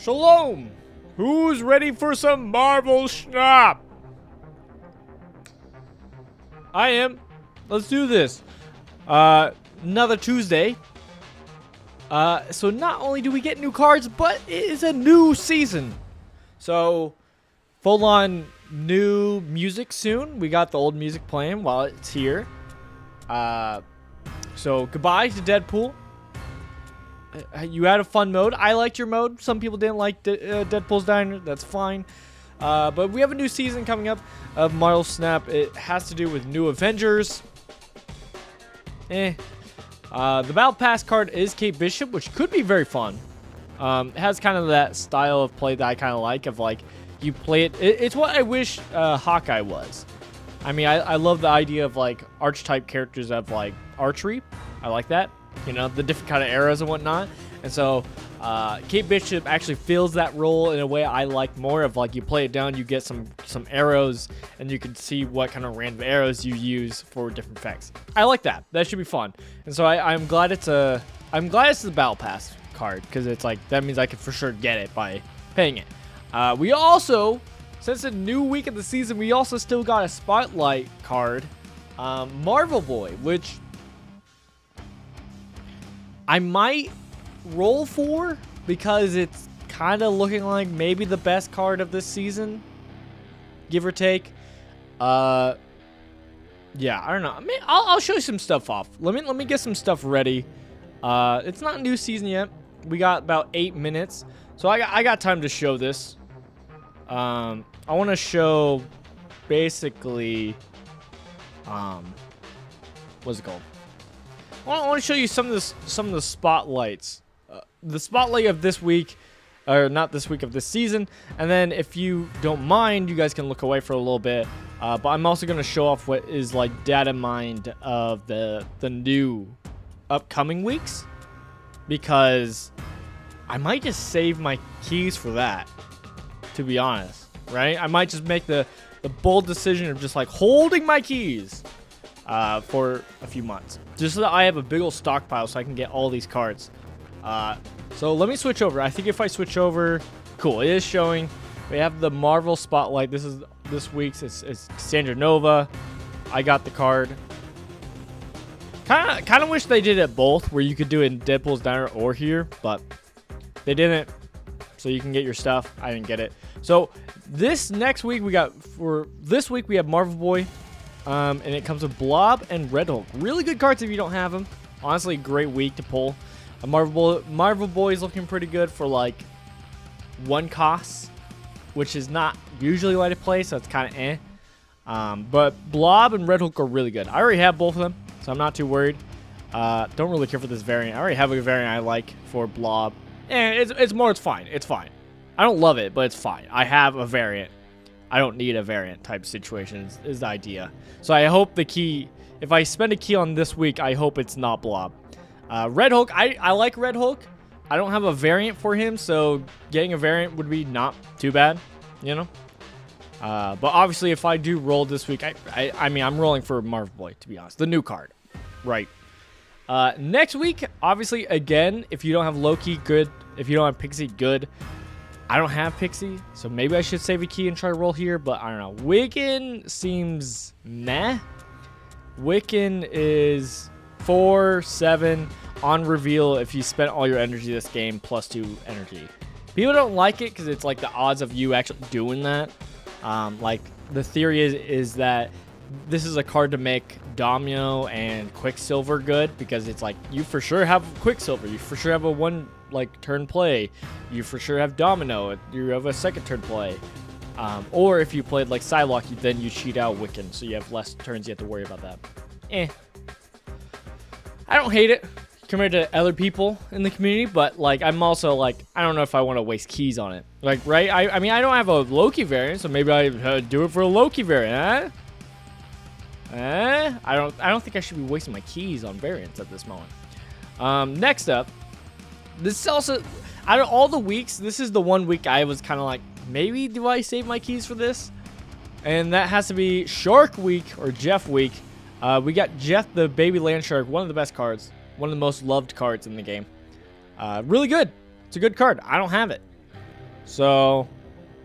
Shalom! Who's ready for some Marvel Snap? I am. Let's do this. Another Tuesday. So not only do we get new cards, but it is a new season. So, full on new music soon. We got the old music playing while it's here. So goodbye to Deadpool. You had a fun mode. I liked your mode. Some people didn't like Deadpool's Diner. That's fine. But we have a new season coming up of Marvel Snap. It has to do with new Avengers. The Battle Pass card is Kate Bishop, which could be very fun. It has kind of that style of play that I kind of like, of like, you play it. It's what I wish Hawkeye was. I mean, I love the idea of like archetype characters of like archery. I like that. You know, the different kind of arrows and whatnot. And so Kate Bishop actually fills that role in a way I like more, of like you play it down, you get some arrows, and you can see what kind of random arrows you use for different effects. I like that. That should be fun. And so I'm glad it's the Battle Pass card, because it's like, that means I can for sure get it by paying it. We also, since a new week of the season, we also still got a Spotlight card, Marvel Boy, which I might roll for, because it's kind of looking like maybe the best card of this season, give or take. Yeah, I don't know. I mean, I'll show you some stuff off. Let me get some stuff ready. It's not a new season yet. We got about 8 minutes, so I got time to show this. I want to show basically what's it called? I want to show you some of the spotlights. The spotlight of this week, or not this week, of this season. And then if you don't mind, you guys can look away for a little bit. But I'm also going to show off what is like data mined of the new upcoming weeks, because I might just save my keys for that, to be honest, right? I might just make the bold decision of just like holding my keys for a few months, just so that I have a big old stockpile so I can get all these cards. So let me switch over. I think if I switch over, cool, it is showing. We have the Marvel Spotlight. This is this week's. It's Sandra Nova. I got the card. Kind of wish they did it both, where you could do it in Deadpool's Diner or here, but they didn't. So you can get your stuff. I didn't get it. So this next week we have Marvel Boy. And it comes with Blob and Red Hulk. Really good cards if you don't have them. Honestly, great week to pull. Marvel Boy is looking pretty good for like 1 cost, which is not usually what I play, so it's kind of eh. But Blob and Red Hulk are really good. I already have both of them, so I'm not too worried. Don't really care for this variant. I already have a variant I like for Blob. It's fine. It's fine. I don't love it, but it's fine. I have a variant. I don't need a variant type situation is the idea. So I hope the key, if I spend a key on this week, I hope it's not Blob. Red Hulk, I like Red Hulk. I don't have a variant for him, so getting a variant would be not too bad, you know? But obviously, if I do roll this week, I mean, I'm rolling for Marvel Boy, to be honest. The new card, right? Next week, obviously, again, if you don't have Loki, good. If you don't have Pixie, good. I don't have Pixie, so maybe I should save a key and try to roll here, but I don't know. Wiccan seems meh. Wiccan is 4/7 on reveal if you spent all your energy this game plus 2 energy. People don't like it because it's like the odds of you actually doing that. Like the theory is that this is a card to make Domino and Quicksilver good, because it's like you for sure have Quicksilver, you for sure have a 1 like turn play, you for sure have Domino, you have a 2nd turn play, or if you played like Psylocke, then you cheat out Wiccan, so you have less turns you have to worry about that. I don't hate it compared to other people in the community, but like I'm also like, I don't know if I want to waste keys on it, like, right? I mean, I don't have a Loki variant, so maybe I do it for a Loki variant. I don't think I should be wasting my keys on variants at this moment. Next up, this is also, out of all the weeks, this is the one week I was kind of like, maybe do I save my keys for this? And that has to be Shark Week, or Jeff Week. We got Jeff the Baby Land Shark, one of the best cards, one of the most loved cards in the game. Really good. It's a good card. I don't have it. So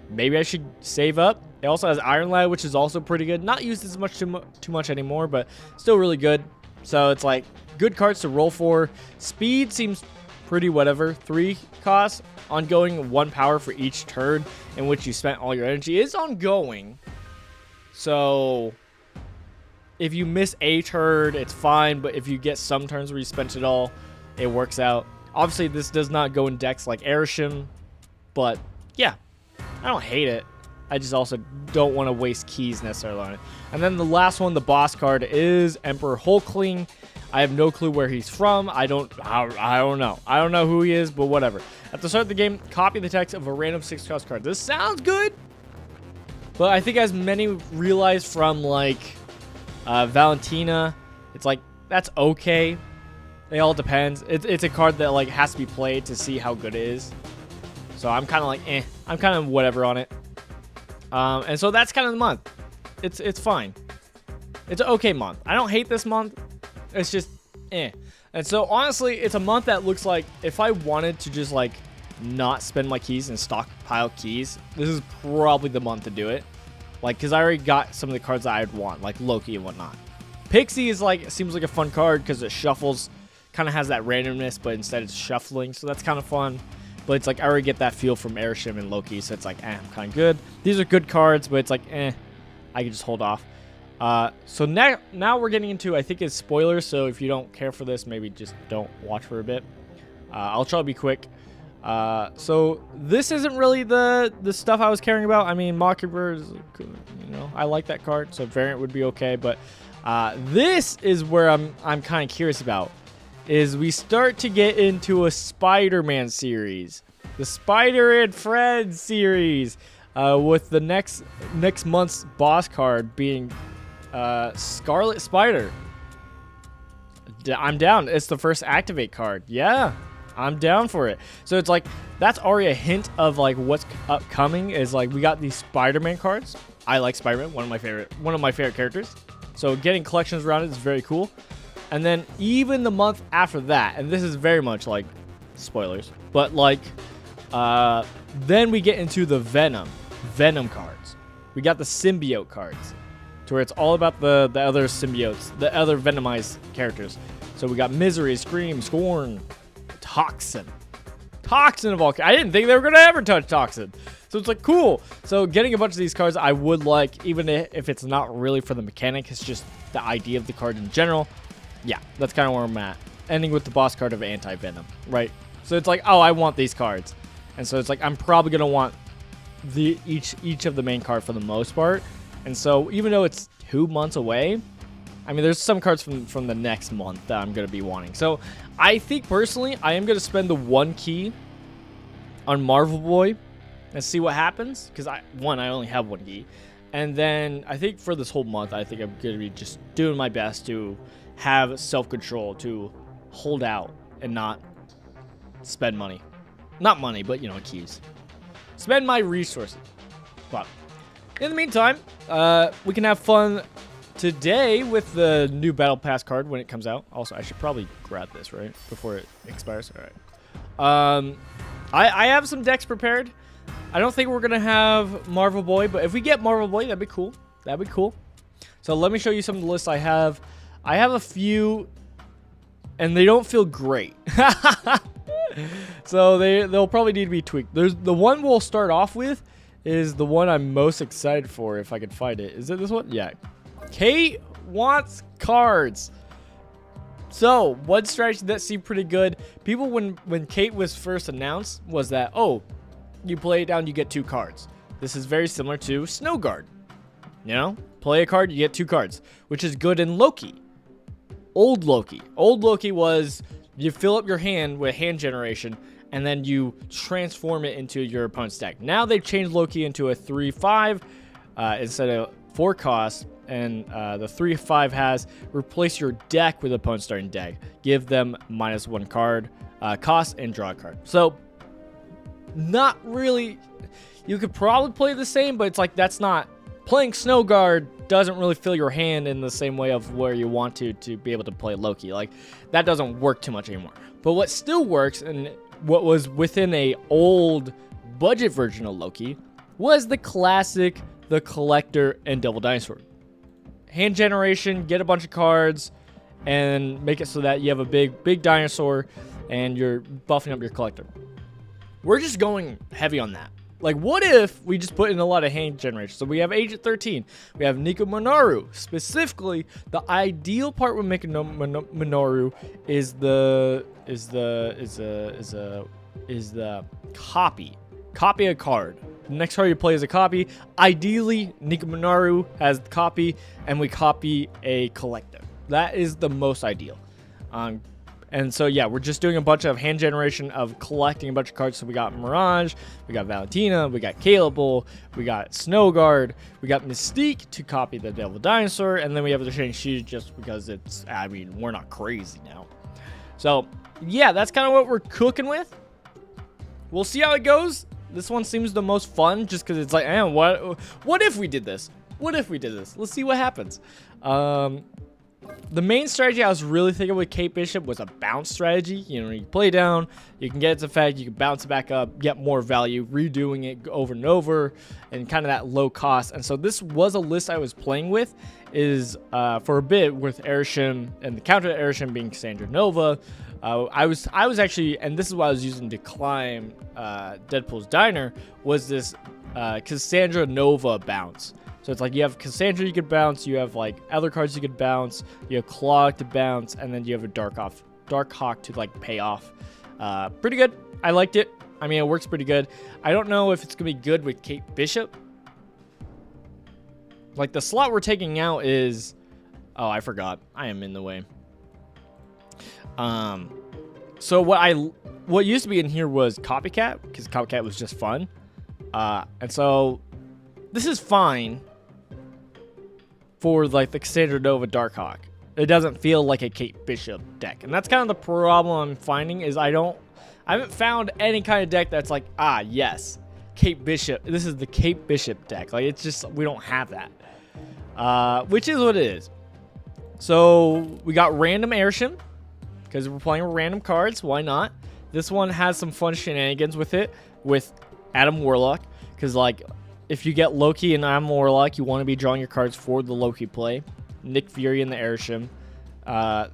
maybe I should save up. It also has Iron Lad, which is also pretty good. Not used as much too much anymore, but still really good. So it's like good cards to roll for. Speed seems pretty whatever. 3 costs. Ongoing 1 power for each turn in which you spent all your energy is ongoing. So if you miss a turn, it's fine. But if you get some turns where you spent it all, it works out. Obviously, this does not go in decks like Airshim. But yeah, I don't hate it. I just also don't want to waste keys necessarily on it. And then the last one, the boss card, is Emperor Hulkling. I have no clue where he's from. I don't know. I don't know who he is, but whatever. At the start of the game, copy the text of a random 6-cost card. This sounds good, but I think as many realized from like Valentina, it's like that's okay. It all depends. It's a card that like has to be played to see how good it is. So I'm kind of like I'm kind of whatever on it. And so that's kind of the month. It's fine. It's an okay month. I don't hate this month. It's just And so honestly, it's a month that looks like if I wanted to just like not spend my keys and stockpile keys, this is probably the month to do it. Like, because I already got some of the cards that I'd want, like Loki and whatnot. Pixie is like, seems like a fun card because it shuffles, kind of has that randomness, but instead it's shuffling, so that's kind of fun. But it's like I already get that feel from Airshim and Loki, so it's like, I'm kind of good. These are good cards, but it's like, I can just hold off. So now we're getting into, I think it's spoilers, so if you don't care for this, maybe just don't watch for a bit. I'll try to be quick. So this isn't really the stuff I was caring about. I mean, Mockingbird is, you know, I like that card, so variant would be okay. But this is where I'm kind of curious about. Is we start to get into a Spider-Man series, the Spider and Friends series, with the next month's boss card being Scarlet Spider. I'm down. It's the first activate card. Yeah, I'm down for it. So it's like that's already a hint of like what's upcoming. Is like we got these Spider-Man cards. I like Spider-Man, one of my favorite characters. So getting collections around it is very cool. And then even the month after that, and this is very much like spoilers, but like then we get into the Venom cards. We got the symbiote cards, to where it's all about the other symbiotes, the other Venomized characters. So we got Misery, Scream, Scorn, Toxin of all. I didn't think they were gonna ever touch Toxin. So it's like cool. So getting a bunch of these cards, I would like, even if it's not really for the mechanic, it's just the idea of the card in general. Yeah, that's kind of where I'm at. Ending with the boss card of Anti-Venom, right? So it's like, oh, I want these cards. And so it's like, I'm probably going to want each of the main card for the most part. And so even though it's 2 months away, I mean, there's some cards from the next month that I'm going to be wanting. So I think personally, I am going to spend the 1 key on Marvel Boy and see what happens. Because I only have 1 key. And then I think for this whole month, I think I'm going to be just doing my best to have self-control, to hold out and not spend money. Not money, but, you know, keys. Spend my resources. But in the meantime, we can have fun today with the new Battle Pass card when it comes out. Also, I should probably grab this, right? Before it expires. All right. I have some decks prepared. I don't think we're going to have Marvel Boy, but if we get Marvel Boy, that'd be cool. That'd be cool. So let me show you some of the lists I have. I have a few, and they don't feel great. So they'll probably need to be tweaked. There's the one we'll start off with is the one I'm most excited for if I can find it. Is it this one? Yeah. Kate wants cards. So one strategy that seemed pretty good. People when Kate was first announced was that, oh, you play it down, you get 2 cards. This is very similar to Snow Guard. You know, play a card, you get 2 cards, which is good in Loki. Old Loki was you fill up your hand with hand generation and then you transform it into your opponent's deck. Now they've changed Loki into a 3/5 instead of 4 costs, and the 3/5 has replace your deck with opponent's starting deck. Give them -1 card cost and draw a card. So not really. You could probably play the same, but it's like that's not. Playing Snow Guard doesn't really fill your hand in the same way of where you want to be able to play Loki. Like, that doesn't work too much anymore. But what still works, and what was within a old budget version of Loki was the classic, the Collector and Devil Dinosaur. Hand generation, get a bunch of cards, and make it so that you have a big dinosaur, and you're buffing up your Collector. We're just going heavy on that. Like, what if we just put in a lot of hand generation? So we have Agent 13, we have Nico Minoru. Specifically, the ideal part with making Minoru is the copy a card. The next card you play is a copy. Ideally, Nico Minoru has the copy, and we copy a Collector. That is the most ideal. And so, yeah, we're just doing a bunch of hand generation of collecting a bunch of cards. So we got Mirage, we got Valentina, we got Caleb, we got Snowguard, we got Mystique to copy the Devil Dinosaur, and then we have the Shang-Chi just because it's, I mean, we're not crazy now. So, yeah, that's kind of what we're cooking with. We'll see how it goes. This one seems the most fun just because it's like, what if we did this? What if we did this? Let's see what happens. The main strategy I was really thinking with Kate Bishop was a bounce strategy. You know, you play down, you can get its effect, you can bounce it back up, get more value, redoing it over and over, and kind of that low cost. And so this was a list I was playing with, is for a bit with Airshim, and the counter to Airshim being Cassandra Nova. I was actually, and this is what I was using to climb Deadpool's Diner, was this Cassandra Nova bounce. So it's like you have Cassandra you could bounce, you have like other cards you could bounce, you have Claw to bounce, and then you have a Dark Hawk to like pay off. Pretty good. I liked it. I mean, it works pretty good. I don't know if it's gonna be good with Kate Bishop. Like the slot we're taking out is, oh, I forgot. I am in the way. So what used to be in here was Copycat, because Copycat was just fun. And so this is fine for like the Cassandra Nova Darkhawk. It doesn't feel like a Kate Bishop deck. And that's kind of the problem I'm finding, is I haven't found any kind of deck that's like, yes, Kate Bishop. This is the Kate Bishop deck. Like, it's just, we don't have that. Which is what it is. So we got random Airshim, because we're playing with random cards. Why not? This one has some fun shenanigans with it, with Adam Warlock, because like, if you get Loki and Adam Warlock, you want to be drawing your cards for the Loki play. Nick Fury and the Airshim.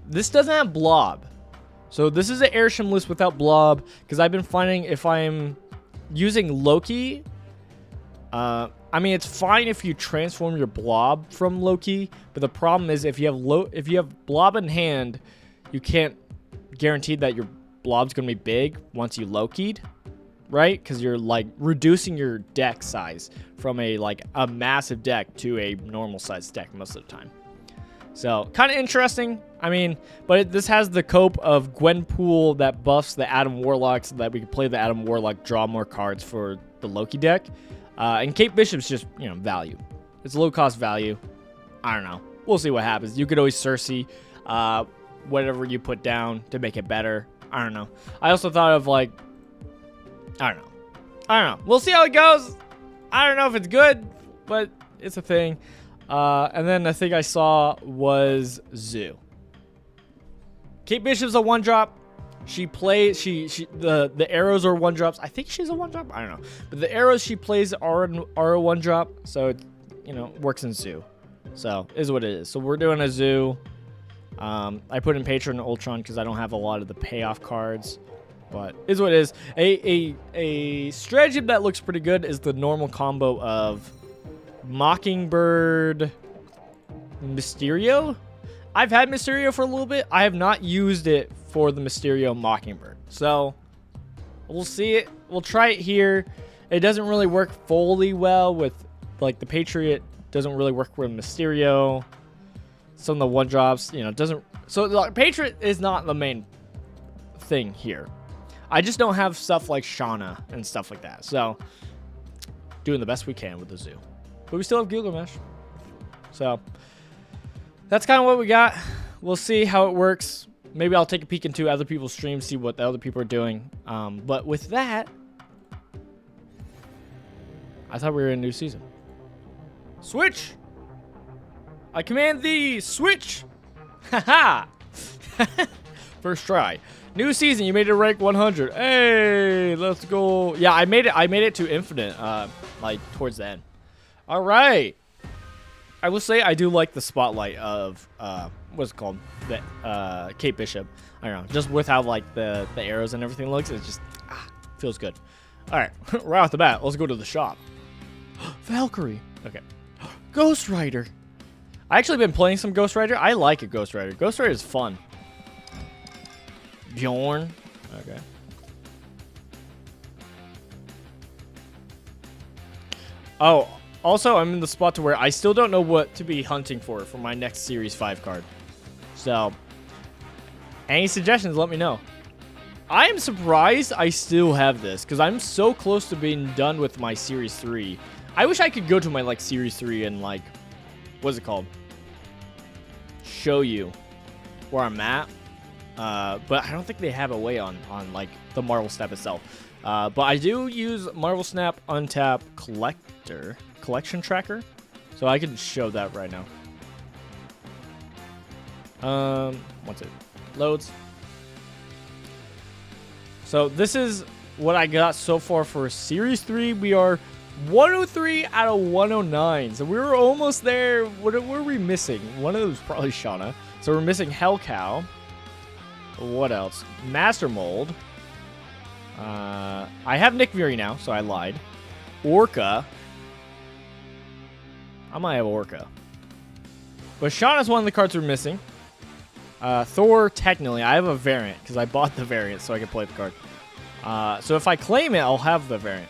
This doesn't have Blob. So this is an Airshim list without Blob, because I've been finding if I'm using Loki, I mean, it's fine if you transform your Blob from Loki, but the problem is if you have Blob in hand, you can't guarantee that your Blob's going to be big once you Loki'd. Right? Because you're like reducing your deck size from a massive deck to a normal size deck most of the time. So kind of interesting. I mean, but this has the cope of Gwenpool that buffs the Adam Warlock so that we can play the Adam Warlock, draw more cards for the Loki deck. And Kate Bishop's just, you know, value. It's low cost value. I don't know. We'll see what happens. You could always Cersei whatever you put down to make it better. I don't know. I also thought of like, I don't know. We'll see how it goes. I don't know if it's good, but it's a thing. And then the thing I saw was Zoo. Kate Bishop's a 1-drop. She plays, the arrows are 1-drops. I think she's a 1-drop. I don't know. But the arrows she plays are a 1-drop. So it, you know, works in Zoo. So is what it is. So we're doing a Zoo. I put in Patron and Ultron because I don't have a lot of the payoff cards. But is what it is. A strategy that looks pretty good is the normal combo of Mockingbird, Mysterio. I've had Mysterio for a little bit. I have not used it for the Mysterio Mockingbird. So we'll see it. We'll try it here. It doesn't really work fully well with like the Patriot. Doesn't really work with Mysterio. Some of the 1-drops, you know, doesn't. So the Patriot is not the main thing here. I just don't have stuff like Shauna and stuff like that. So, doing the best we can with the Zoo. But we still have Gilgamesh. So, that's kind of what we got. We'll see how it works. Maybe I'll take a peek into other people's streams, see what the other people are doing. But with that, I thought we were in a new season. Switch! I command thee, switch! Haha! First try. New season, you made it rank 100. Hey, let's go. Yeah, I made it to infinite, like towards the end. All right. I will say I do like the spotlight of what's it called? The Kate Bishop. I don't know, just with how like the arrows and everything looks, it just feels good. All right, right off the bat, let's go to the shop. Valkyrie. Okay. Ghost Rider. I actually been playing some Ghost Rider. I like a Ghost Rider. Ghost Rider is fun. Bjorn. Okay. Oh, also, I'm in the spot to where I still don't know what to be hunting for my next Series 5 card. So, any suggestions, let me know. I am surprised I still have this, because I'm so close to being done with my Series 3. I wish I could go to my, like, Series 3 and, like, what's it called? Show you where I'm at. But I don't think they have a way on like, the Marvel Snap itself. But I do use Marvel Snap Untap Collection Tracker. So I can show that right now. Once it loads. So this is what I got so far for Series 3. We are 103 out of 109. So we were almost there. What were we missing? One of those probably Shauna. So we're missing Hell Cow. What else? Master Mold. I have Nick Fury now, so I lied. Orca. I might have Orca. But Shauna's one of the cards we're missing. Thor, technically, I have a variant because I bought the variant so I can play the card. So if I claim it, I'll have the variant.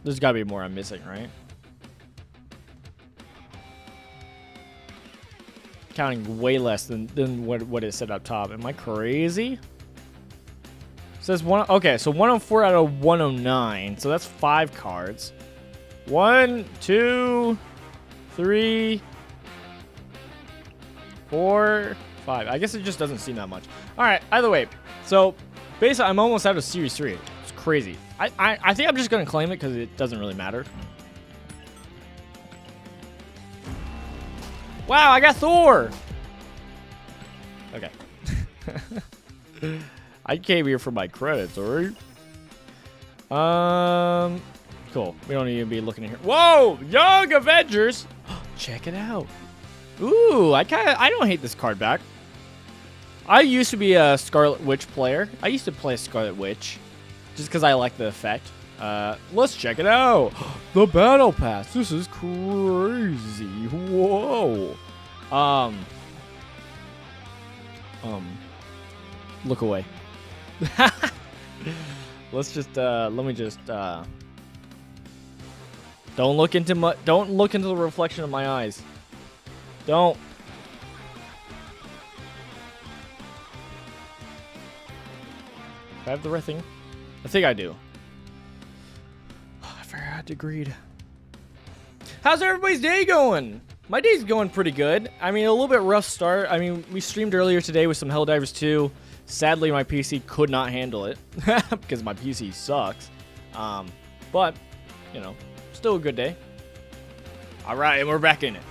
There's got to be more I'm missing, right? Counting way less than what it said up top. Am I crazy? It says one. Okay, so 104 out of 109. So that's 5 cards. 1, 2, 3, 4, 5. I guess it just doesn't seem that much. All right. Either way, so basically, I'm almost out of Series 3. It's crazy. I think I'm just gonna claim it because it doesn't really matter. Wow, I got Thor! Okay. I came here for my credits, alright? Cool. We don't need to be looking in here. Whoa! Young Avengers! Check it out. Ooh, I don't hate this card back. I used to be a Scarlet Witch player. I used to play Scarlet Witch. Just because I like the effect. Let's check it out. The Battle Pass. This is crazy. Whoa. Look away. Let's just, let me just, don't look into the reflection of my eyes. Don't. Do I have the right thing? I think I do. I forgot to greed. How's everybody's day going? My day's going pretty good. I mean, a little bit rough start. I mean, we streamed earlier today with some Helldivers 2. Sadly, my PC could not handle it because my PC sucks. But, you know, still a good day. All right, and we're back in it.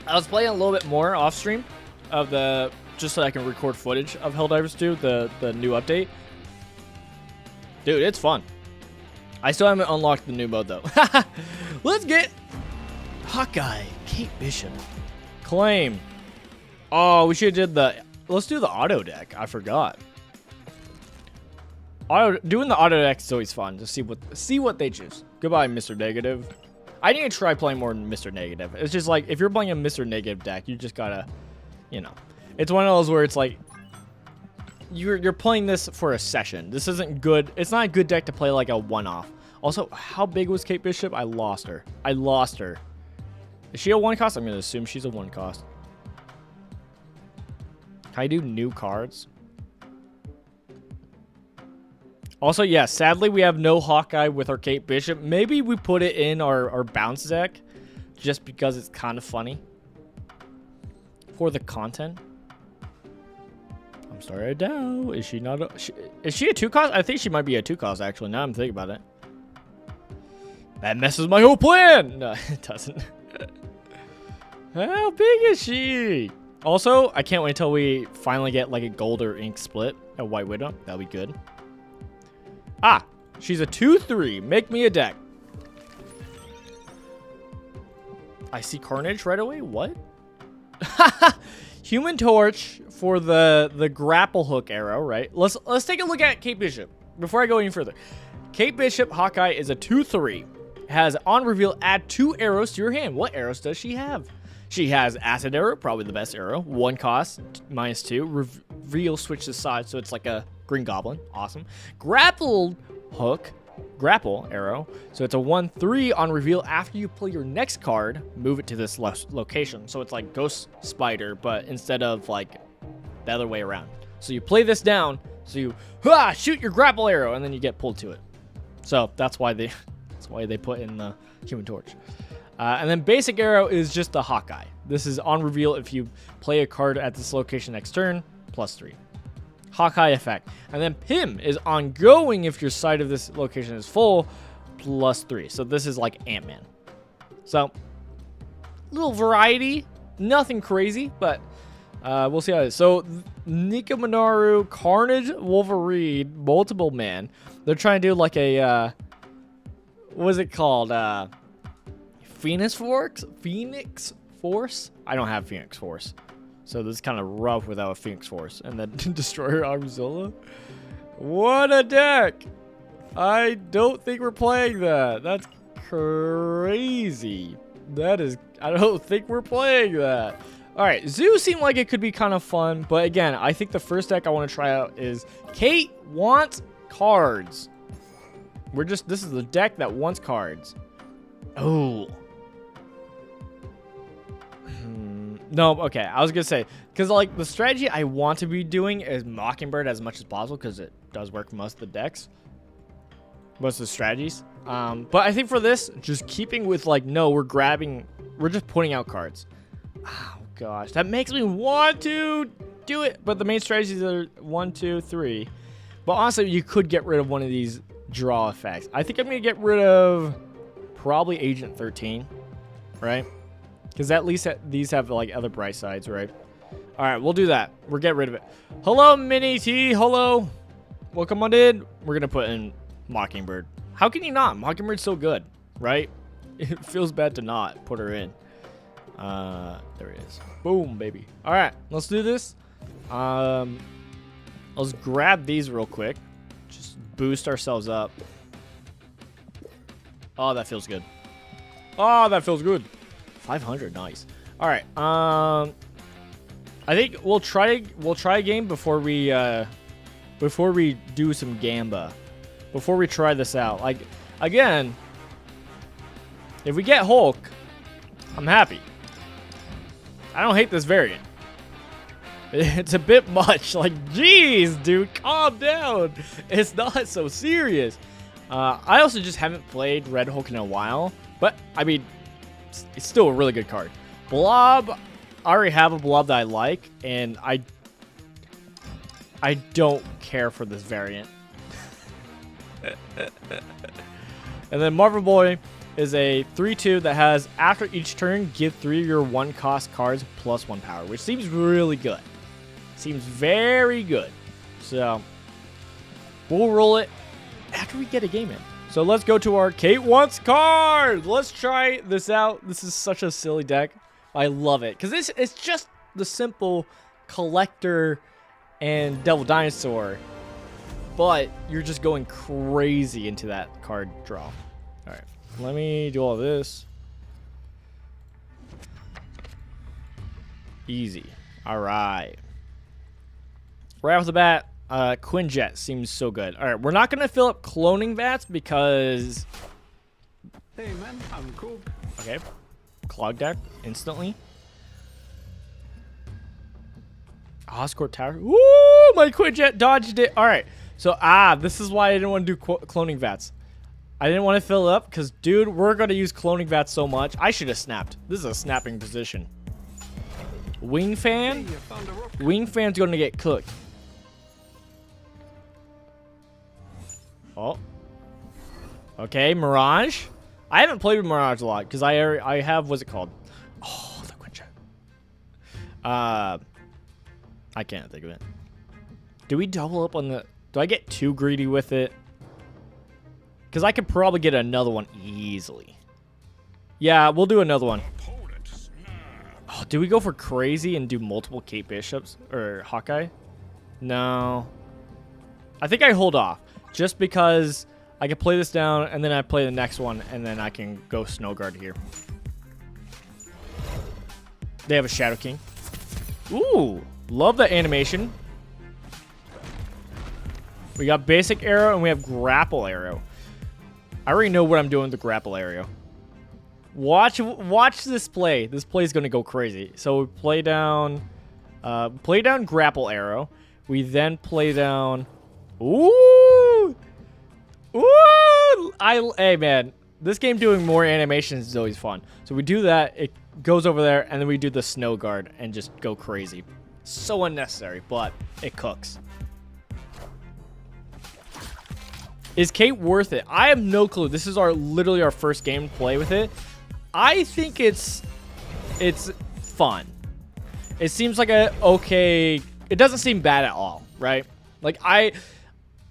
I was playing a little bit more off stream of the, just so I can record footage of Helldivers 2, the new update. Dude, it's fun. I still haven't unlocked the new mode though. Let's get Hawkeye, Kate Bishop, claim. Oh, we should have did the. Let's do the auto deck. I forgot. Doing the auto deck is always fun to see what they choose. Goodbye, Mr. Negative. I need to try playing more than Mr. Negative. It's just like if you're playing a Mr. Negative deck, you just gotta, you know, it's one of those where it's like you're playing this for a session. This isn't good. It's not a good deck to play like a one-off. Also, how big was Kate Bishop? I lost her. Is she a one cost? I'm gonna assume she's a one cost. Can I do new cards? Also, yeah, sadly, we have no Hawkeye with our Kate Bishop. Maybe we put it in our bounce deck just because it's kind of funny for the content. I'm sorry, Adele. Is she not is she a 2-cost? I think she might be a 2-cost, actually, now I'm thinking about it. That messes my whole plan. No, it doesn't. How big is she? Also, I can't wait until we finally get like a gold or ink split, a White Widow. That'll be good. Ah, she's a 2/3. Make me a deck. I see Carnage right away. What? Human Torch for the grapple hook arrow, right? Let's take a look at Kate Bishop before I go any further. Kate Bishop Hawkeye is a 2/3. Has on reveal add 2 arrows to your hand. What arrows does she have? She has Acid Arrow, probably the best arrow. 1 cost, -2. Reveal switch to side, so it's like a Green Goblin. Awesome. Grapple hook, grapple arrow. So it's a 1/3 on reveal. After you play your next card, move it to this location. So it's like Ghost Spider, but instead of like the other way around. So you play this down, so you shoot your grapple arrow, and then you get pulled to it. So that's why they put in the Human Torch. And then basic arrow is just the Hawkeye. This is on reveal if you play a card at this location next turn, +3. Hawkeye effect. And then Pim is ongoing if your side of this location is full, +3. So this is like Ant-Man. So, little variety. Nothing crazy, but we'll see how it is. So, Nika Minoru, Carnage, Wolverine, Multiple Man. They're trying to do like a, what is it called? Phoenix Force? I don't have Phoenix Force. So this is kind of rough without a Phoenix Force. And then Destroyer Armzilla. What a deck! I don't think we're playing that. That's crazy. I don't think we're playing that. Alright, Zoo seemed like it could be kind of fun. But again, I think the first deck I want to try out is Kate Wants Cards. This is the deck that wants cards. Oh. No, okay. I was going to say, because like the strategy I want to be doing is Mockingbird as much as possible because it does work for most of the decks. Most of the strategies. But I think for this, just keeping with like, no, we're just putting out cards. Oh, gosh. That makes me want to do it. But the main strategies are 1, 2, 3. But honestly, you could get rid of one of these draw effects. I think I'm going to get rid of probably Agent 13, right? Because at least these have like other bright sides, right? All right, we'll do that. We'll get rid of it. Hello, Mini T. Hello. Welcome on in. We're going to put in Mockingbird. How can you not? Mockingbird's so good, right? It feels bad to not put her in. There it is. Boom, baby. All right, let's do this. Let's grab these real quick. Just boost ourselves up. Oh, that feels good. Oh, that feels good. 500, nice. All right. I think we'll try a game before we do some Gamba. Before we try this out. Like again, if we get Hulk, I'm happy. I don't hate this variant. It's a bit much. Like, geez, dude, calm down. It's not so serious. I also just haven't played Red Hulk in a while, but I mean, it's still a really good card. Blob, I already have a Blob that I like, and I don't care for this variant. And then Marvel Boy is a 3/2 that has, after each turn, give 3 of your 1-cost cards +1 power, which seems really good. Seems very good. So, we'll roll it after we get a game in. So let's go to our Kate Wants Cards. Let's try this out. This is such a silly deck. I love it. Because it's just the simple Collector and Devil Dinosaur. But you're just going crazy into that card draw. All right. Let me do all this. Easy. All right. Right off the bat, Quinjet seems so good. All right, we're not going to fill up cloning vats because... Hey, man, I'm cool. Okay. Clog deck instantly. Oscorp Tower. Woo! My Quinjet dodged it. All right. So, this is why I didn't want to do cloning vats. I didn't want to fill it up because, dude, we're going to use cloning vats so much. I should have snapped. This is a snapping position. Wing Fan. Wing Fan's going to get cooked. Oh. Okay, Mirage. I haven't played with Mirage a lot because I have, what's it called? Oh, the Quincha. I can't think of it. Do we double up on the... Do I get too greedy with it? Because I could probably get another one easily. Yeah, we'll do another one. Oh, do we go for crazy and do multiple Kate Bishops? Or Hawkeye? No. I think I hold off. Just because I can play this down, and then I play the next one, and then I can go Snowguard here. They have a Shadow King. Ooh, love the animation. We got basic arrow, and we have grapple arrow. I already know what I'm doing with the grapple arrow. Watch this play. This play is going to go crazy. So we play down grapple arrow. We then play down... Ooh! Ooh! Hey, man. This game doing more animations is always fun. So we do that. It goes over there, and then we do the snow guard and just go crazy. So unnecessary, but it cooks. Is Kate worth it? I have no clue. This is literally our first game to play with it. I think it's fun. It seems like a okay. It doesn't seem bad at all, right? Like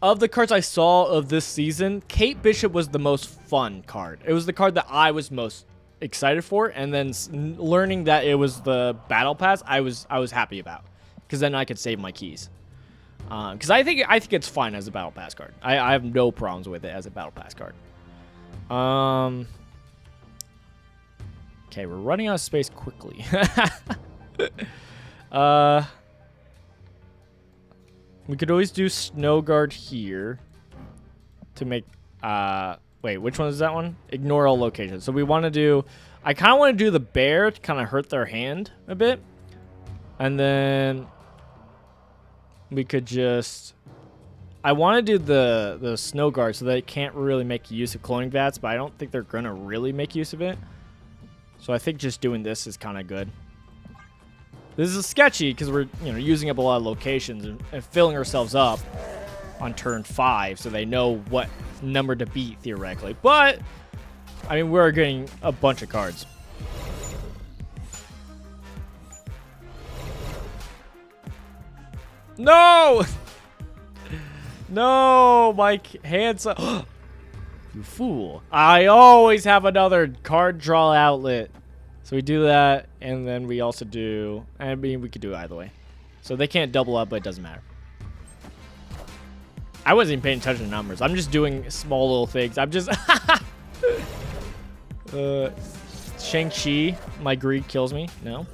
of the cards I saw of this season, Kate Bishop was the most fun card. It was the card that I was most excited for, and then learning that it was the battle pass, I was happy about, because then I could save my keys. Because I think it's fine as a battle pass card. I have no problems with it as a battle pass card. Okay, we're running out of space quickly. We could always do Snow Guard here to make... wait, which one is that one? Ignore all locations. So we want to do... I kind of want to do the bear to kind of hurt their hand a bit. And then... we could just... I want to do the Snow Guard so they can't really make use of cloning vats, but I don't think they're going to really make use of it. So I think just doing this is kind of good. This is sketchy because we're using up a lot of locations and filling ourselves up on turn 5, so they know what number to beat theoretically. But I mean, we're getting a bunch of cards. No! No, my hands. You fool. I always have another card draw outlet. So we do that, and then we also do... I mean, we could do it either way. So they can't double up, but it doesn't matter. I wasn't even paying attention to numbers. I'm just doing small little things. I'm just... Shang-Chi, my greed kills me. No.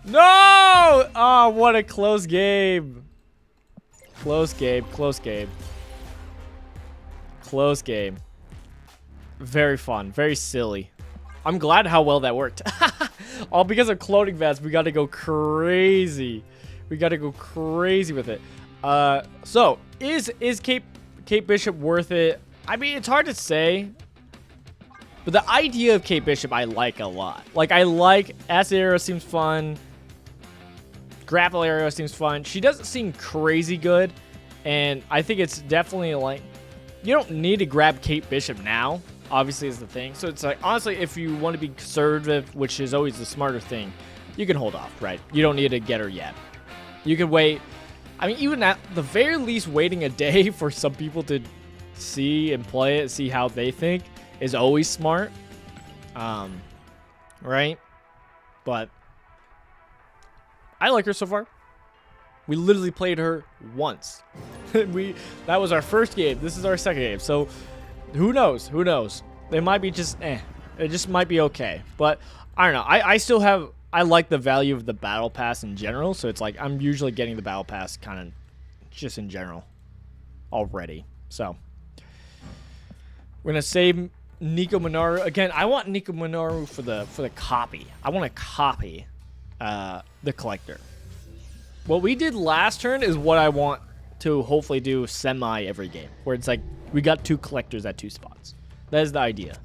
No! Oh, what a close game. Close game, close game. Close game. Very fun, very silly. I'm glad how well that worked. All because of cloning vats, we got to go crazy. We got to go crazy with it. So is Kate Bishop worth it? I mean, it's hard to say. But the idea of Kate Bishop, I like a lot. Like, I like Acid Arrow seems fun. Grapple Arrow seems fun. She doesn't seem crazy good. And I think it's definitely like, you don't need to grab Kate Bishop now, obviously, is the thing. So it's like, honestly, if you want to be conservative, which is always the smarter thing, you can hold off, right? You don't need to get her yet. You could wait. I mean, even at the very least, waiting a day for some people to see and play it, see how they think, is always smart. Right? But I like her so far. We literally played her once. That was our first game. This is our second game. So who knows? Who knows? It might be just It just might be okay. But I don't know. I like the value of the battle pass in general. So it's like I'm usually getting the battle pass kind of just in general already. So we're gonna save Nico Minoru again. I want Nico Minoru for the copy. I want to copy the collector. What we did last turn is what I want to hopefully do semi every game, where it's like we got 2 collectors at 2 spots. That is the idea.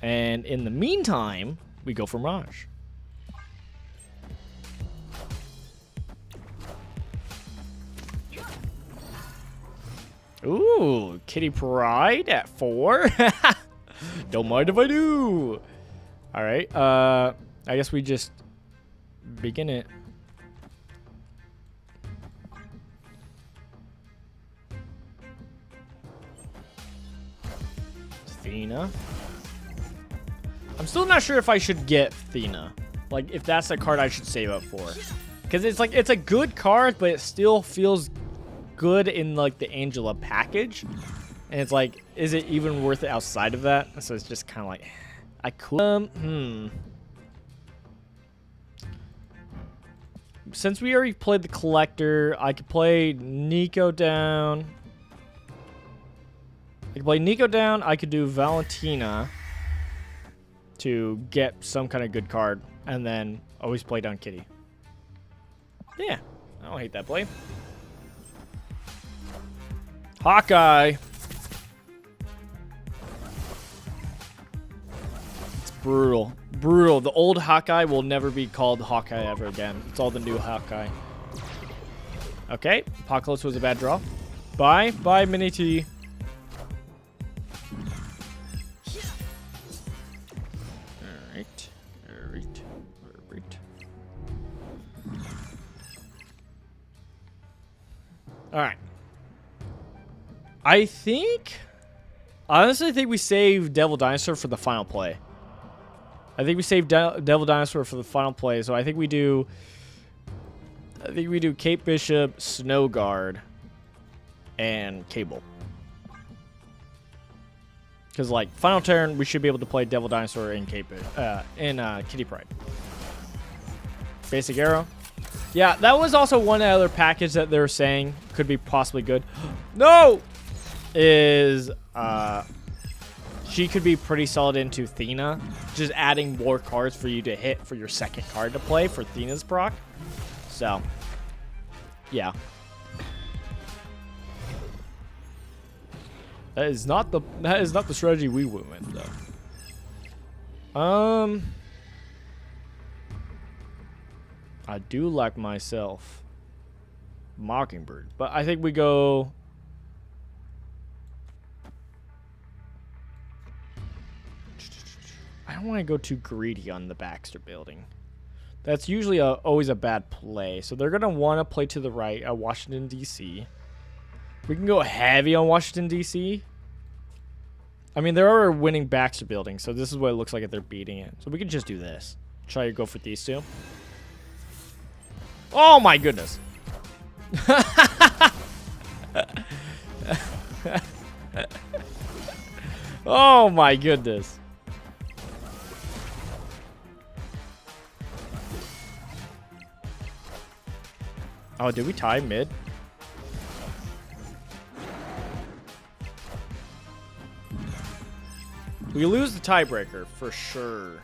And in the meantime, we go for Mirage. Ooh, Kitty Pride at 4. Don't mind if I do. All right. I guess we just begin it. Athena. I'm still not sure if I should get Athena. Like, if that's the card I should save up for. Because it's like, it's a good card, but it still feels good in like the Angela package. And it's like, is it even worth it outside of that? So it's just kind of like, I could. Since we already played the Collector, I could play Nico down. I could do Valentina to get some kind of good card, and then always play down Kitty. Yeah, I don't hate that play. Hawkeye. It's brutal. Brutal. The old Hawkeye will never be called Hawkeye ever again. It's all the new Hawkeye. Okay, Apocalypse was a bad draw. Bye. Bye, Mini T. Alright. I honestly think we save Devil Dinosaur for the final play. I think we save Devil Dinosaur for the final play, so I think we do Kate Bishop, Snow Guard, and Cable. Because, like, final turn, we should be able to play Devil Dinosaur in Kitty Pride. Basic Arrow. Yeah, that was also one other package that they were saying could be possibly good. No! Is, she could be pretty solid into Athena. Just adding more cards for you to hit for your second card to play for Athena's proc. So, yeah. That is not the strategy we went with, though. I do like myself Mockingbird, but I think we go. I don't want to go too greedy on the Baxter building. That's usually always a bad play. So they're going to want to play to the right at Washington, D.C. We can go heavy on Washington, D.C. I mean, they're already winning Baxter building, so this is what it looks like if they're beating it. So we can just do this. Try to go for these two. Oh my goodness. Oh my goodness. Oh, did we tie mid? We lose the tiebreaker for sure.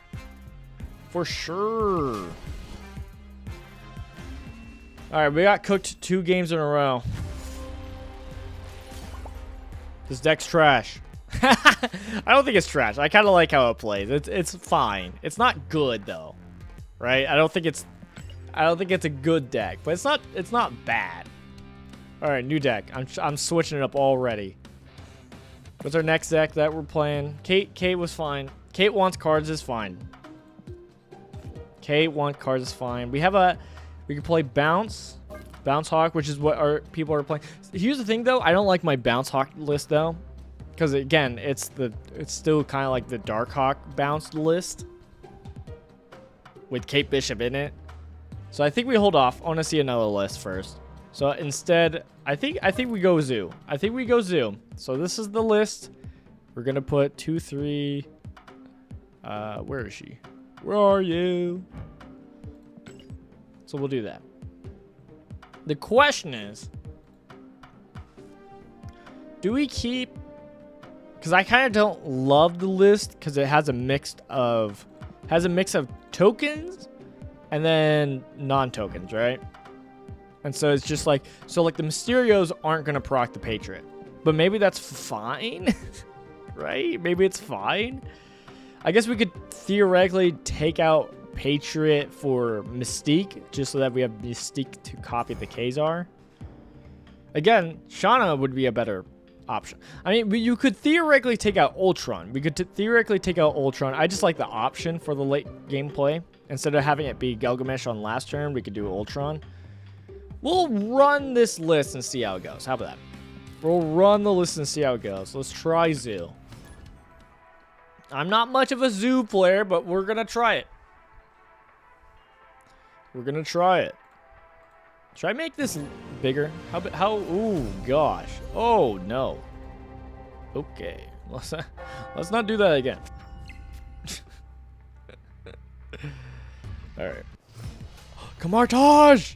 For sure. All right, we got cooked 2 games in a row. This deck's trash. I don't think it's trash. I kind of like how it plays. It's fine. It's not good though, right? I don't think it's a good deck, but it's not bad. All right, new deck. I'm switching it up already. What's our next deck that we're playing? Kate was fine. Kate wants cards is fine. Kate wants cards is fine. We can play Bounce Hawk, which is what our people are playing. Here's the thing though, I don't like my Bounce Hawk list though, because again, it's still kind of like the Dark Hawk Bounce list with Kate Bishop in it. So I think we hold off. I want to see another list first. So instead, I think we go Zoo. I think we go Zoo. So this is the list. We're gonna put 2, 3. Where is she? Where are you? So we'll do that. The question is, do we keep? Because I kind of don't love the list because it has a mix of tokens and then non-tokens, right? And so it's just like, so like the Mysterios aren't going to proc the Patriot. But maybe that's fine, right? Maybe it's fine. I guess we could theoretically take out Patriot for Mystique, just so that we have Mystique to copy the Kazar. Again, Shauna would be a better option. I mean, you could theoretically take out Ultron. We could theoretically take out Ultron. I just like the option for the late gameplay. Instead of having it be Gilgamesh on last turn, we could do Ultron. We'll run this list and see how it goes. How about that? We'll run the list and see how it goes. Let's try Zoo. I'm not much of a Zoo player, but we're going to try it. We're going to try it. Should I make this bigger? How, ooh, gosh. Oh, no. Okay. Let's not do that again. Alright. Kamartage!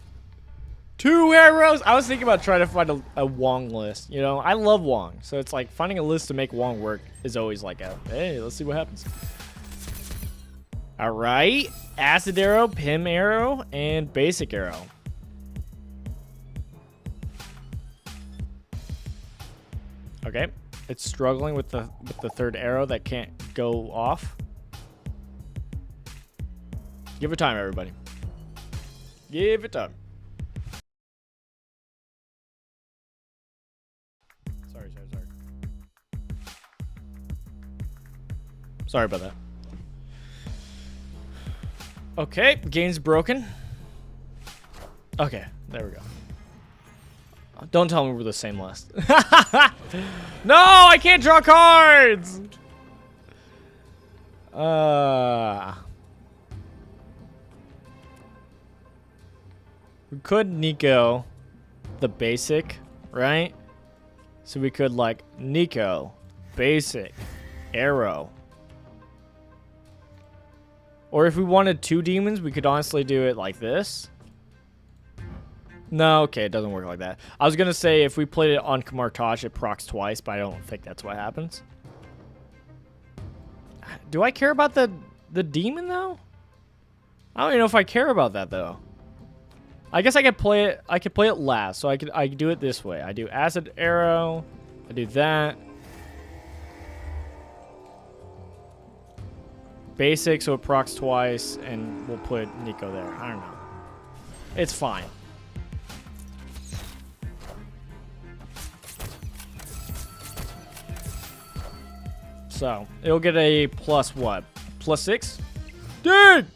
2 arrows! I was thinking about trying to find a Wong list. You know, I love Wong. So it's like finding a list to make Wong work is always like a, hey, let's see what happens. Alright. Acid arrow, Pim arrow, and basic arrow. Okay. It's struggling with the third arrow that can't go off. Give it time, everybody. Give it time. Sorry. Sorry about that. Okay, game's broken. Okay, there we go. Don't tell me we're the same list. No, I can't draw cards! We could Nico the basic, right? So we could like Nico, basic, arrow. Or if we wanted 2 demons, we could honestly do it like this. No, okay, it doesn't work like that. I was going to say if we played it on Kamartage, it procs twice, but I don't think that's what happens. Do I care about the demon, though? I don't even know if I care about that, though. I guess I could play it last, so I could do it this way. I do acid arrow, I do that. Basic, so it procs twice, and we'll put Nico there. I don't know. It's fine. So, it'll get a plus what? Plus 6? Dude!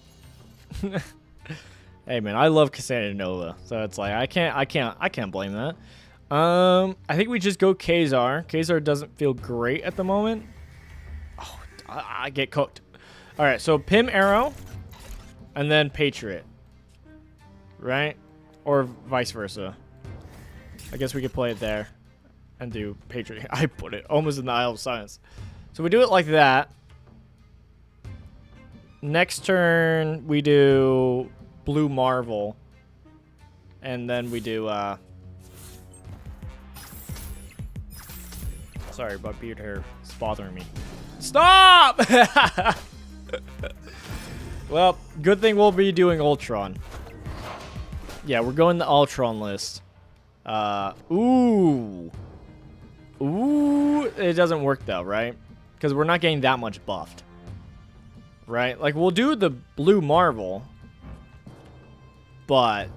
Hey man, I love Cassandra Nova, so it's like I can't blame that. I think we just go Kazar. Kazar doesn't feel great at the moment. Oh, I get cooked. All right, so Pim arrow, and then Patriot, right? Or vice versa. I guess we could play it there, and do Patriot. I put it almost in the Isle of Science. So we do it like that. Next turn we do Blue Marvel, and then we do sorry, but beard hair is bothering me. Stop! Well, good thing we'll be doing Ultron. Yeah, we're going the Ultron list. Ooh, it doesn't work though, right? Because we're not getting that much buffed, right? Like we'll do the Blue Marvel, but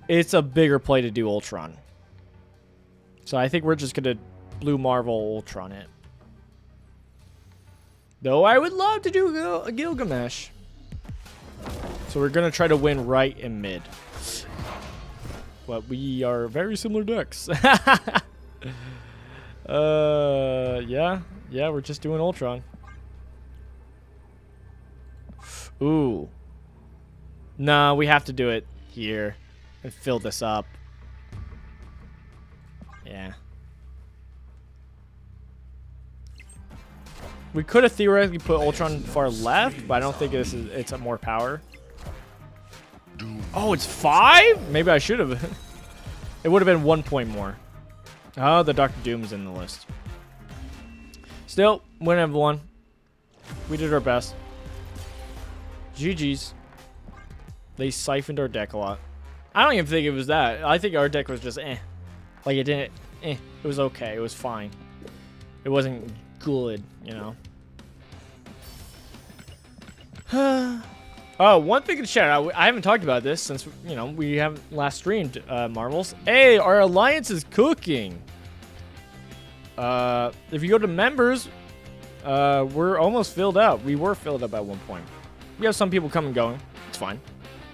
it's a bigger play to do Ultron. So I think we're just gonna Blue Marvel Ultron it. Though I would love to do a Gilgamesh. So we're gonna try to win right in mid. But we are very similar decks. Yeah, we're just doing Ultron. Ooh. Nah, we have to do it here and fill this up. Yeah. We could have theoretically put Ultron far left, but I don't think it's a more power. Oh, it's 5? Maybe I should have. It would have been 1 point more. Oh, the Dr. Doom's in the list. Still, win everyone. We did our best. GG's. They siphoned our deck a lot. I don't even think it was that. I think our deck was just eh. Like it didn't It was okay. It was fine. It wasn't good, you know. Oh, one thing to share. I haven't talked about this since, you know, we haven't last streamed Marvels. Hey, our alliance is cooking. If you go to members, we're almost filled up. We were filled up at one point. We have some people coming and going. It's fine.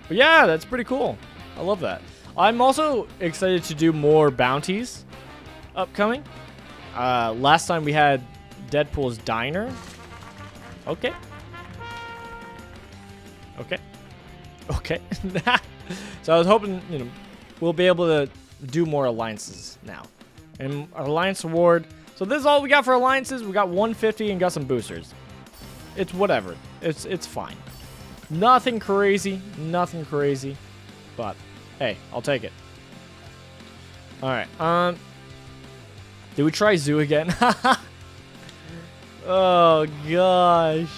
But yeah, that's pretty cool. I love that. I'm also excited to do more bounties upcoming. Last time we had Deadpool's Diner. Okay. Okay. Okay. So I was hoping, you know, we'll be able to do more alliances now. And our alliance award. So this is all we got for alliances. We got 150 and got some boosters. It's whatever. It's fine. Nothing crazy. Nothing crazy. But hey, I'll take it. All right. Did we try Zoo again? Oh gosh.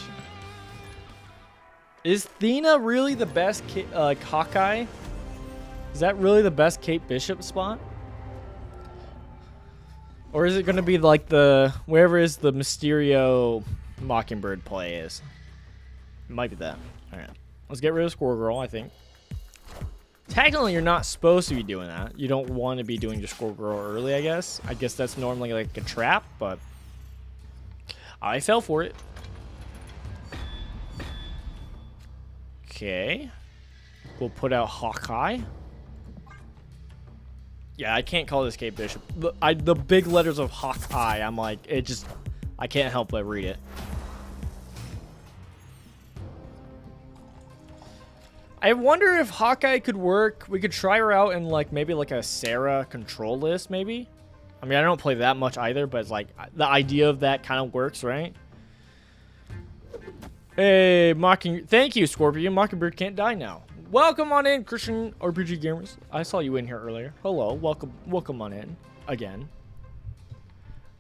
Is Thena really the best Hawkeye? Is that really the best Kate Bishop spot? Or is it going to be like the wherever is the Mysterio Mockingbird play is? It might be that. All right. Let's get rid of Squirrel Girl, I think. Technically, you're not supposed to be doing that. You don't want to be doing your Squirrel Girl early, I guess. I guess that's normally like a trap, but I fell for it. Okay. We'll put out Hawkeye. Yeah, I can't call this Kate Bishop. The big letters of Hawkeye, I'm like, it just, I can't help but read it. I wonder if Hawkeye could work. We could try her out in like maybe like a Sarah control list, maybe. I mean, I don't play that much either, but it's like the idea of that kind of works, right? Hey, thank you, Scorpion. Mockingbird can't die now. Welcome on in, Christian RPG gamers. I saw you in here earlier. Hello, welcome on in again.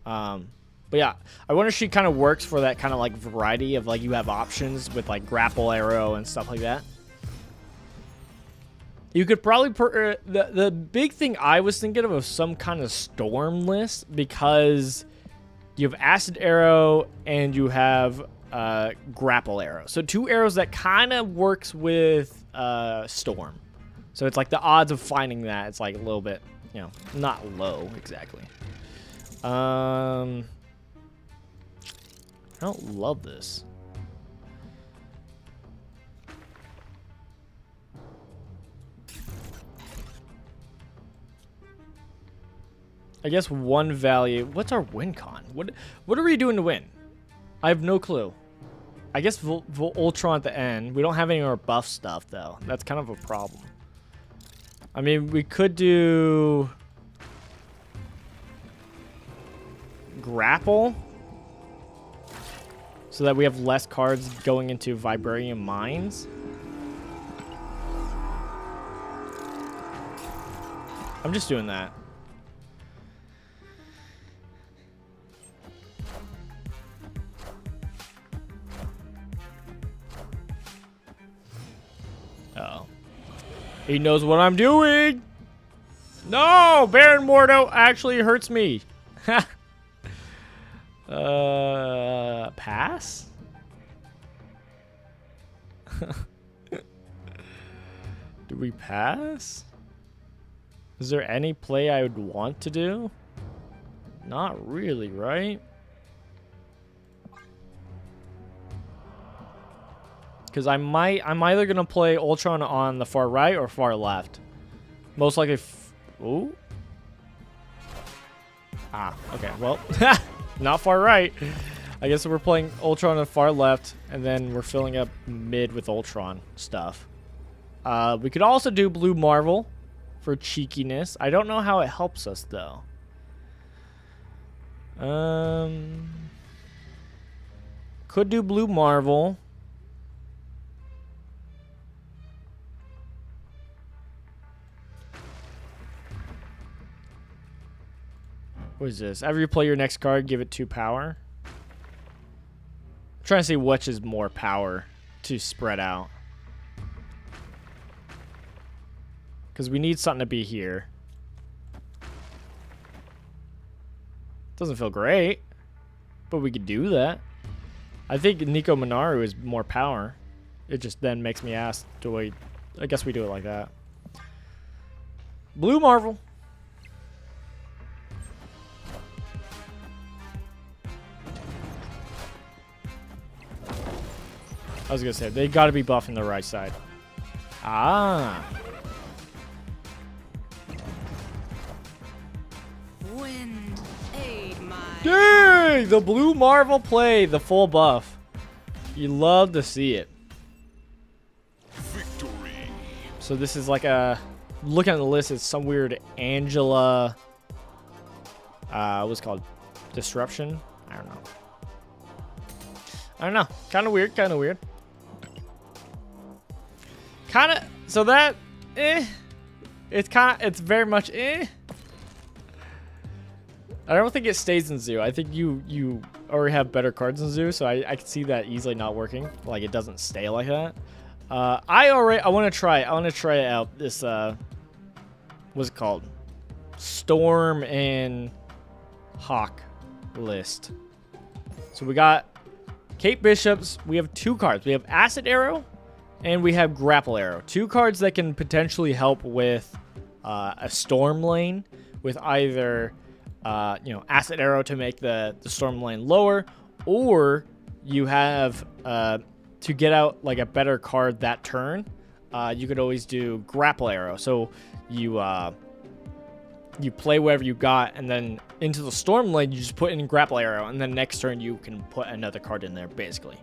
But yeah, I wonder if she kind of works for that kind of like variety of like you have options with like grapple arrow and stuff like that. You could probably the big thing I was thinking of was some kind of storm list because you have acid arrow and you have grapple arrow. So 2 arrows that kind of works with storm. So it's like the odds of finding that it's like a little bit, you know, not low exactly. I don't love this. I guess one value. What's our win con? What are we doing to win? I have no clue. I guess Ultron at the end. We don't have any more buff stuff though. That's kind of a problem. I mean, we could do grapple so that we have less cards going into Vibranium Mines. I'm just doing that. Uh-oh. He knows what I'm doing. No, Baron Mordo actually hurts me. Pass? Do we pass? Is there any play I would want to do? Not really, right? Because I'm either gonna play Ultron on the far right or far left. Most likely. Ooh. Ah. Okay. Well, not far right. I guess we're playing Ultron on the far left, and then we're filling up mid with Ultron stuff. We could also do Blue Marvel for cheekiness. I don't know how it helps us though. Could do Blue Marvel. What is this? After you play your next card, give it 2 power. I'm trying to see which is more power to spread out. Because we need something to be here. Doesn't feel great, but we could do that. I think Nico Minoru is more power. It just then makes me ask, I guess we do it like that. Blue Marvel. I was gonna say, they gotta be buffing the right side. Ah. Wind, aid my... Dang! The blue Marvel play the full buff. You love to see it. Victory. So this is like a... Looking at the list, it's some weird Angela... what's it called? Disruption? I don't know. Kind of weird, So that... It's very much I don't think it stays in Zoo. I think you already have better cards in Zoo, so I can see that easily not working. Like, it doesn't stay like that. I want to try it out. This what's it called? Storm and Hawk list. So we got Kate Bishop's. We have 2 cards. We have Acid Arrow and we have Grapple Arrow. 2 cards that can potentially help with a Storm lane with either Acid Arrow to make the Storm lane lower, or you have to get out like a better card that turn. You could always do Grapple Arrow. So you play whatever you got, and then into the Storm lane you just put in Grapple Arrow, and then next turn you can put another card in there. Basically,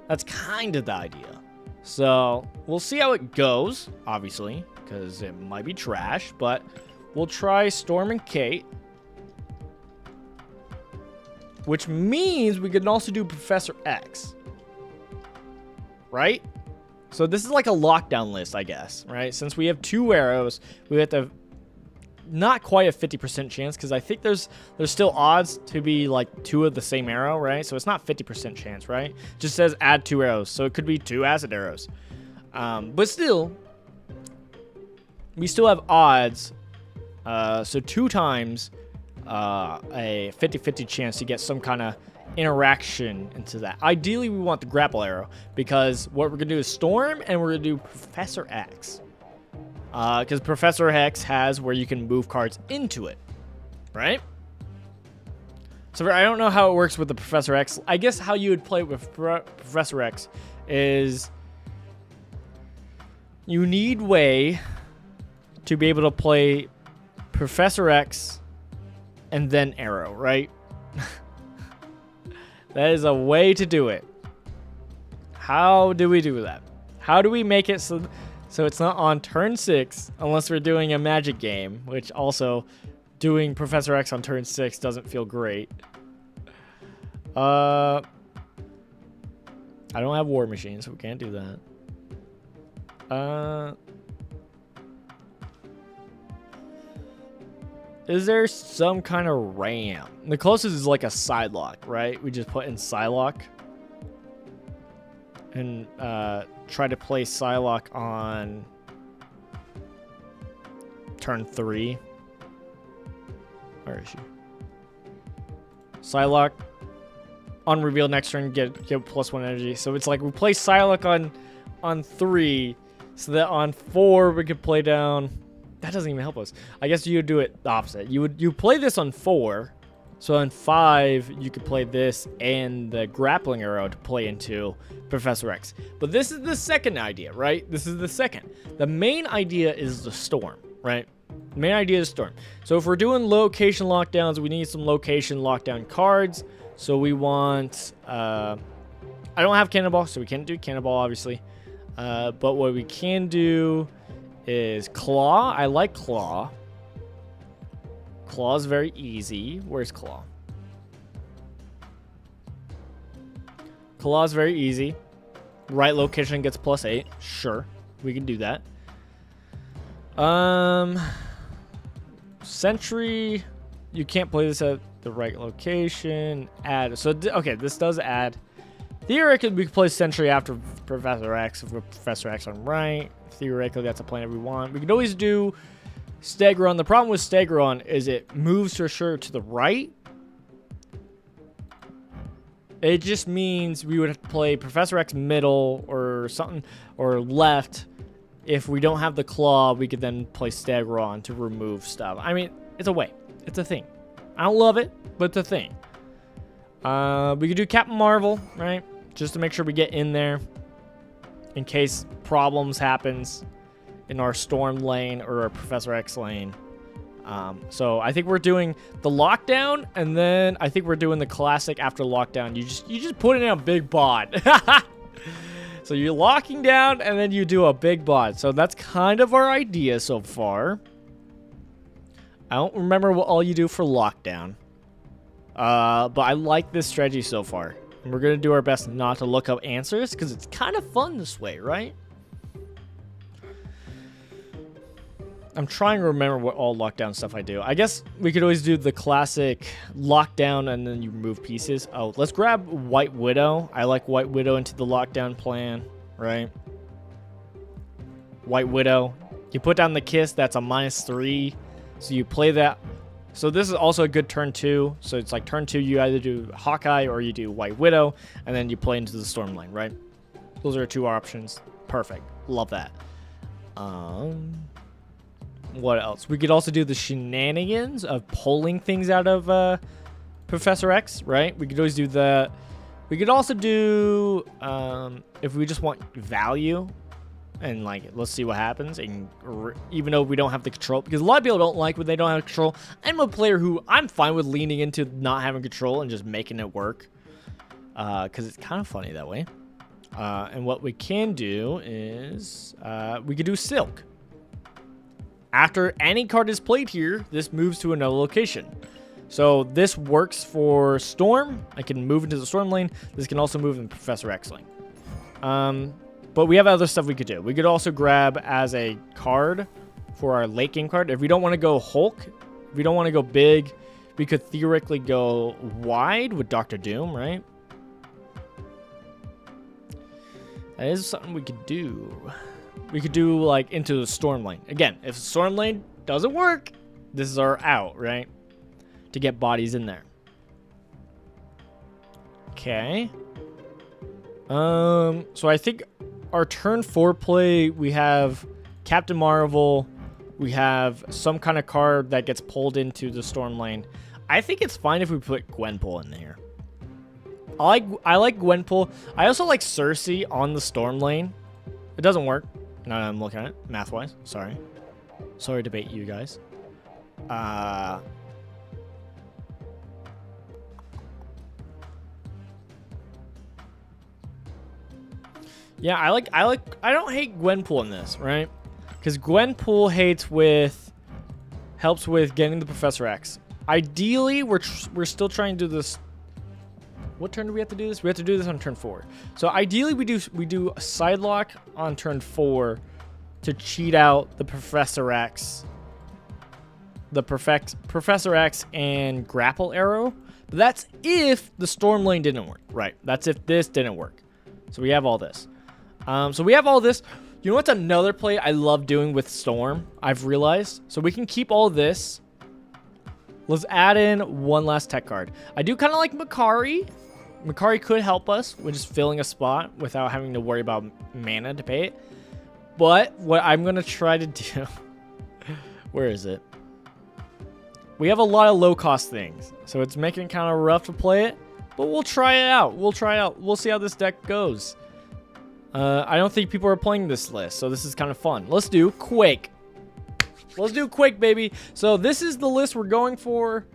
that's kind of the idea. So we'll see how it goes, obviously, because it might be trash, but we'll try Storm and Kate. Which means we can also do Professor X. Right? So this is like a lockdown list, I guess. Right? Since we have 2 arrows, we have to... Not quite a 50% chance, because I think there's still odds to be like 2 of the same arrow, right? So it's not 50% chance, right? It just says add 2 arrows. So it could be 2 acid arrows. But still, we still have odds. So 2 times... a 50-50 chance to get some kind of interaction into that. Ideally, we want the Grapple Arrow, because what we're going to do is Storm, and we're going to do Professor X. Because Professor X has where you can move cards into it, right? So I don't know how it works with the Professor X. I guess how you would play with Professor X is you need way to be able to play Professor X and then Arrow, right? That is a way to do it. How do we do that? How do we make it so it's not on turn 6 unless we're doing a Magic game, which also doing Professor X on turn 6 doesn't feel great. I don't have War Machine, so we can't do that. Is there some kind of ram? The closest is like a Psylocke, right? We just put in Psylocke and try to play Psylocke on turn 3. Where is she? Psylocke on reveal next turn, get +1 energy. So it's like we play Psylocke on 3, so that on 4 we could play down. That doesn't even help us. I guess you would do it the opposite. You play this on 4, so on 5 you could play this and the grappling arrow to play into Professor X. But this is the second idea, right? This is the second. The main idea is the Storm, right? The main idea is Storm. So if we're doing location lockdowns, we need some location lockdown cards. So we want... I don't have Cannonball, so we can't do Cannonball, obviously. But what we can do is Claw. I like Claw. Claw is very easy. Where's Claw? Claw is very easy. Right location gets +8. Sure, we can do that. Sentry, you can't play this at the right location. Add. So okay, this does add. Theoretically, we could play Sentry after Professor X with Professor X on right. Theoretically, that's a plan we want. We could always do Stegron. The problem with Stegron is it moves for sure to the right. It just means we would have to play Professor X middle or something, or left. If we don't have the Claw, we could then play Stegron to remove stuff. I mean, it's a way. It's a thing. I don't love it, but it's a thing. We could do Captain Marvel, right? just to make sure we get in there in case problems happens in our storm lane or our Professor X lane. So I think we're doing the lockdown, and then I think we're doing the classic after lockdown. You just put in a big bot. So you're locking down, and then you do a big bot. So that's kind of our idea so far. I don't remember what all you do for lockdown. But I like this strategy so far. And we're going to do our best not to look up answers, because it's kind of fun this way, right? I'm trying to remember what all lockdown stuff I do. I guess we could always do the classic lockdown and then you remove pieces. Oh, let's grab White Widow. I like White Widow into the lockdown plan, right? White Widow. You put down the kiss, that's a -3. So you play that. So this is also a good turn 2. So it's like turn 2, you either do Hawkeye or you do White Widow, and then you play into the storm lane, right? Those are 2 options. Perfect. Love that. What else? We could also do the shenanigans of pulling things out of Professor X, right? We could always do the... We could also do... if we just want value, and like, let's see what happens. And even though we don't have the control, because a lot of people don't like when they don't have control. I'm a player who I'm fine with leaning into not having control and just making it work, because it's kind of funny that way. And what we can do is we could do Silk. After any card is played here, this moves to another location. So this works for Storm. I can move into the Storm lane. This can also move in Professor X lane. But we have other stuff we could do. We could also grab as a card for our late game card. If we don't want to go Hulk, if we don't want to go big, we could theoretically go wide with Dr. Doom, right? That is something we could do. We could do like into the storm lane. Again, if the storm lane doesn't work, this is our out, right? To get bodies in there. Okay. So I think our turn 4 play, we have Captain Marvel. We have some kind of card that gets pulled into the storm lane. I think it's fine if we put Gwenpool in there. I like Gwenpool. I also like Cersei on the storm lane. It doesn't work. Now that I'm looking at it, math-wise. Sorry to bait you guys. Yeah, I don't hate Gwenpool in this, right? Because Gwenpool helps with getting the Professor X. Ideally, we're still trying to do this. What turn do we have to do this? We have to do this on turn 4. So ideally, we do a Sidelock on turn 4 to cheat out the Professor X, Professor X and Grapple Arrow. But that's if the Storm lane didn't work, right? That's if this didn't work. So we have all this. So we have all this. You know what's another play I love doing with Storm? I've realized. So we can keep all this. Let's add in one last tech card. I do kind of like Makari. Makari could help us with just filling a spot without having to worry about mana to pay it. But what I'm going to try to do... Where is it? We have a lot of low-cost things. So it's making it kind of rough to play it. But we'll try it out. We'll see how this deck goes. I don't think people are playing this list. So this is kind of fun. Let's do Quake. Let's do Quake, baby. So this is the list we're going for.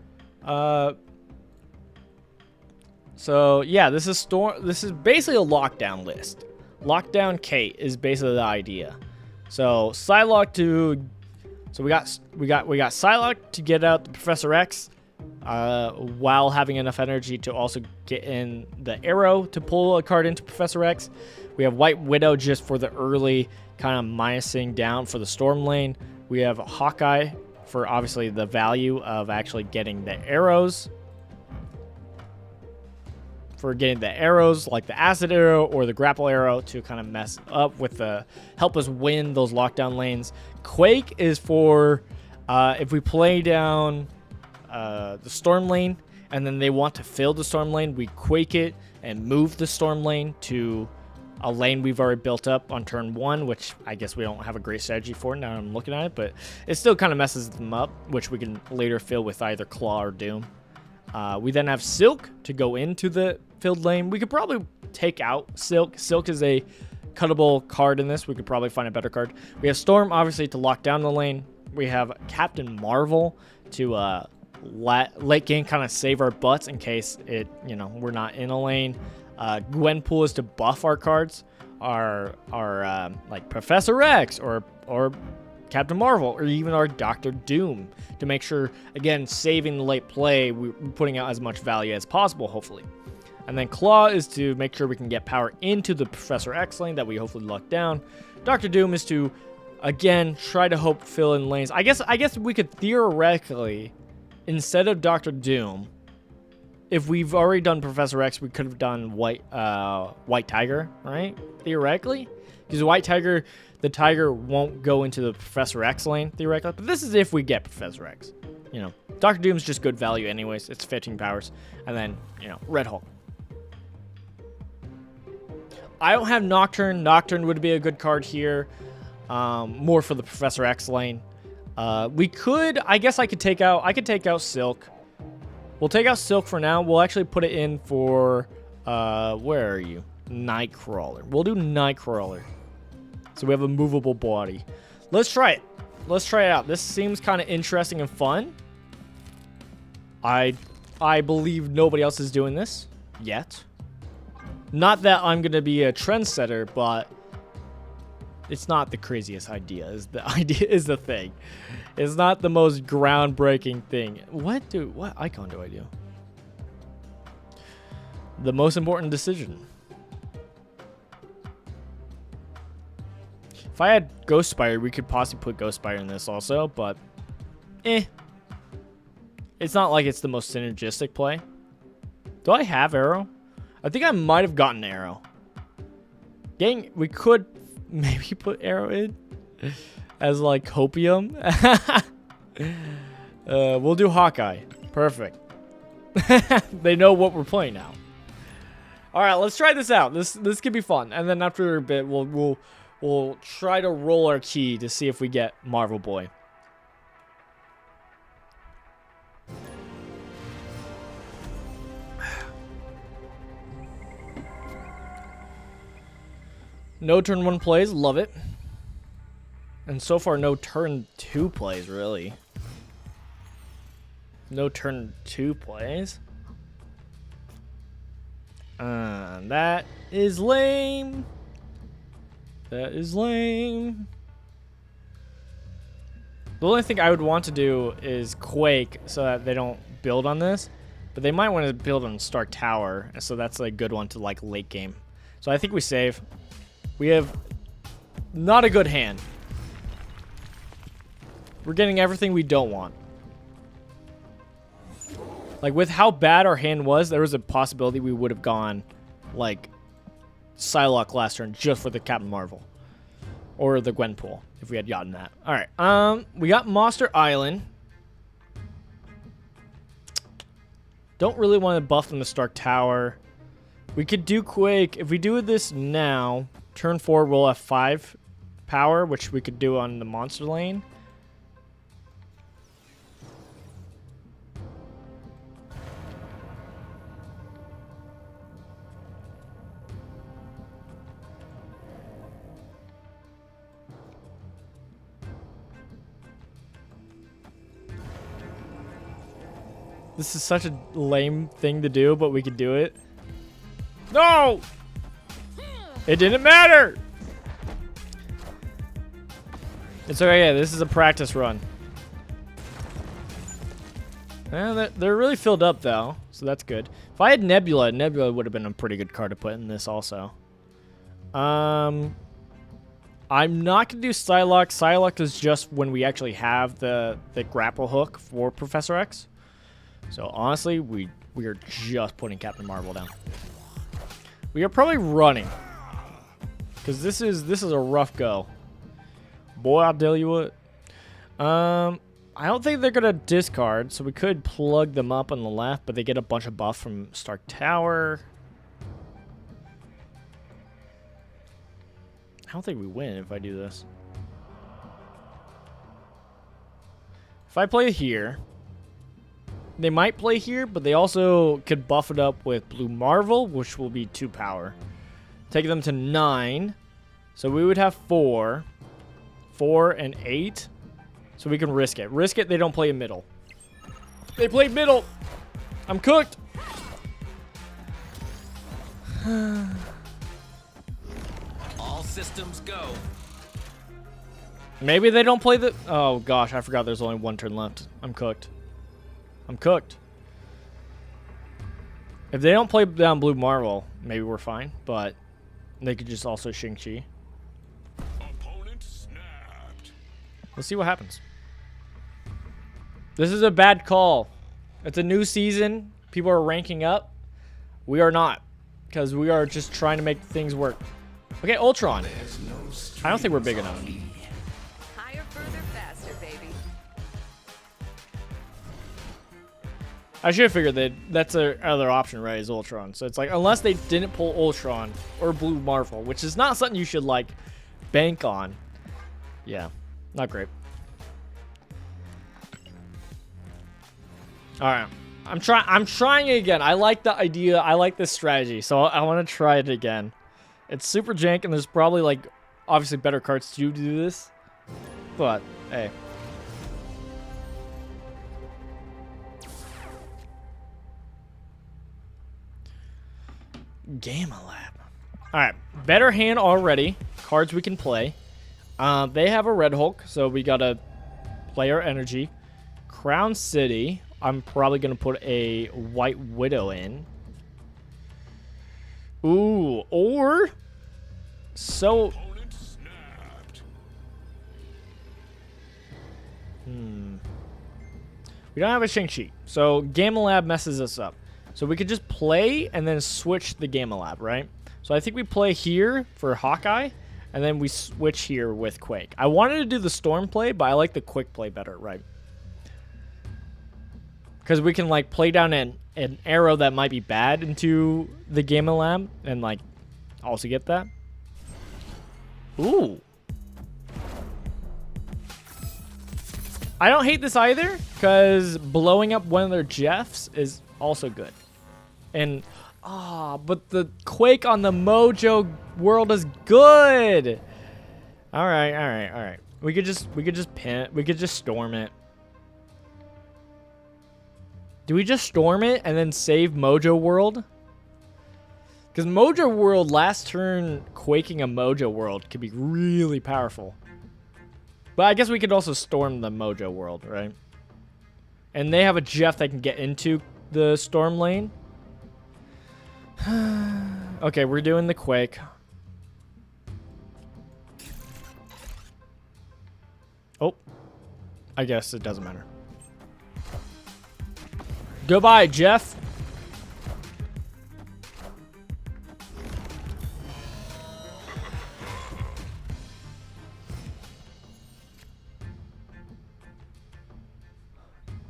So yeah, this is basically a lockdown list. Lockdown Kate is basically the idea. So Psylocke to, so we got Psylocke to get out the Professor X, while having enough energy to also get in the Arrow to pull a card into Professor X. We have White Widow just for the early kind of minusing down for the Storm lane. We have Hawkeye for obviously the value of actually getting the arrows. For getting the arrows like the Acid Arrow or the Grapple Arrow to kind of mess up with help us win those lockdown lanes. Quake is for if we play down the Storm lane and then they want to fill the Storm lane, we Quake it and move the Storm lane to a lane we've already built up on turn 1, which I guess we don't have a great strategy for now I'm looking at it, but it still kind of messes them up, which we can later fill with either Claw or Doom. We then have Silk to go into the filled lane. We could probably take out Silk. Silk is a cuttable card in this. We could probably find a better card. We have Storm, obviously, to lock down the lane. We have Captain Marvel to late game kind of save our butts in case we're not in a lane. Gwenpool is to buff our cards, our like Professor X or Captain Marvel, or even our Doctor Doom, to make sure, again, saving the late play, we're putting out as much value as possible, hopefully. And then Claw is to make sure we can get power into the Professor X lane that we hopefully lock down. Doctor Doom is to, again, try to fill in lanes. I guess we could theoretically, instead of Doctor Doom, if we've already done Professor X, we could have done White Tiger, right? Theoretically, because White Tiger, the Tiger won't go into the Professor X lane theoretically. But this is if we get Professor X. Doctor Doom's just good value anyways. It's 15 powers, and then Red Hulk. I don't have Nocturne. Nocturne would be a good card here, more for the Professor X lane. We could, I guess, I could take out Silk. We'll take out Silk for now. We'll actually put it in for, where are you? Nightcrawler. We'll do Nightcrawler. So we have a movable body. Let's try it. Let's try it out. This seems kind of interesting and fun. I believe nobody else is doing this yet. Not that I'm going to be a trendsetter, but it's not the craziest idea. Is the thing. It's not the most groundbreaking thing. What icon do I do? The most important decision. If I had Ghost Spire, we could possibly put Ghost Spire in this also, but it's not like it's the most synergistic play. Do I have Arrow? I think I might have gotten Arrow. We could maybe put Arrow in as like Copium. We'll do Hawkeye. Perfect. They know what we're playing now. All right, let's try this out. This could be fun, and then after a bit, we'll try to roll our key to see if we get Marvel Boy. No turn 1 plays, love it. And so far, no turn 2 plays, really. No turn 2 plays. That is lame. That is lame. The only thing I would want to do is Quake so that they don't build on this. But they might want to build on Stark Tower. So that's a good one to like late game. So I think we save. We have not a good hand. We're getting everything we don't want. Like, with how bad our hand was, there was a possibility we would have gone, like, Psylocke last turn just for the Captain Marvel. Or the Gwenpool, if we had gotten that. Alright, we got Monster Island. Don't really want to buff them to Stark Tower. We could do Quake. If we do this now, turn 4, we'll have 5 power, which we could do on the monster lane. This is such a lame thing to do, but we could do it. No! It didn't matter! It's okay, yeah, this is a practice run. They're really filled up, though, so that's good. If I had Nebula, Nebula would have been a pretty good card to put in this also. I'm not going to do Psylocke. Psylocke is just when we actually have the grapple hook for Professor X. So, honestly, we are just putting Captain Marvel down. We are probably running. Because this is a rough go. Boy, I'll tell you what. I don't think they're going to discard, so we could plug them up on the left, but they get a bunch of buff from Stark Tower. I don't think we win if I do this. If I play here, they might play here, but they also could buff it up with Blue Marvel, which will be 2 power. Taking them to 9. So we would have 4. 4 and 8. So we can risk it. Risk it, they don't play a middle. They play middle. I'm cooked. All systems go. Maybe they don't play the... Oh, gosh. I forgot there's only 1 turn left. I'm cooked. I'm cooked. If they don't play down Blue Marvel, maybe we're fine. But they could just also Shang-Chi. Opponent snapped. Let's see what happens. This is a bad call. It's a new season. People are ranking up. We are not. Because we are just trying to make things work. Okay, Ultron. I don't think we're big enough. Higher, further, faster, baby. I should have figured that that's our other option, right, is Ultron. So it's like, unless they didn't pull Ultron or Blue Marvel, which is not something you should, like, bank on. Yeah, not great. All right, I'm trying again. I like the idea. I like this strategy, so I want to try it again. It's super jank, and there's probably, like, obviously better cards to do this. But, hey. Gamma Lab. Alright, better hand already. Cards we can play. They have a Red Hulk, so we gotta play our energy. Crown City. I'm probably gonna put a White Widow in. Ooh, or... So... Opponent snapped. We don't have a Shang-Chi, so Gamma Lab messes us up. So we could just play and then switch the Gamma Lab, right? So I think we play here for Hawkeye, and then we switch here with Quake. I wanted to do the Storm play, but I like the Quick play better, right? Because we can, like, play down an arrow that might be bad into the Gamma Lab and, like, also get that. Ooh. I don't hate this either, because blowing up one of their Jeffs is also good. And, but the Quake on the Mojo world is good. All right. We could just storm it. Do we just storm it and then save Mojo World? Because Mojo World, last turn, quaking a Mojo World could be really powerful. But I guess we could also storm the Mojo World, right? And they have a Jeff that can get into the storm lane. Okay, we're doing the Quake. Oh. I guess it doesn't matter. Goodbye, Jeff.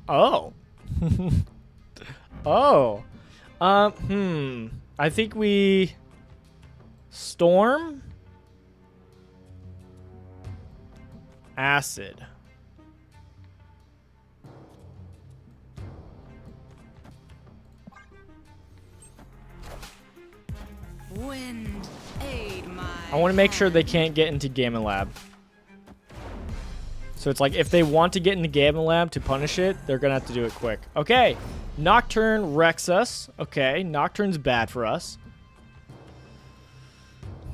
Oh. Oh. I think we storm acid. Wind, aid my I want to make sure they can't get into Gamma Lab. So it's like, if they want to get into Gamma Lab to punish it, they're going to have to do it quick. Okay. Nocturne wrecks us. Okay. Nocturne's bad for us.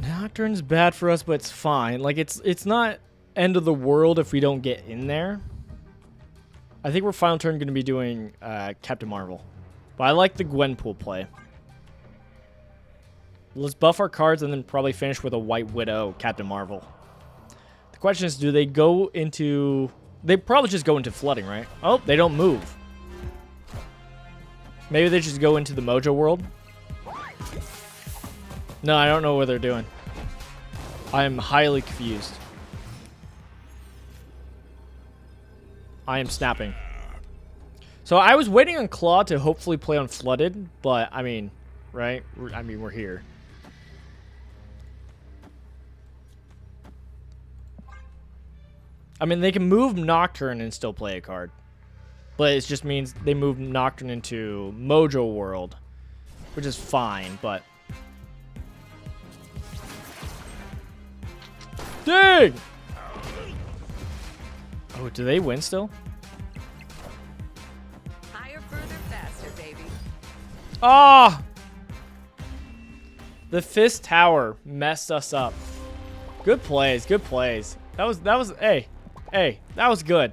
Nocturne's bad for us, but it's fine. Like, it's not end of the world if we don't get in there. I think we're final turn going to be doing Captain Marvel. But I like the Gwenpool play. Let's buff our cards and then probably finish with a White Widow Captain Marvel. The question is, do they go into... They probably just go into flooding, right? Oh, they don't move. Maybe they just go into the Mojo world? No, I don't know what they're doing. I am highly confused. I am snapping. So I was waiting on Claw to hopefully play on Flooded, but, I mean, right? I mean, we're here. I mean, they can move Nocturne and still play a card. But it just means they moved Nocturne into Mojo World, which is fine, but... Dang! Oh, do they win still? Higher, further, faster, baby. Ah! The Fist Tower messed us up. Good plays, good plays. That was, hey, that was good.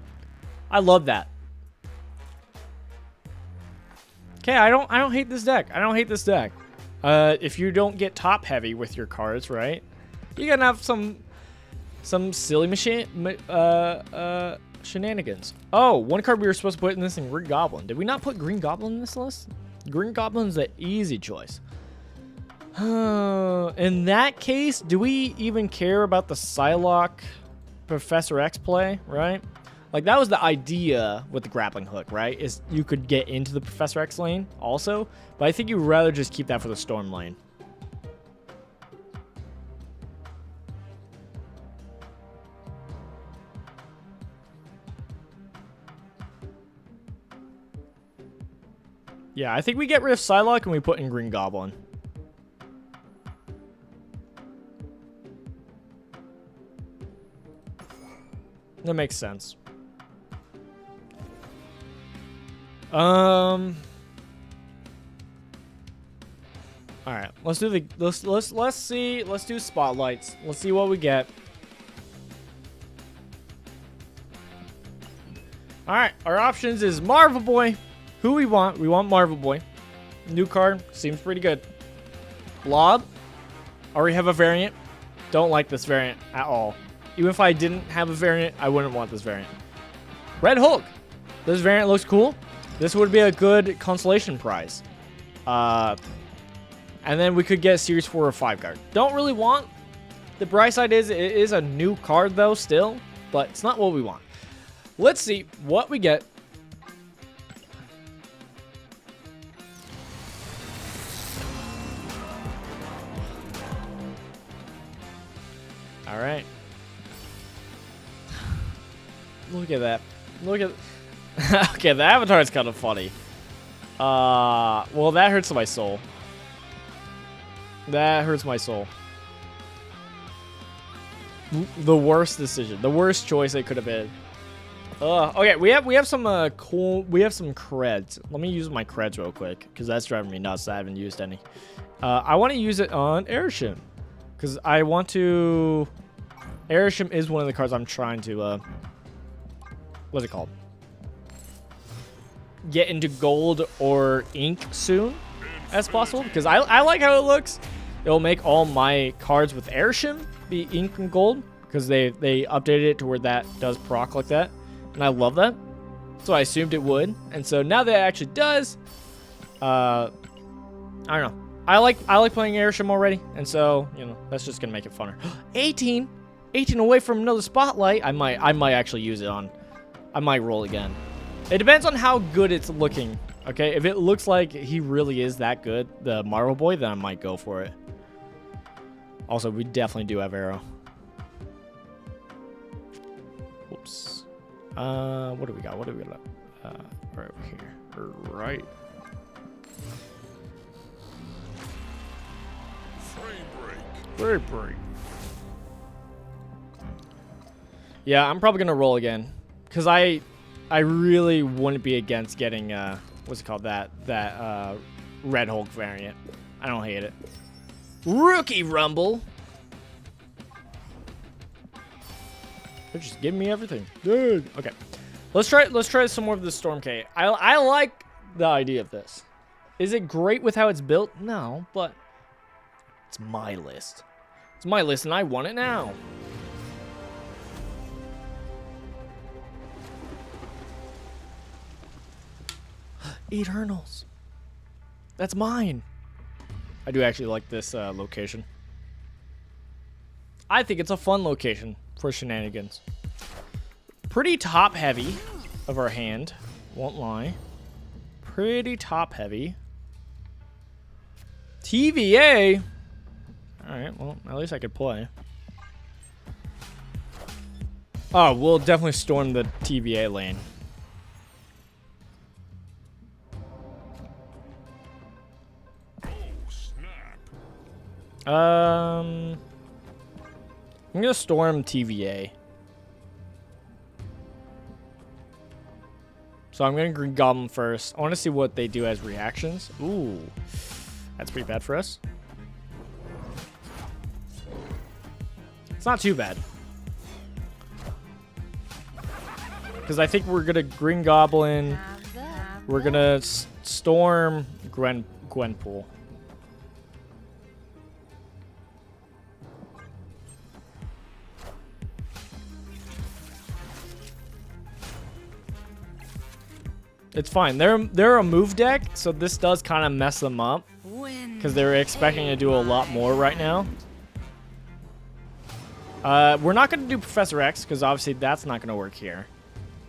I love that. Okay, I don't hate this deck. I don't hate this deck. If you don't get top heavy with your cards, right? You're gonna have some silly shenanigans. Oh, one card we were supposed to put in this thing, Green Goblin. Did we not put Green Goblin in this list? Green Goblin's the easy choice. In that case, do we even care about the Psylocke Professor X play, right? Like, that was the idea with the grappling hook, right? Is you could get into the Professor X lane also, but I think you'd rather just keep that for the Storm lane. Yeah, I think we get rid of Psylocke and we put in Green Goblin. That makes sense. All right, let's do the let's do spotlights. Let's see what we get. All right, our options is Marvel Boy. Who we want? We want Marvel Boy. New card seems pretty good. Blob. Already have a variant. Don't like this variant at all. Even if I didn't have a variant, I wouldn't want this variant. Red Hulk. This variant looks cool. This would be a good consolation prize. And then we could get Series 4 or 5 card. Don't really want. The bright side is it is a new card though still, but it's not what we want. Let's see what we get. All right. Look at that. Look at... Okay, the avatar is kind of funny. Well, that hurts my soul. That hurts my soul. The worst decision. The worst choice it could have been. Okay, we have some cool... We have some creds. Let me use my creds real quick, because that's driving me nuts. I haven't used any. I want to use it on Airshim, because I want to... Airshim is one of the cards I'm trying to... what's it called? Get into gold or ink soon as possible, because I like how it looks. It'll make all my cards with Airshim be ink and gold, because they updated it to where that does proc like that, and I love that. So I assumed it would, and so now that it actually does, I don't know. I like playing Airshim already, and so you know that's just gonna make it funner. 18 away from another spotlight. I might actually use it on. I might roll again. It depends on how good it's looking. Okay, if it looks like he really is that good, the Marvel Boy, then I might go for it. Also, we definitely do have Arrow. Whoops. What do we got? What do we got? Right over here. Right. Frame break. Yeah, I'm probably gonna roll again, cause I really wouldn't be against getting what's it called, that Red Hulk variant. I don't hate it. Rookie Rumble. They're just giving me everything, dude. Okay, let's try some more of the Storm K. I like the idea of this. Is it great with how it's built? No, but it's my list. It's my list, and I want it now. Eternals. That's mine. I do actually like this location. I think it's a fun location for shenanigans. Pretty top heavy of our hand, won't lie. Pretty top heavy. TVA. All right, well, at least I could play. Oh, we'll definitely storm the TVA lane. I'm gonna storm TVA. So I'm gonna Green Goblin first. I want to see what they do as reactions. Ooh, that's pretty bad for us. It's not too bad. Because I think we're gonna Green Goblin. We're gonna storm Gwenpool. It's fine. They're a move deck, so this does kind of mess them up because they're expecting to do a lot more right now. We're not going to do Professor X because obviously that's not going to work here.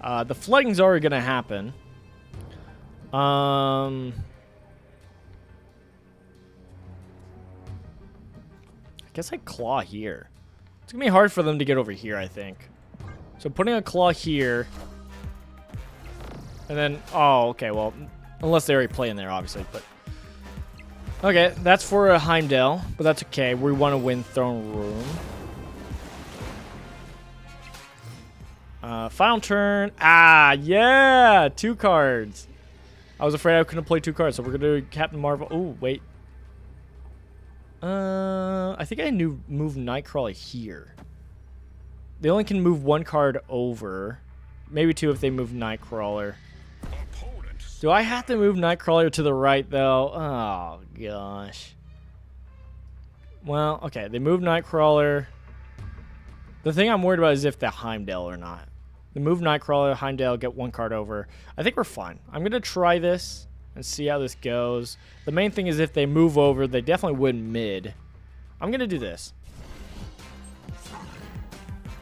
The flooding's already going to happen. I guess I claw here. It's going to be hard for them to get over here, I think. So putting a claw here. And then, oh, okay, well, unless they already play in there, obviously, but. Okay, that's for a Heimdall, but that's okay. We want to win Throne Room. Final turn. Ah, yeah, 2 cards. I was afraid I couldn't play 2 cards, so we're gonna do Captain Marvel. Oh, wait. I think I move Nightcrawler here. They only can move 1 card over. Maybe 2 if they move Nightcrawler. Do I have to move Nightcrawler to the right, though? Oh, gosh. Well, okay. They move Nightcrawler. The thing I'm worried about is if they Heimdall or not. They move Nightcrawler, Heimdall, get 1 card over. I think we're fine. I'm going to try this and see how this goes. The main thing is if they move over, they definitely win mid. I'm going to do this.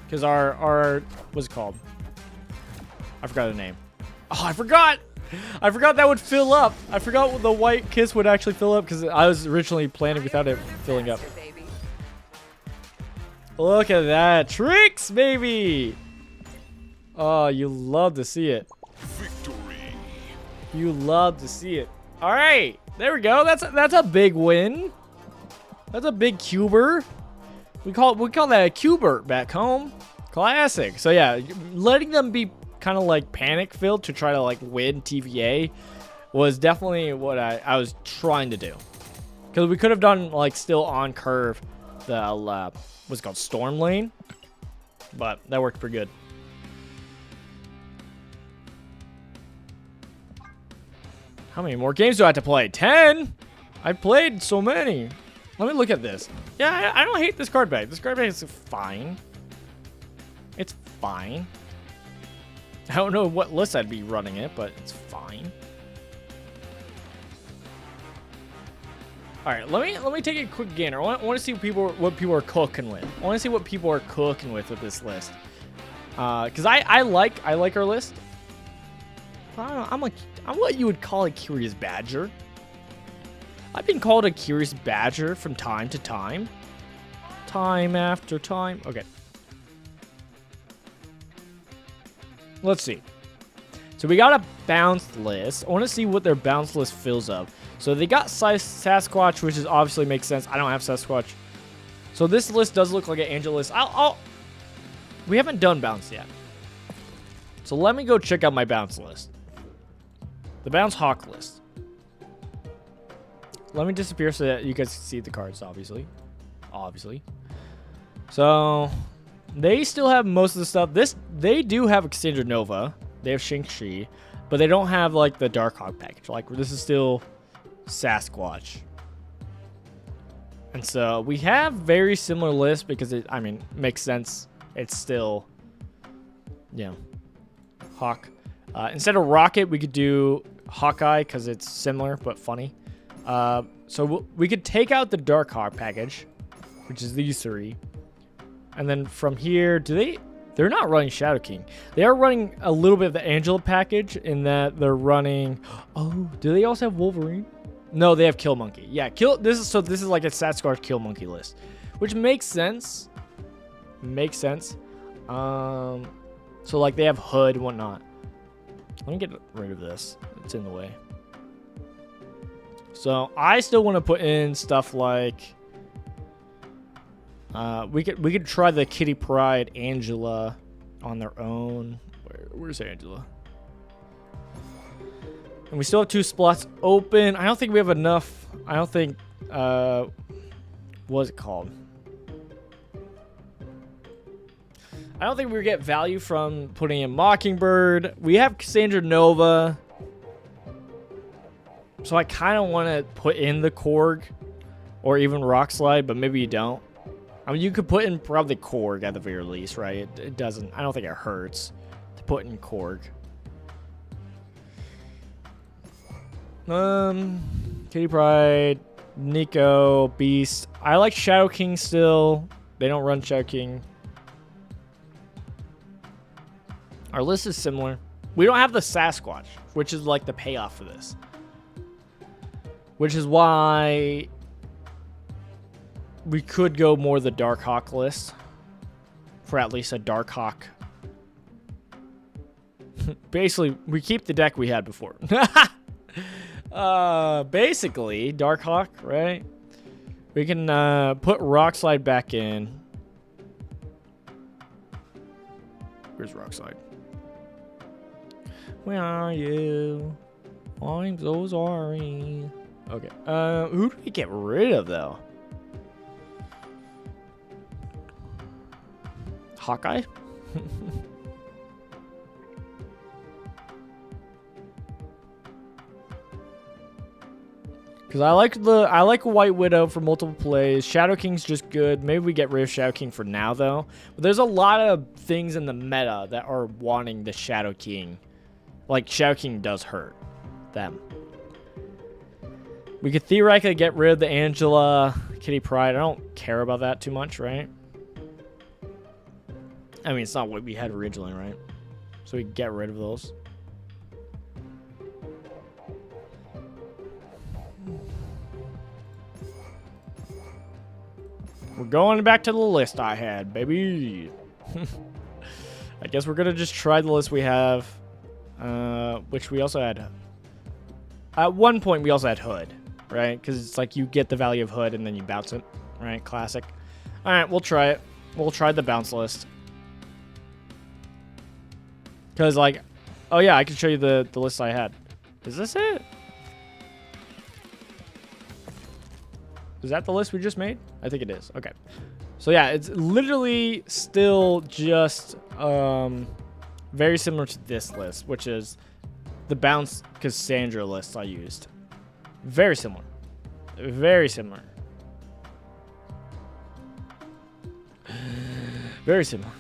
Because our... What's it called? I forgot the name. Oh, I forgot! I forgot that would fill up. I forgot the white kiss would actually fill up because I was originally planning without it filling up. Look at that. Tricks, baby! Oh, you love to see it. Victory. You love to see it. All right. There we go. That's a big win. That's a big cuber. We call that a cuber back home. Classic. So yeah, letting them be kind of like panic filled to try to like win TVA was definitely what I was trying to do, because we could have done like still on curve the what's it called, storm lane, but that worked pretty good. How many more games do I have to play? 10. I played so many. Let me look at this. Yeah, I don't hate this card bag. This card bag is fine. It's fine. I don't know what list I'd be running it, but it's fine. All right, let me take a quick gander. I want to see what people are cooking with. I want to see what people are cooking with this list. Cause I like our list. I don't know, I'm what you would call a curious badger. I've been called a curious badger from time to time. Time after time. Okay. Let's see. So we got a bounce list. I want to see what their bounce list fills up. So they got Sasquatch, which is obviously makes sense. I don't have Sasquatch. So this list does look like an angel list. We haven't done bounce yet. So let me go check out my bounce list. The bounce hawk list. Let me disappear so that you guys can see the cards, obviously. So they still have most of the stuff. They do have Exchanger Nova. They have Shang-Chi, but they don't have like the Darkhawk package. Like this is still Sasquatch. And so we have very similar lists because it makes sense. It's still, Hawk. Instead of Rocket, we could do Hawkeye because it's similar but funny. So we could take out the Darkhawk package, which is these 3. And then from here, they're not running Shadow King. They are running a little bit of the Angela package in that they're running. Oh, do they also have Wolverine? No, they have Kill Monkey. Yeah, this is like a Sasquatch Kill Monkey list, which makes sense. So like they have Hood and whatnot. Let me get rid of this. It's in the way. So I still want to put in stuff like We could try the Kitty Pryde Angela on their own. Where's Angela? And we still have 2 spots open. I don't think we have enough. I don't think. What's it called? I don't think we get value from putting in Mockingbird. We have Cassandra Nova. So I kind of want to put in the Korg or even Rock Slide, but maybe you don't. I mean, you could put in probably Korg at the very least, right? It doesn't, I don't think it hurts to put in Korg. Kitty Pryde, Nico, Beast. I like Shadow King still. They don't run Shadow King. Our list is similar. We don't have the Sasquatch, which is like the payoff for this. Which is why we could go more the Dark Hawk list for at least a Dark Hawk. Basically, we keep the deck we had before. Basically, Dark Hawk, right? We can put Rock Slide back in. Where's Rock Slide? Where are you? I'm so sorry. Okay. Who do we get rid of though? Hawkeye? Because I like White Widow for multiple plays. Shadow King's just good. Maybe we get rid of Shadow King for now though. But there's a lot of things in the meta that are wanting the Shadow King. Like Shadow King does hurt them. We could theoretically get rid of the Angela, Kitty Pryde. I don't care about that too much, right? I mean, it's not what we had originally, right? So we can get rid of those. We're going back to the list I had, baby. I guess we're going to just try the list we have. Which we also had. At one point, we also had Hood, right? Because it's like you get the value of Hood and then you bounce it, right? Classic. All right, we'll try it. We'll try the bounce list. Because, like, oh yeah, I can show you the list I had. Is this it? Is that the list we just made? I think it is. Okay. So yeah, it's literally still just very similar to this list, which is the bounce Cassandra list I used. Very similar. Very similar. Very similar.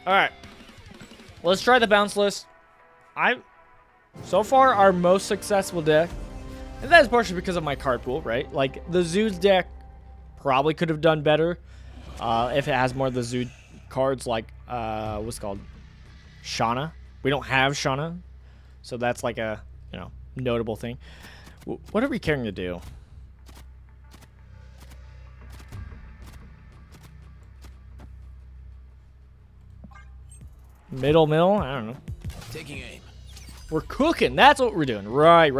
All right. Let's try the bounce list. So far, our most successful deck, and that is partially because of my card pool, right? Like, the Zeus deck probably could have done better if it has more of the Zeus cards, like, what's it called? Shauna. We don't have Shauna, so that's like a, you know, notable thing. What are we caring to do? Middle? I don't know. Taking aim. We're cooking. That's what we're doing. Right.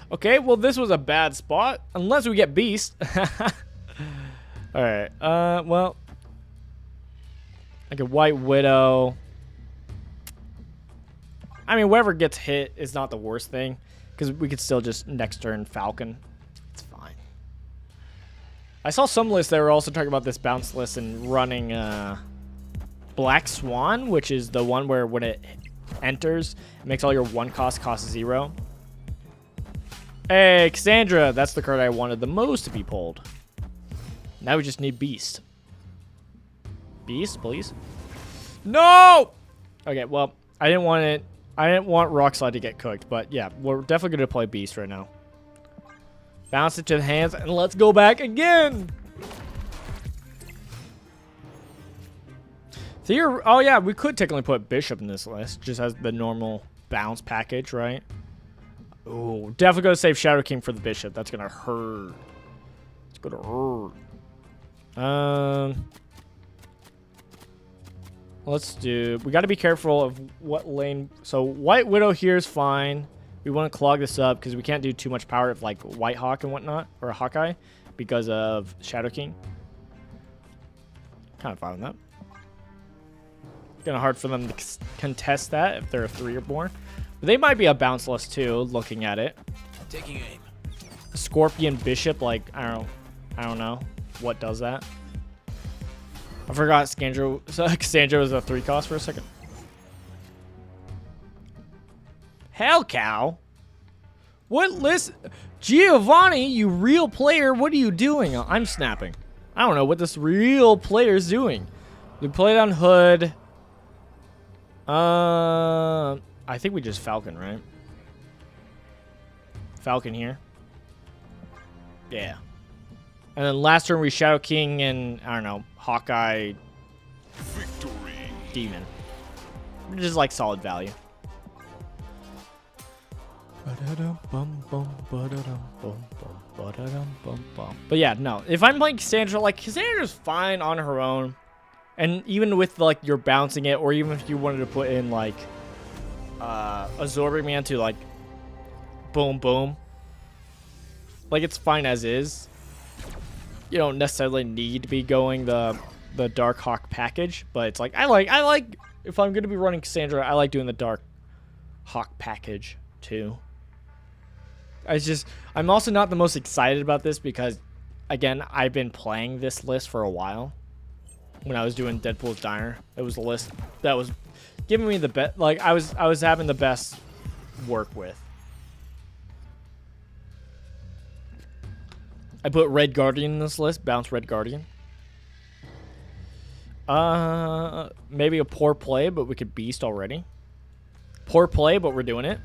Okay, well, this was a bad spot. Unless we get Beast. Alright. Well. Like a White Widow. I mean, whoever gets hit is not the worst thing. Because we could still just next turn Falcon. It's fine. I saw some lists that were also talking about this bounce list and running Black Swan, which is the one where when it enters, it makes all your one cost 0. Hey, Cassandra, that's the card I wanted the most to be pulled. Now we just need Beast. Beast, please. No! Okay, well, I didn't want it. I didn't want Rockslide to get cooked, but yeah, we're definitely going to play Beast right now. Bounce it to the hands, and let's go back again! Oh yeah, we could technically put Bishop in this list, just as the normal bounce package, right? Oh, definitely gonna save Shadow King for the Bishop. That's gonna hurt. It's gonna hurt. Let's do... We got to be careful of what lane... So White Widow here is fine. We want to clog this up because we can't do too much power of like White Hawk and whatnot. Or a Hawkeye because of Shadow King. Kind of fine with that. Kind of hard for them to contest that if they're a 3 or more. But they might be a bounceless too, looking at it. Taking aim. Scorpion Bishop, like, I don't know what does that. I forgot Cassandra was a 3 cost for a second. Hell cow. What list? Giovanni, you real player, what are you doing? I'm snapping. I don't know what this real player is doing. We played on Hood. I think we just Falcon, right? Falcon here. Yeah. And then last turn we Shadow King and, I don't know, Hawkeye. Victory. Demon. Just like solid value. But yeah, no. If I'm playing Cassandra, like, Cassandra's fine on her own. And even with, like, you're bouncing it, or even if you wanted to put in, like, Absorbing Man to, like, boom, boom. Like, it's fine as is. You don't necessarily need to be going the Dark Hawk package, but it's like, I like, if I'm going to be running Cassandra, I like doing the Dark Hawk package, too. I'm also not the most excited about this because, again, I've been playing this list for a while. When I was doing Deadpool's Diner, it was a list that was giving me the best. Like I was having the best work with. I put Red Guardian in this list. Bounce Red Guardian. Maybe a poor play, but we could Beast already. Poor play, but we're doing it.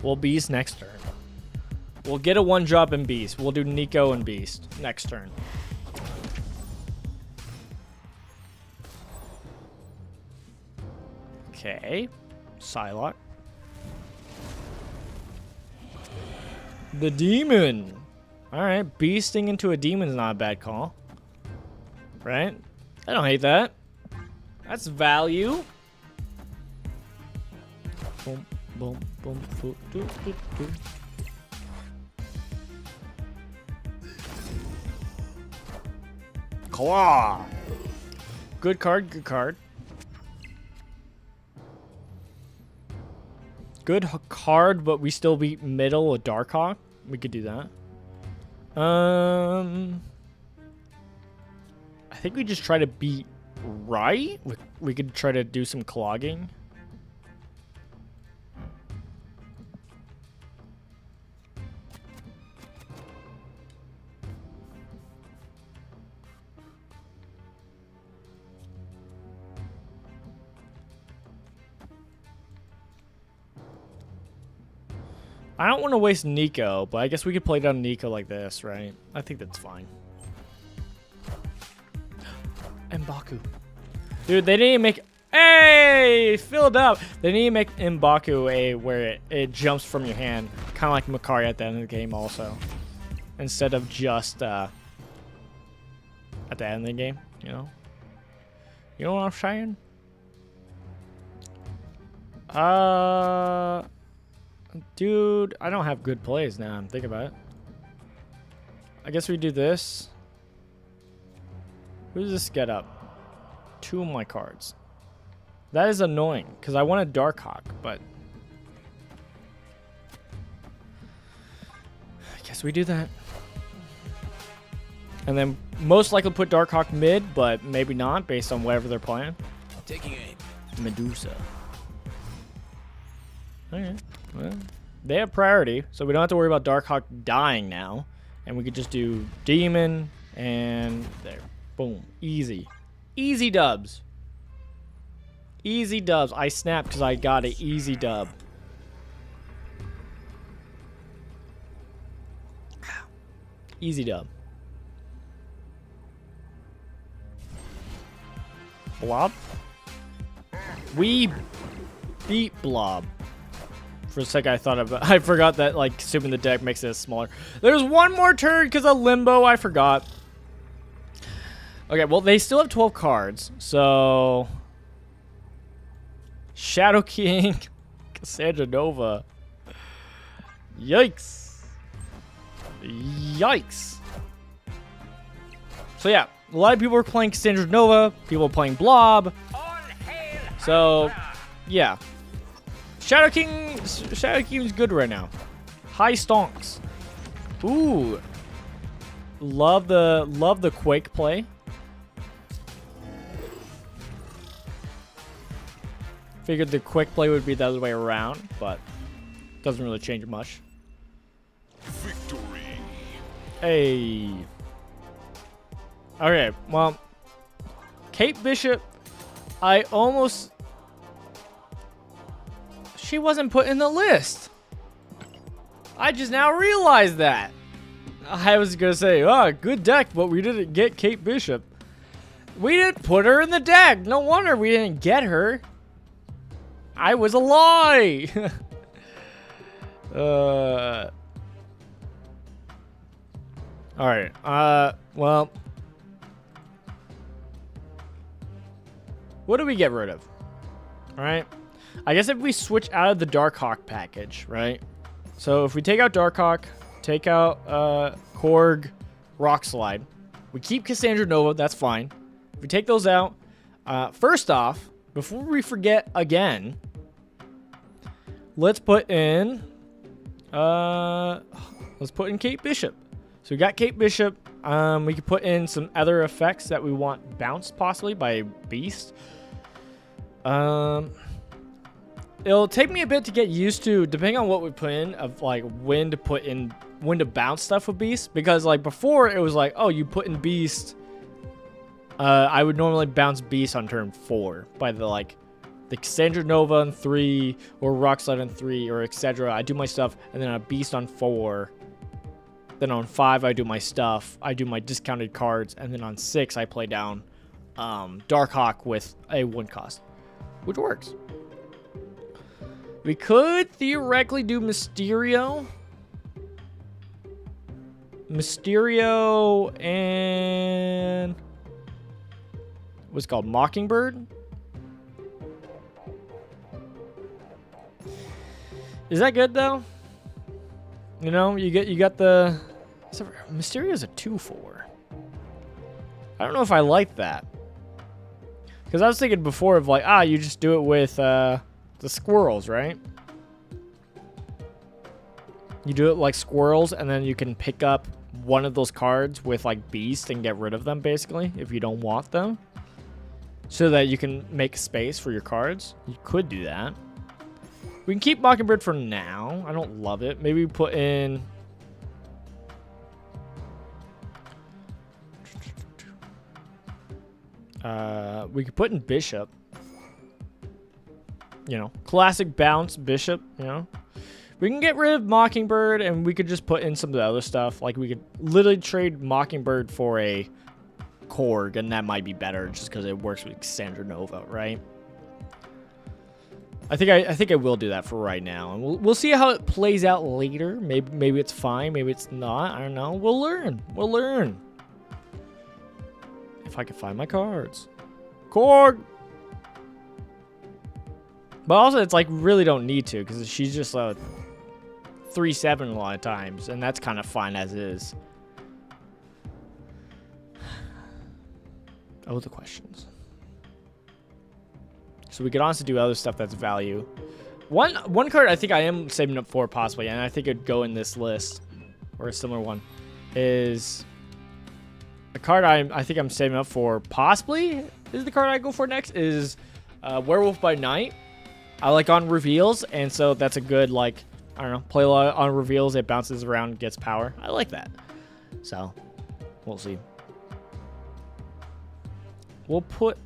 We'll Beast next turn. We'll get a 1-drop in Beast. We'll do Nico and Beast next turn. Okay. Psylocke. The Demon. Alright, Beasting into a Demon is not a bad call. Right? I don't hate that. That's value. Boom. Boom, boom, boom, doo, doo, doo. Claw. Good card, good card. Good card, but we still beat middle with Darkhawk. We could do that. I think we just try to beat right. We could try to do some clogging. I don't want to waste Nico, but I guess we could play down Nico like this, right? I think that's fine. M'Baku. Dude, they didn't even make... Hey! Filled up! They didn't even make M'Baku a where it jumps from your hand. Kind of like Makari at the end of the game also. Instead of just at the end of the game, you know? You know what I'm saying? Dude, I don't have good plays now. I'm thinking about it. I guess we do this. Who does this get up? 2 of my cards. That is annoying because I want a Darkhawk, but I guess we do that. And then most likely put Darkhawk mid, but maybe not based on whatever they're playing. Taking aim. Medusa. Okay. Well, they have priority, so we don't have to worry about Darkhawk dying now. And we could just do Demon and there. Boom. Easy. Easy dubs. Easy dubs. I snapped because I got an easy dub. Easy dub. Blob. We beat Blob. For a second, I forgot that like consuming the deck makes it smaller. There's one more turn because of Limbo. I forgot. Okay, well they still have 12 cards, so Shadow King, Cassandra Nova. Yikes! Yikes! So yeah, a lot of people are playing Cassandra Nova. People are playing Blob. So yeah. Shadow King's good right now. High stonks. Ooh. Love the Quake play. Figured the Quake play would be the other way around, but doesn't really change much. Victory. Hey. Okay, well, Kate Bishop, she wasn't put in the list. I just now realized that. I was gonna say, oh, good deck, but we didn't get Kate Bishop. We didn't put her in the deck. No wonder we didn't get her. I was a lie. All right. Well, what do we get rid of? All right. I guess if we switch out of the Darkhawk package, right? So if we take out Darkhawk, take out Korg, Rock Slide, we keep Cassandra Nova, that's fine. If we take those out, first off, before we forget again, let's put in Kate Bishop. So we got Kate Bishop. We could put in some other effects that we want bounced possibly by Beast. It'll take me a bit to get used to, depending on what we put in, of like when to bounce stuff with Beast. Because like before it was like, oh, you put in Beast. I would normally bounce Beast on turn 4 by the Cassandra Nova on 3 or Rock Slide on 3 or etc. I do my stuff and then a Beast on 4. Then on 5 I do my stuff. I do my discounted cards, and then on 6 I play down Darkhawk with a 1 cost, which works. We could theoretically do Mysterio and what's it called, Mockingbird. Is that good though? You know, you got the Mysterio's a 2/4. I don't know if I like that, because I was thinking before of like, you just do it with the squirrels, right? You do it like squirrels, and then you can pick up one of those cards with like Beast and get rid of them basically if you don't want them, so that you can make space for your cards. You could do that. We can keep Mockingbird for now. I don't love it. Maybe we put in we could put in Bishop. You know, classic bounce Bishop, you know. We can get rid of Mockingbird and we could just put in some of the other stuff. Like we could literally trade Mockingbird for a Korg, and that might be better just because it works with Cassandra Nova, right? I think I will do that for right now, and we'll see how it plays out later. Maybe it's fine, maybe it's not. I don't know. We'll learn. We'll learn. If I can find my cards, Korg. But also, it's like really don't need to, because she's just a 3/7 a lot of times, and that's kind of fine as is. Oh, the questions. So we could honestly do other stuff that's value. One card I think I am saving up for possibly, and I think it'd go in this list, or a similar one, is a card I think I'm saving up for possibly is the card I go for next, is Werewolf by Night. I like on reveals, and so that's a good, like, I don't know, play a lot on reveals. It bounces around, gets power. I like that. So we'll see. We'll put,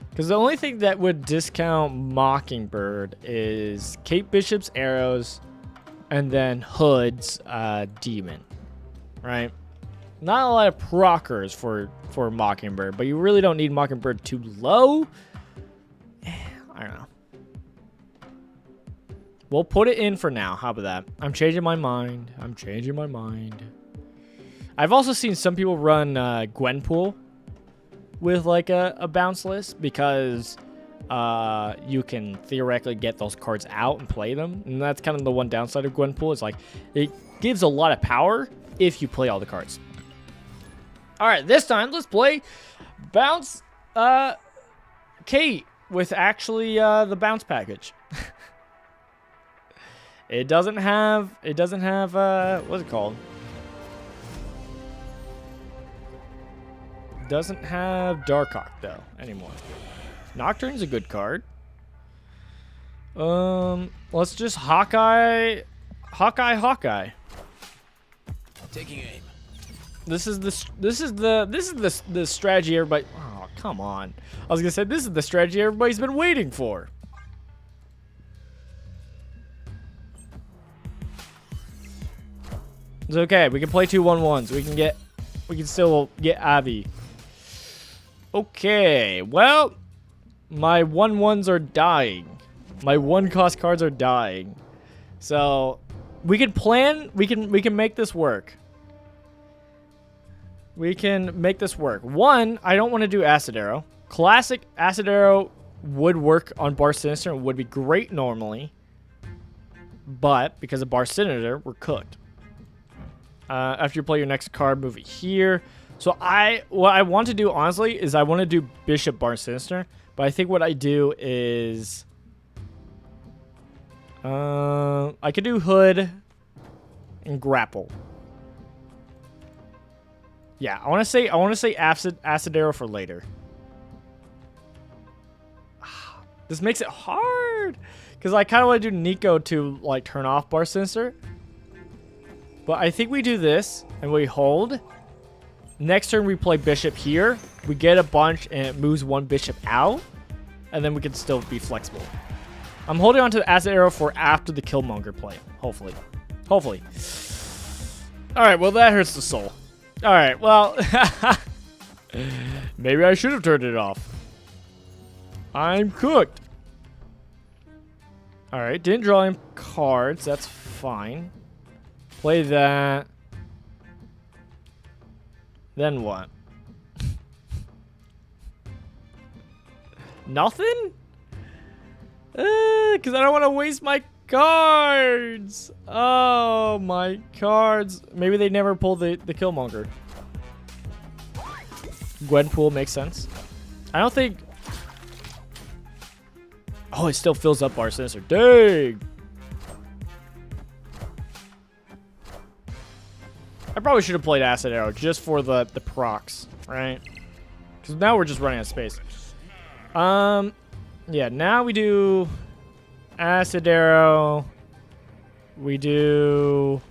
because the only thing that would discount Mockingbird is Kate Bishop's arrows and then Hood's demon, right? Not a lot of proccers for Mockingbird, but you really don't need Mockingbird too low. I don't know. We'll put it in for now. How about that? I'm changing my mind. I'm changing my mind. I've also seen some people run Gwenpool with like a bounce list because you can theoretically get those cards out and play them. And that's kind of the one downside of Gwenpool. It's like it gives a lot of power if you play all the cards. All right, this time let's play Bounce Kate with actually the bounce package. It doesn't have what's it called? Doesn't have Darkhawk though anymore. Nocturne's a good card. Let's just Hawkeye. Taking aim. This is the strategy everybody. Oh, come on. I was gonna say this is the strategy everybody's been waiting for. It's okay. We can play 2 1-1s. We can still get Abby. Okay. Well, my 1-1s are dying. My 1-cost cards are dying. So we can plan. We can make this work. We can make this work. One, I don't want to do Acid Arrow. Classic Acid Arrow would work on Bar Sinister and would be great normally. But because of Bar Sinister, we're cooked. After you play your next card, move it here. So what I want to do, honestly, is I want to do Bishop Bar Sinister. But I think what I do is... I could do Hood and Grapple. Yeah, I want to say Acid Arrow for later. This makes it hard because I kind of want to do Nico to like turn off Bar Sinister. But I think we do this and we hold. Next turn we play Bishop here. We get a bunch and it moves 1 Bishop out, and then we can still be flexible. I'm holding on to the Acid Arrow for after the Killmonger play. Hopefully. Hopefully. All right. Well, that hurts the soul. All right, well, maybe I should have turned it off. I'm cooked. All right, didn't draw any cards. That's fine. Play that. Then what? Nothing? Because I don't want to waste my cards. Oh, my cards. Maybe they never pull the Killmonger. Gwenpool makes sense. I don't think... Oh, it still fills up Bar Sinister. Dang! I probably should have played Acid Arrow just for the procs, right? Because now we're just running out of space. Yeah, now we do... Acid Arrow. We do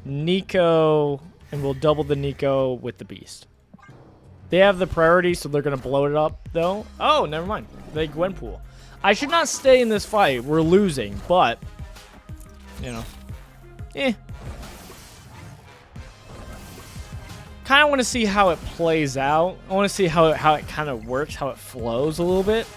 Nico, and we'll double the Nico with the Beast. They have the priority, so they're going to blow it up, though. Oh, never mind. They Gwenpool. I should not stay in this fight. We're losing, but, you know, kind of want to see how it plays out. I want to see how it kind of works, how it flows a little bit.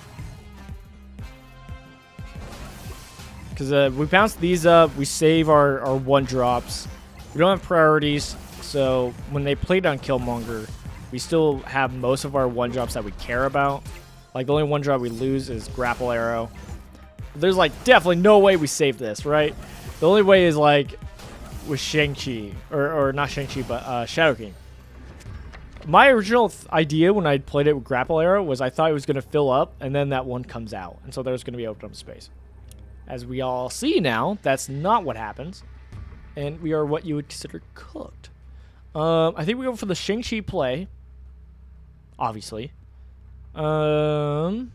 Because we bounce these up, we save our 1-drops. We don't have priorities, so when they play down Killmonger, we still have most of our 1-drops that we care about. Like, the only 1-drop we lose is Grapple Arrow. There's, like, definitely no way we save this, right? The only way is, like, with Shang-Chi. Or not Shang-Chi, but Shadow King. My original idea when I played it with Grapple Arrow was I thought it was going to fill up, and then that one comes out. And so there's going to be open up space. As we all see now, that's not what happens. And we are what you would consider cooked. I think we go for the Shang-Chi play. Obviously. And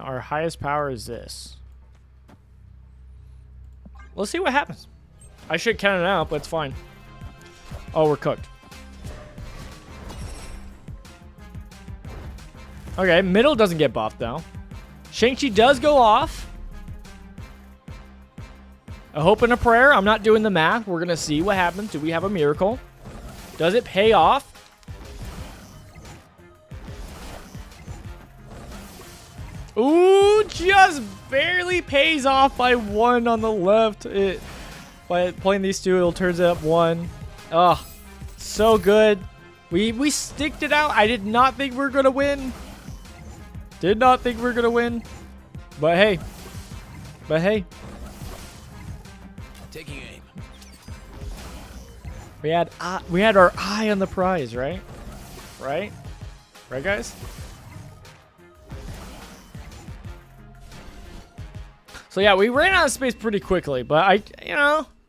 our highest power is this. Let's see what happens. I should count it out, but it's fine. Oh, we're cooked. Okay, middle doesn't get buffed though. Shang-Chi does go off. A hope and a prayer. I'm not doing the math. We're going to see what happens. Do we have a miracle? Does it pay off? Ooh, just barely pays off by 1 on the left. By playing these two, it'll turns up 1. Oh, so good. We sticked it out. I did not think we were going to win. Did not think we were going to win. But hey. But hey. Taking aim. We had our eye on the prize, right? Right? Right, guys? So yeah, we ran out of space pretty quickly, but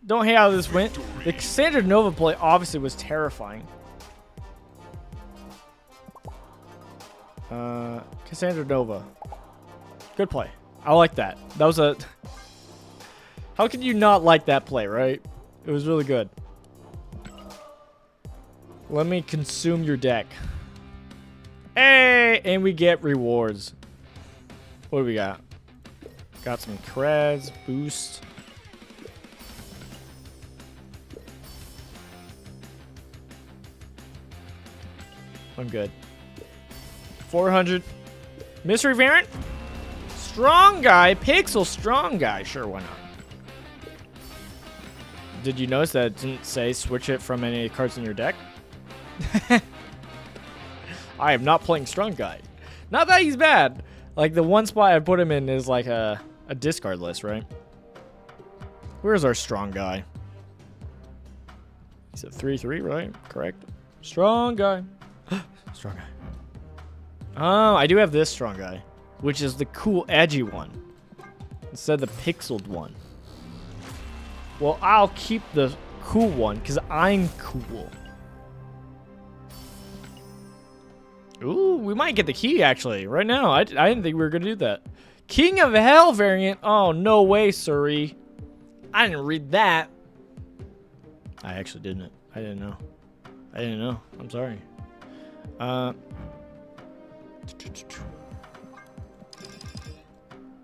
don't hate how this went. The Cassandra Nova play obviously was terrifying. Cassandra Nova. Good play. I like that. That was a... How can you not like that play, right? It was really good. Let me consume your deck. Hey! And we get rewards. What do we got? Got some creds, boost. I'm good. 400. Mystery variant? Strong guy. Pixel strong guy. Sure, why not? Did you notice that it didn't say switch it from any cards in your deck? I am not playing strong guy. Not that he's bad. Like, the one spot I put him in is like a discard list, right? Where's our strong guy? He's a 3/3, right? Correct. Strong guy. Strong guy. Oh, I do have this strong guy, which is the cool edgy one instead of the pixeled one. Well, I'll keep the cool one because I'm cool. Ooh, we might get the key actually right now. I didn't think we were gonna do that. King of Hell variant. Oh, no way, Suri. I didn't read that. I actually didn't. I didn't know. I didn't know. I'm sorry.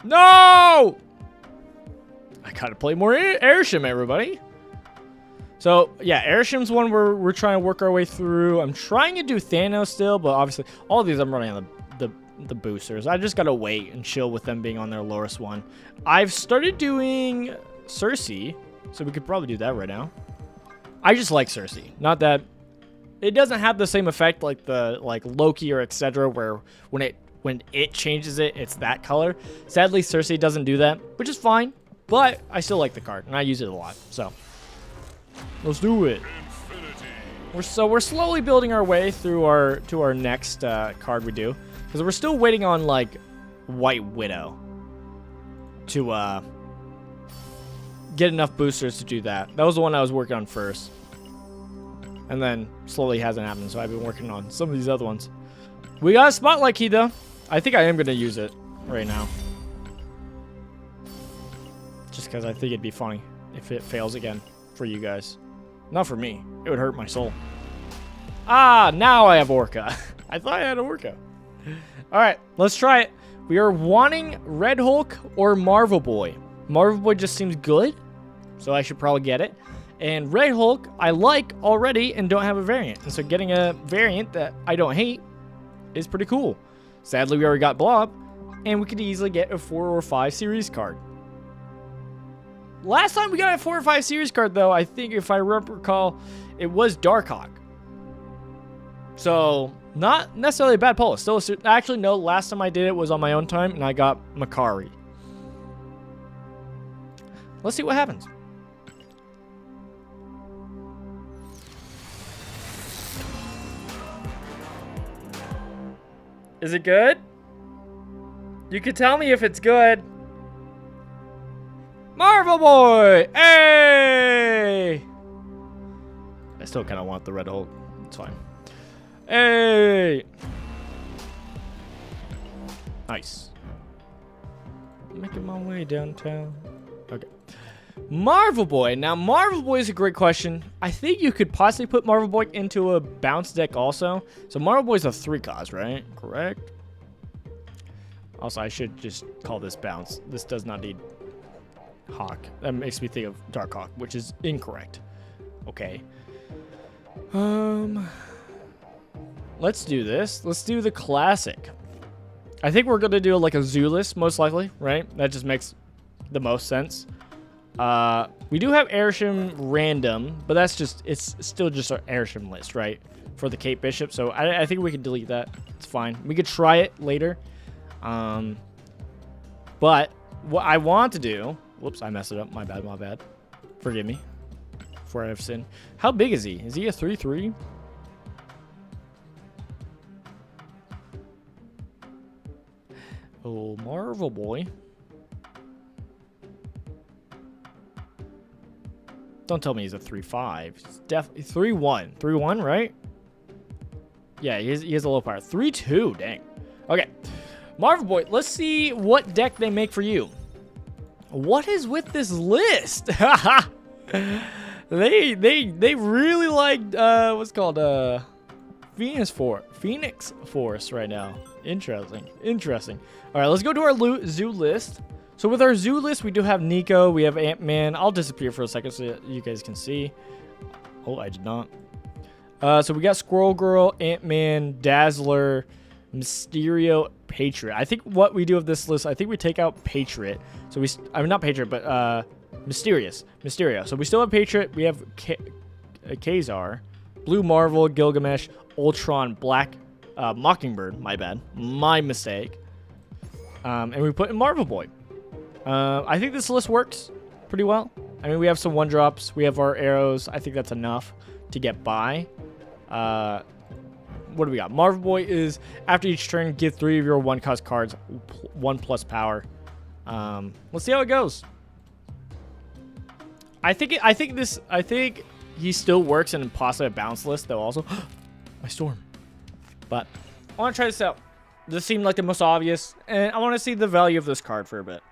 No! I gotta play more Airshim, everybody. So, yeah, Airshim's one we're trying to work our way through. I'm trying to do Thanos still, but obviously, all of these I'm running on the boosters. I just gotta wait and chill with them being on their lowest one. I've started doing Cersei, so we could probably do that right now. I just like Cersei. Not that... It doesn't have the same effect like Loki or etc. where when it changes it, it's that color. Sadly, Cersei doesn't do that, which is fine. But I still like the card, and I use it a lot. So let's do it. We're slowly building our way through our next card we do, because we're still waiting on like White Widow to get enough boosters to do that. That was the one I was working on first. And then slowly hasn't happened, so I've been working on some of these other ones. We got a Spotlight key, though. I think I am going to use it right now. Just because I think it'd be funny if it fails again for you guys. Not for me. It would hurt my soul. Ah, now I have Orca. I thought I had an Orca. All right, let's try it. We are wanting Red Hulk or Marvel Boy. Marvel Boy just seems good, so I should probably get it. And Red Hulk, I like already and don't have a variant. And so getting a variant that I don't hate is pretty cool. Sadly, we already got Blob, and we could easily get a 4 or 5 series card. Last time we got a 4 or 5 series card, though, I think if I recall, it was Darkhawk. So, not necessarily a bad pull. Still, actually, no, last time I did it was on my own time, and I got Makari. Let's see what happens. Is it good? You could tell me if it's good. Marvel Boy! Hey! I still kind of want the Red Hulk. It's fine. Hey! Nice. Making my way downtown. Okay. Marvel Boy. Now, Marvel Boy is a great question. I think you could possibly put Marvel Boy into a bounce deck also. So, Marvel Boy is a 3 cost, right? Correct? Also, I should just call this bounce. This does not need Hawk. That makes me think of Dark Hawk, which is incorrect. Okay. Let's do this. Let's do the classic. I think we're going to do like a zoo list, most likely, right? That just makes the most sense. We do have Airshim random, but that's just, it's still just our Airshim list, right? For the Kate Bishop. So I think we can delete that. It's fine. We could try it later. But what I want to do, whoops, I messed it up. My bad, my bad. Forgive me for I have sinned. How big is he? Is he a 3/3? Oh, Marvel boy. Don't tell me he's a 3/5. He's definitely 3/1. 3/1, right? Yeah, he has a low power. 3/2, dang. Okay. Marvel boy, let's see what deck they make for you. What is with this list? they really like what's called Phoenix Force right now. Interesting. All right, let's go to our zoo list. So with our zoo list, we do have Nico, we have Ant-Man. I'll disappear for a second so you guys can see. Oh, I did not. So we got Squirrel Girl, Ant-Man, Dazzler, Mysterio, Patriot. I think what we do with this list, I think we take out Patriot. So I mean not Patriot, but Mysterio. So we still have Patriot. We have Kazar, Blue Marvel, Gilgamesh, Ultron, Black Mockingbird. My bad. My mistake. And we put in Marvel Boy. I think this list works pretty well. I mean, we have some 1-drops. We have our arrows. I think that's enough to get by. What do we got? Marvel Boy is, after each turn, give 3 of your 1-cost cards 1+ power. Let's see how it goes. I think he still works in possibly a bounce list, though, also. My storm. But I want to try this out. This seemed like the most obvious, and I want to see the value of this card for a bit.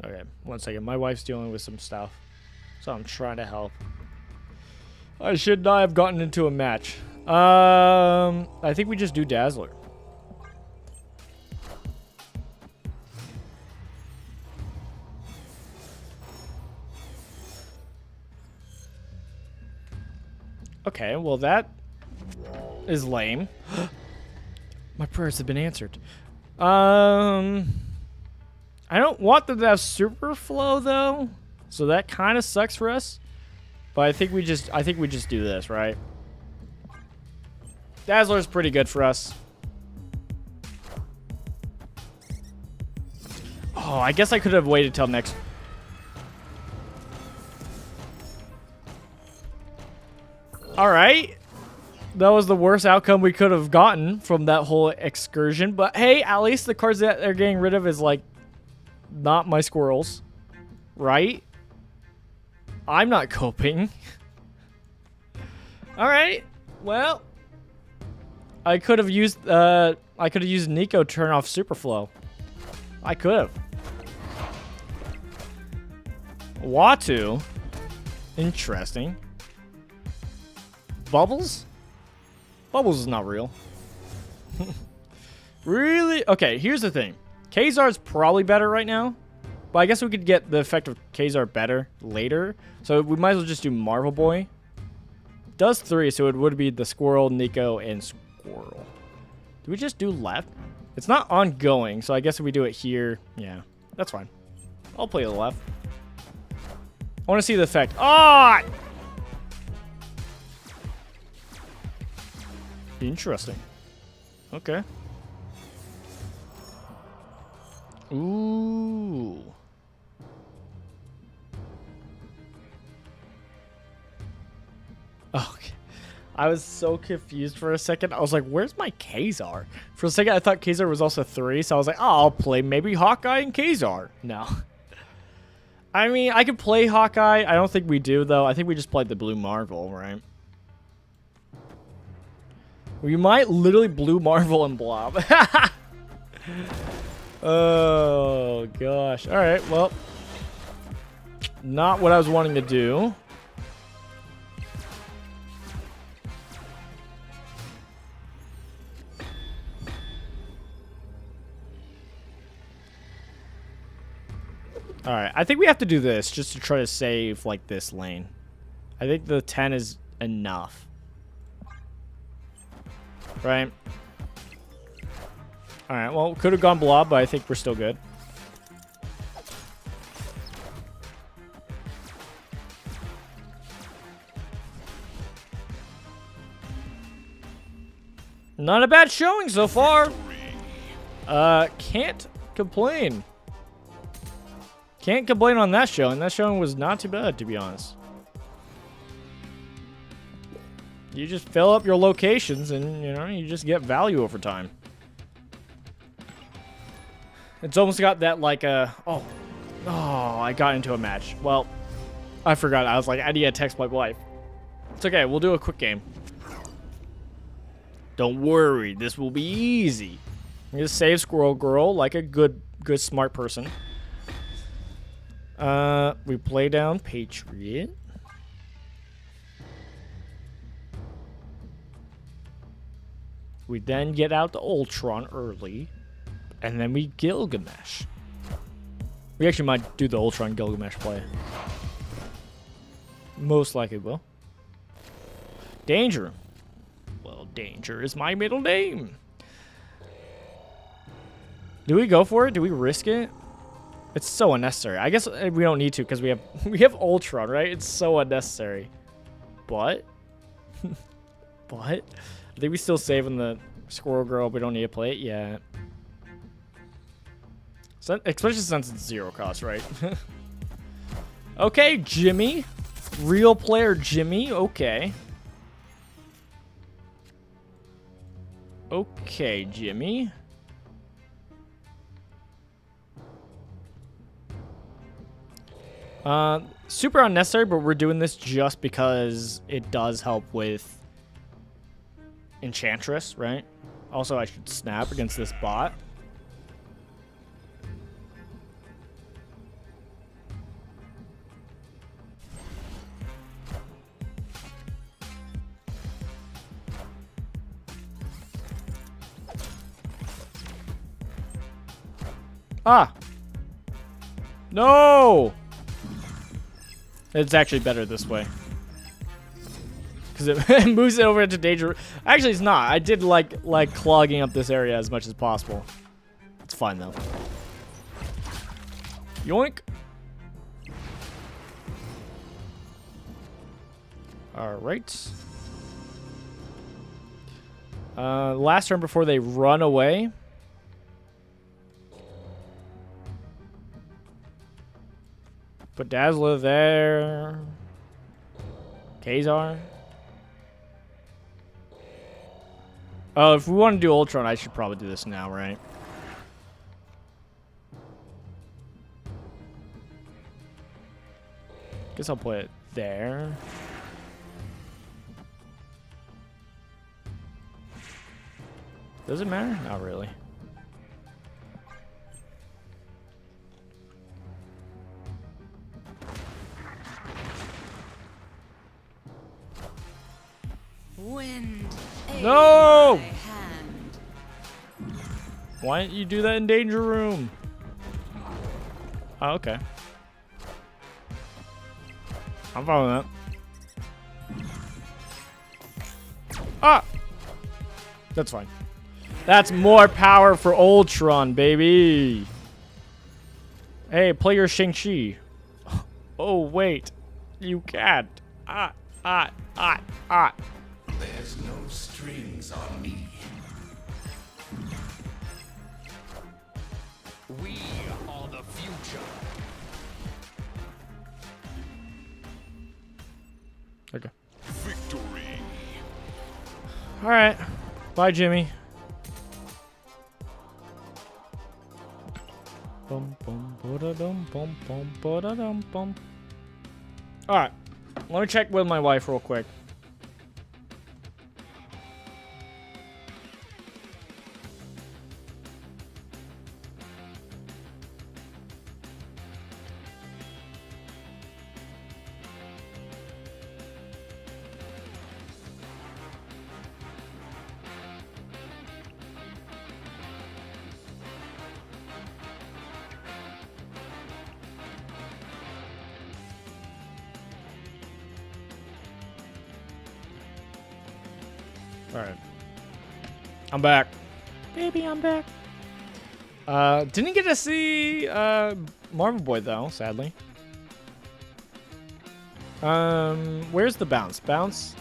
Okay, one second. My wife's dealing with some stuff, so I'm trying to help. I should not have gotten into a match. I think we just do Dazzler. Okay, well that is lame. My prayers have been answered. I don't want them to have super flow though, so that kind of sucks for us. But I think we just do this, right? Dazzler is pretty good for us. Oh, I guess I could have waited till next. All right. That was the worst outcome we could have gotten from that whole excursion. But hey, at least the cards that they're getting rid of is like not my squirrels, right? I'm not coping. All right. Well, I could have used Nico to turn off Superflow. I could have. Watu. Interesting. Bubbles? Bubbles is not real. Really? Okay, here's the thing. Kazar's probably better right now, but I guess we could get the effect of Kazar better later. So we might as well just do Marvel Boy. Does 3, so it would be the Squirrel, Nico, and Squirrel. Do we just do left? It's not ongoing, so I guess if we do it here, yeah, that's fine. I'll play the left. I want to see the effect. Ah! Interesting. Okay. Ooh. Okay. I was so confused for a second. I was like, where's my Kazar? For a second, I thought Kazar was also 3, so I was like, oh, I'll play maybe Hawkeye and Kazar. No. I mean, I could play Hawkeye. I don't think we do, though. I think we just played the Blue Marvel, right? We might literally Blue Marvel and Blob. Oh, gosh. All right, well. Not what I was wanting to do. Alright, I think we have to do this just to try to save, like, this lane. I think the 10 is enough. Right? Alright, well, could have gone Blob, but I think we're still good. Not a bad showing so far. Can't complain. Can't complain on that showing. That showing was not too bad, to be honest. You just fill up your locations and, you know, you just get value over time. It's almost got that, like, oh, I got into a match. Well, I forgot. I was like, I need to text my wife. It's okay. We'll do a quick game. Don't worry. This will be easy. I'm going to save Squirrel Girl like a good smart person. We play down Patriot. We then get out the Ultron early. And then we Gilgamesh. We actually might do the Ultron Gilgamesh play. Most likely will. Danger. Well, Danger is my middle name. Do we go for it? Do we risk it? It's so unnecessary. I guess we don't need to because we have Ultron, right? It's so unnecessary. But I think we still saving the Squirrel Girl. We don't need to play it yet. So, especially since it's 0 cost, right? Okay, Jimmy. Real player Jimmy. Okay. Okay, Jimmy. Super unnecessary, but we're doing this just because it does help with Enchantress, right? Also, I should snap against this bot. Ah! No! It's actually better this way. Because it moves it over into danger. Actually, it's not. I did like clogging up this area as much as possible. It's fine, though. Yoink! Alright. Last turn before they run away. Put Dazzler there. Kazar. Oh, if we want to do Ultron, I should probably do this now, right? Guess I'll put it there. Does it matter? Not really. Wind. No! My hand. Why didn't you do that in Danger Room? Oh, okay. I'm following that. Ah! That's fine. That's more power for Ultron, baby. Hey, play your Shang-Chi. Oh, wait. You can't. There's no strings on me. We are the future. Okay. Victory. All right. Bye, Jimmy. Bum, bum, ba-da-dum, bum, bum, ba-da-dum, bum. All right. Let me check with my wife real quick. All right. I'm back. Baby, I'm back. Didn't get to see Marvel Boy though, sadly. Where's the bounce? Bounce.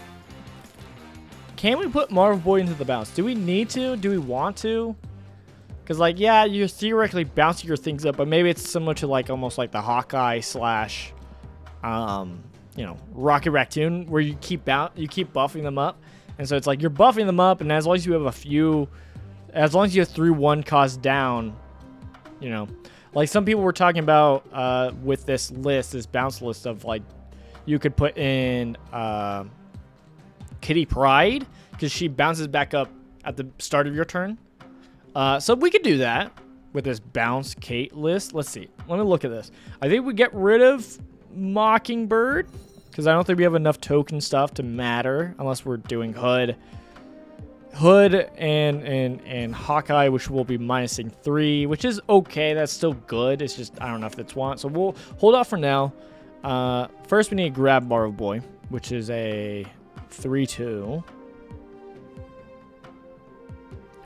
Can we put Marvel Boy into the bounce? Do we need to? Do we want to? Because like, yeah, you're theoretically bouncing your things up, but maybe it's similar to like almost like the Hawkeye slash, you know, Rocket Raccoon, where you keep buffing them up. And so it's like you're buffing them up, and as long as you have as long as you have 3-1 cost down, you know, like some people were talking about with this bounce list of like, you could put in Kitty Pryde, because she bounces back up at the start of your turn. So we could do that with this bounce Kate list. Let's see. Let me look at this. I think we get rid of Mockingbird, because I don't think we have enough token stuff to matter unless we're doing Hood and Hawkeye, which will be minusing 3, which is okay. That's still good. It's just I don't know if that's want. So we'll hold off for now. First, we need to grab Marvel Boy, which is a 3/2.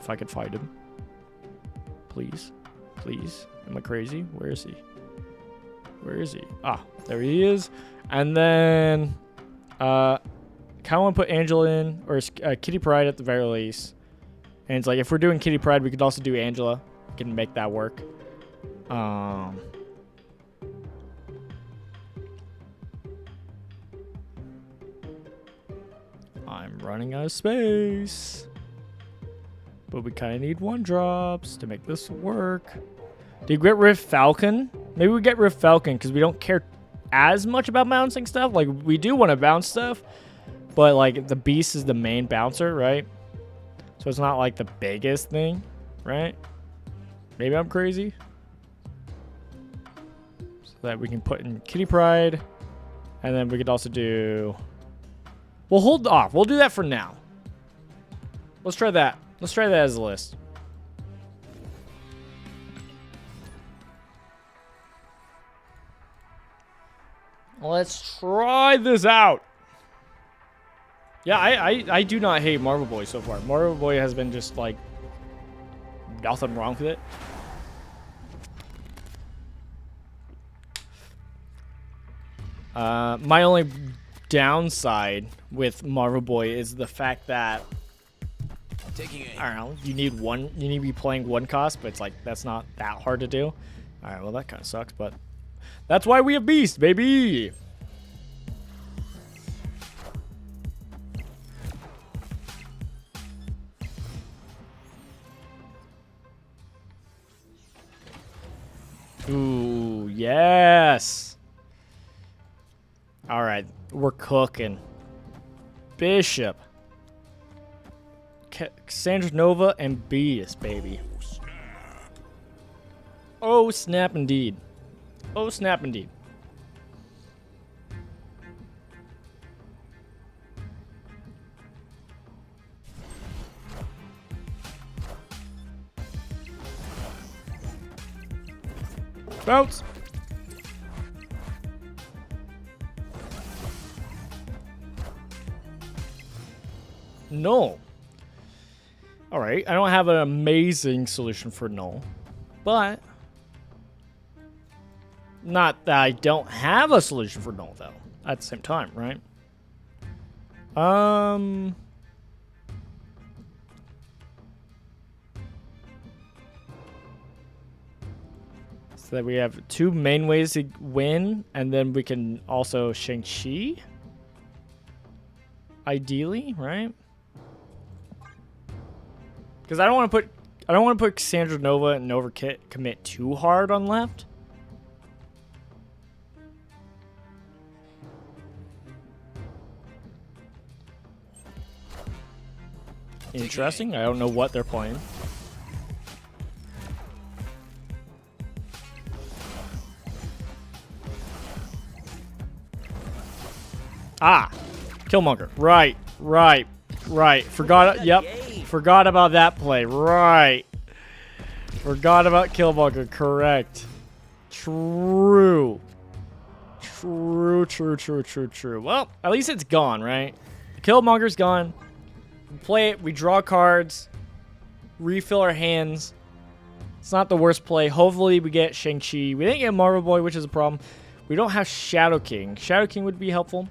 If I could find him, please, please. Am I crazy? Where is he? Where is he? Ah, there he is. And then, kind of want to put Angela in, or Kitty Pryde at the very least. And it's like, if we're doing Kitty Pryde, we could also do Angela. We can make that work. I'm running out of space. But we kind of need 1-drops to make this work. Do you get rid of Falcon? Maybe we get rid of Falcon because we don't care as much about bouncing stuff. Like, we do want to bounce stuff, but like the beast is the main bouncer, right? So it's not like the biggest thing, right? Maybe I'm crazy. So that we can put in Kitty Pryde, and then we could also do, we'll hold off. We'll do that for now. Let's try that. Let's try that as a list. Let's try this out. Yeah, I do not hate Marvel Boy so far. Marvel Boy has been just like nothing wrong with it. My only downside with Marvel Boy is the fact that I don't know, you need to be playing 1 cost, but it's like that's not that hard to do. All right, well that kind of sucks, but that's why we have Beast, baby. Ooh, yes. All right, we're cooking. Bishop. Cassandra Nova and Beast, baby. Oh, snap indeed. Oh, snap indeed. Bounce. No. All right, I don't have an amazing solution for null, but not that I don't have a solution for null though. At the same time, right? So that we have 2 main ways to win, and then we can also Shang-Chi. Ideally, right? Because I don't want to put Cassandra Nova and Nova commit too hard on left. Interesting. I don't know what they're playing. Ah, Killmonger. Right. Forgot. Yep. Forgot about that play. Right. Forgot about Killmonger. Correct. True. Well, at least it's gone, right? Killmonger's gone. We play it. We draw cards. Refill our hands. It's not the worst play. Hopefully we get Shang-Chi. We didn't get Marvel Boy, which is a problem. We don't have Shadow King. Shadow King would be helpful.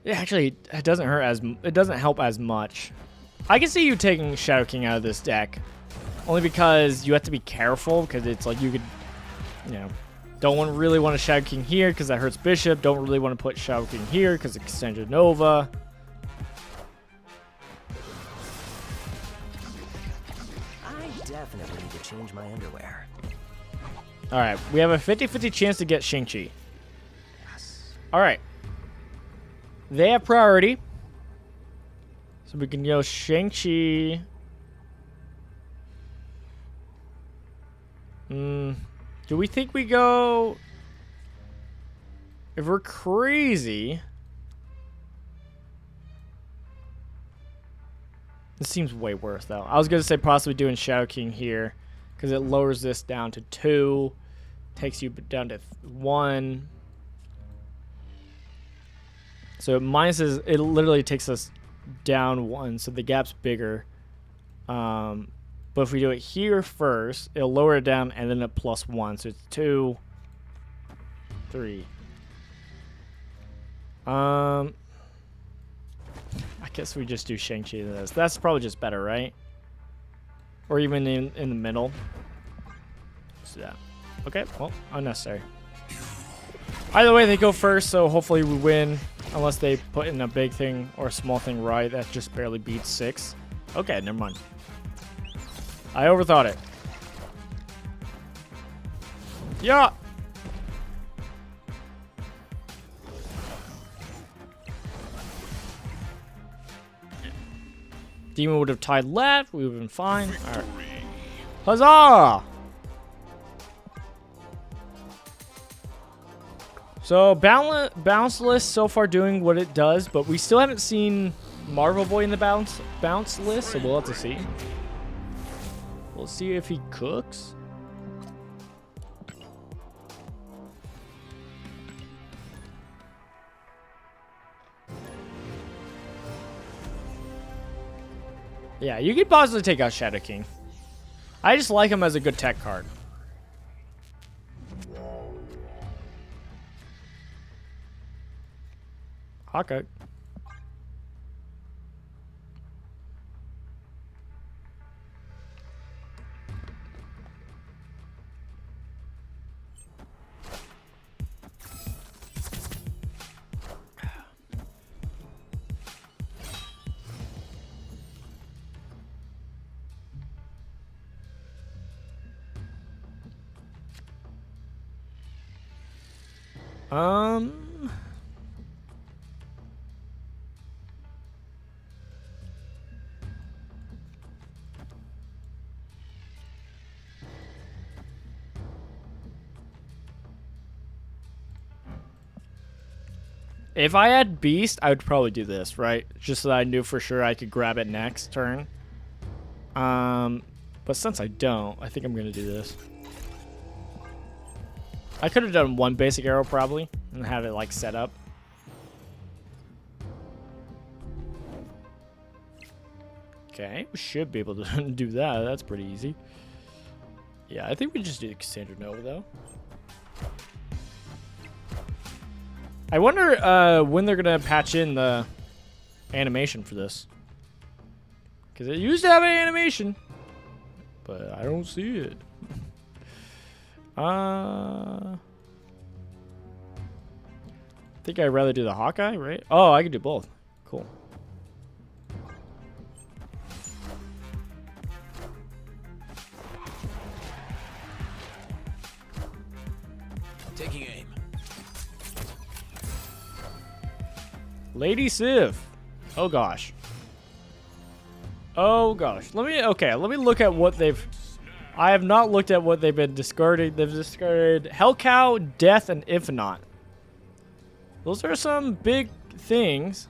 Yeah, actually, it doesn't help as much. I can see you taking Shadow King out of this deck, only because you have to be careful because it's like you could, don't really want a Shadow King here because that hurts Bishop. Don't really want to put Shadow King here because of Cassandra Nova. I definitely need to change my underwear. All right, we have a 50-50 chance to get Shang-Chi. Yes. All right. They have priority. So we can go Shang-Chi. Do we think we go... If we're crazy... This seems way worse, though. I was going to say possibly doing Shadow King here. Because it lowers this down to 2. Takes you down to 1. So it literally takes us down 1, so the gap's bigger. But if we do it here first, it'll lower it down and then a +1, so it's 2, 3. I guess we just do Shang-Chi to this. That's probably just better, right? Or even in the middle. Let's do that. Okay, well, unnecessary. Either way, they go first, so hopefully we win. Unless they put in a big thing or a small thing right that just barely beats 6. Okay, never mind. I overthought it. Yeah! Demon would have tied left. We would have been fine. Alright. Huzzah! So, bounce list so far doing what it does, but we still haven't seen Marvel Boy in the bounce list, so we'll have to see. We'll see if he cooks. Yeah, you could possibly take out Shadow King. I just like him as a good tech card. Hawkeye. If I had Beast, I would probably do this, right? Just so that I knew for sure I could grab it next turn. But since I don't, I think I'm gonna do this. I could have done one basic arrow probably and have it like set up. Okay, we should be able to do that. That's pretty easy. Yeah, I think we just do Cassandra Nova though. I wonder when they're gonna patch in the animation for this, because it used to have an animation, but I don't see it. I think I'd rather do the Hawkeye, right? Oh, I could do both. Cool. Taking aim. Lady Civ. Oh gosh. Oh gosh. Let me look at what they've. I have not looked at what they've been discarding. They've discarded Hellcow, Death, and Infinite. Those are some big things.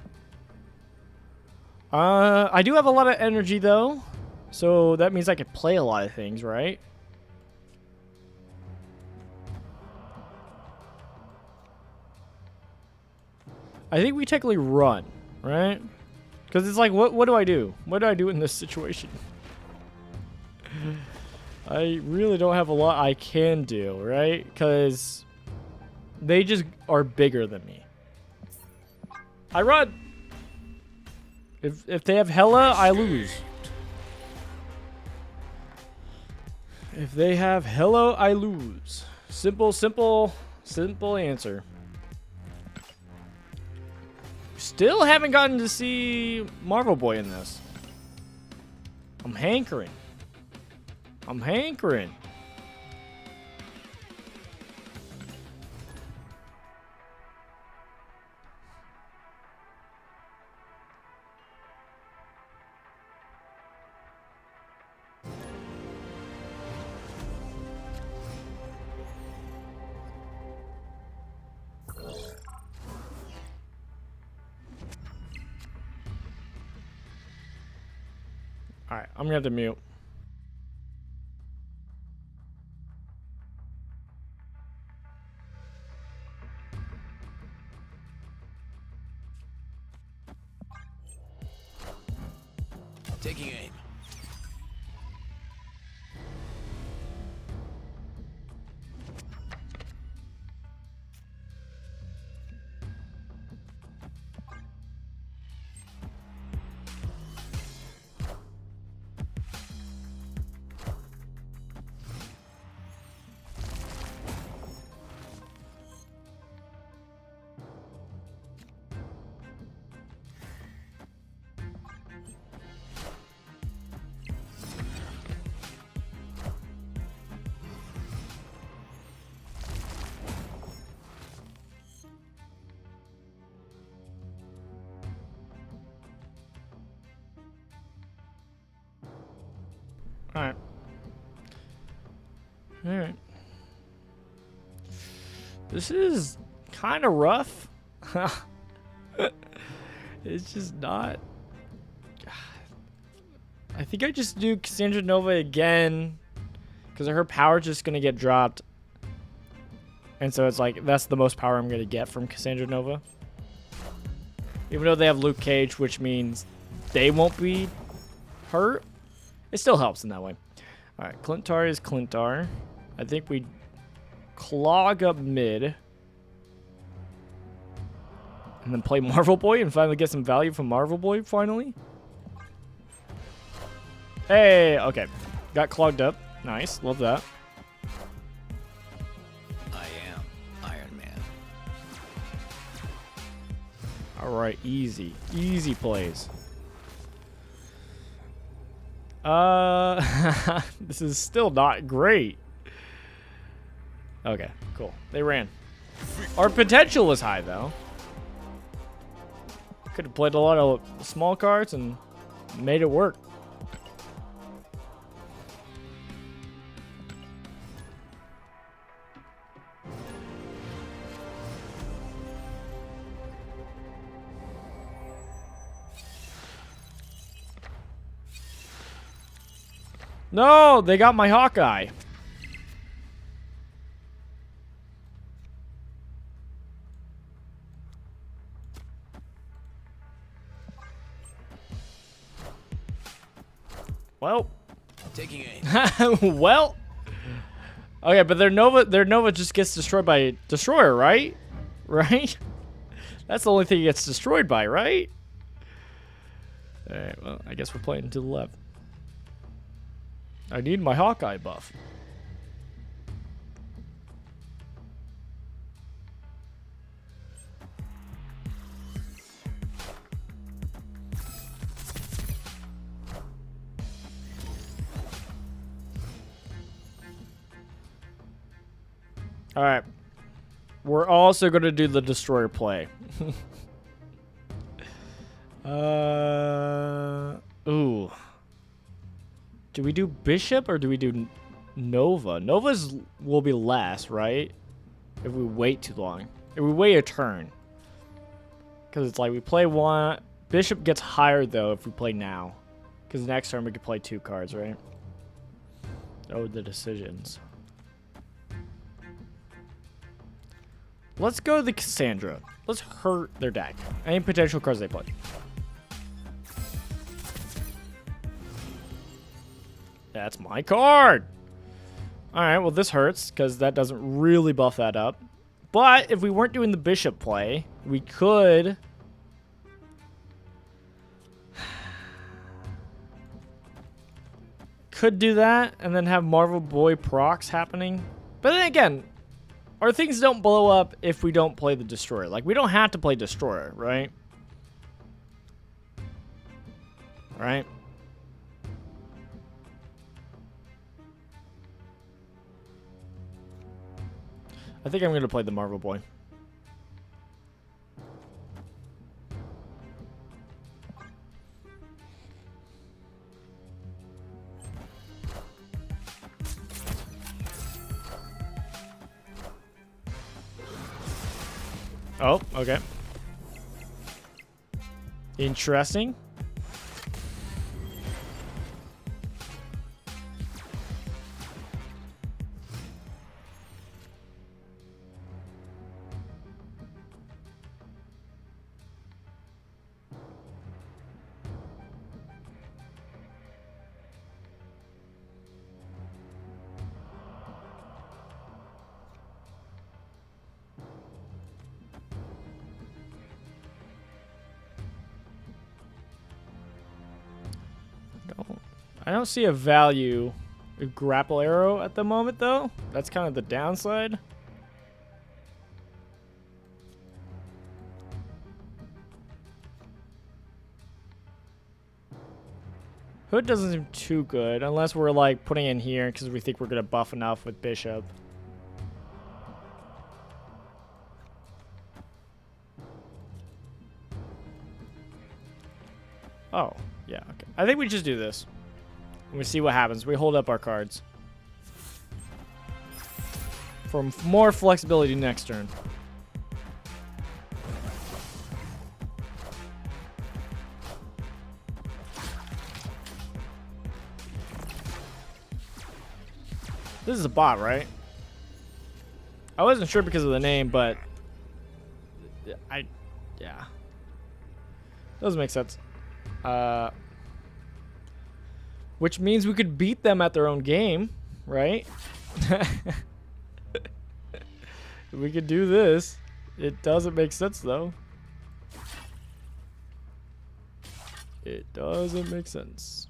I do have a lot of energy though, so that means I could play a lot of things, right? I think we technically run, right? Because it's like, what do I do? What do I do in this situation? I really don't have a lot I can do, right? Because they just are bigger than me. I run. If they have Hella, I lose. If they have Hella, I lose. Simple answer. Still haven't gotten to see Marvel Boy in this. I'm hankering. Alright, I'm gonna have to mute. Taking aim. Alright. Alright. This is kind of rough. It's just not. I think I just do Cassandra Nova again. Because her power's just going to get dropped. And so it's like, that's the most power I'm going to get from Cassandra Nova. Even though they have Luke Cage, which means they won't be hurt. It still helps in that way. Alright, Clintar is Clintar. I think we clog up mid. And then play Marvel Boy and finally get some value from Marvel Boy finally. Hey, okay. Got clogged up. Nice, love that. I am Iron Man. Alright, easy. Easy plays. This is still not great. Okay, cool. They ran. Our potential was high, though. Could have played a lot of small cards and made it work. No, they got my Hawkeye. Well, Taking aim. well. Okay, but their Nova just gets destroyed by Destroyer, right? Right? That's the only thing it gets destroyed by, right? All right, well, I guess we're playing to the left. I need my Hawkeye buff. All right. We're also going to do the destroyer play. Ooh. Do we do bishop or do we do Nova? Nova's will be less, right? If we wait too long. If we wait a turn. Because it's like we play one. Bishop gets higher though if we play now. Because next turn we could play 2 cards, right? Oh, the decisions. Let's go to the Cassandra. Let's hurt their deck. Any potential cards they play. That's my card. Alright, well this hurts because that doesn't really buff that up. But if we weren't doing the bishop play, we could... could do that and then have Marvel Boy procs happening. But then again, our things don't blow up if we don't play the Destroyer. Like, we don't have to play Destroyer, right? Right? I think I'm going to play the Marvel Boy. Oh, okay. Interesting. I don't see a value in grapple arrow at the moment, though. That's kind of the downside. Hood doesn't seem too good, unless we're like putting in here because we think we're gonna buff enough with Bishop. Oh, yeah, okay. I think we just do this. And we see what happens. We hold up our cards. For more flexibility next turn. This is a bot, right? I wasn't sure because of the name, but... yeah. Doesn't make sense. Which means we could beat them at their own game, right? We could do this. It doesn't make sense, though. It doesn't make sense.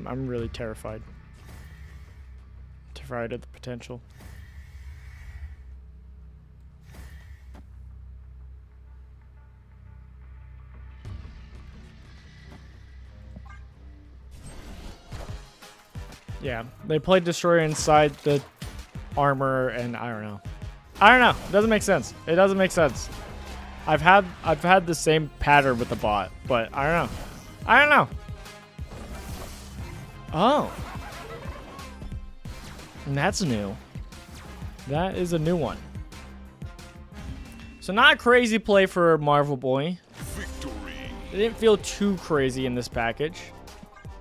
I'm really terrified. Terrified of the potential. Yeah, they played Destroyer inside the armor, and I don't know. It doesn't make sense. It doesn't make sense. I've had the same pattern with the bot, but I don't know. Oh. And that's new. That is a new one. So not a crazy play for Marvel Boy. Victory. It didn't feel too crazy in this package.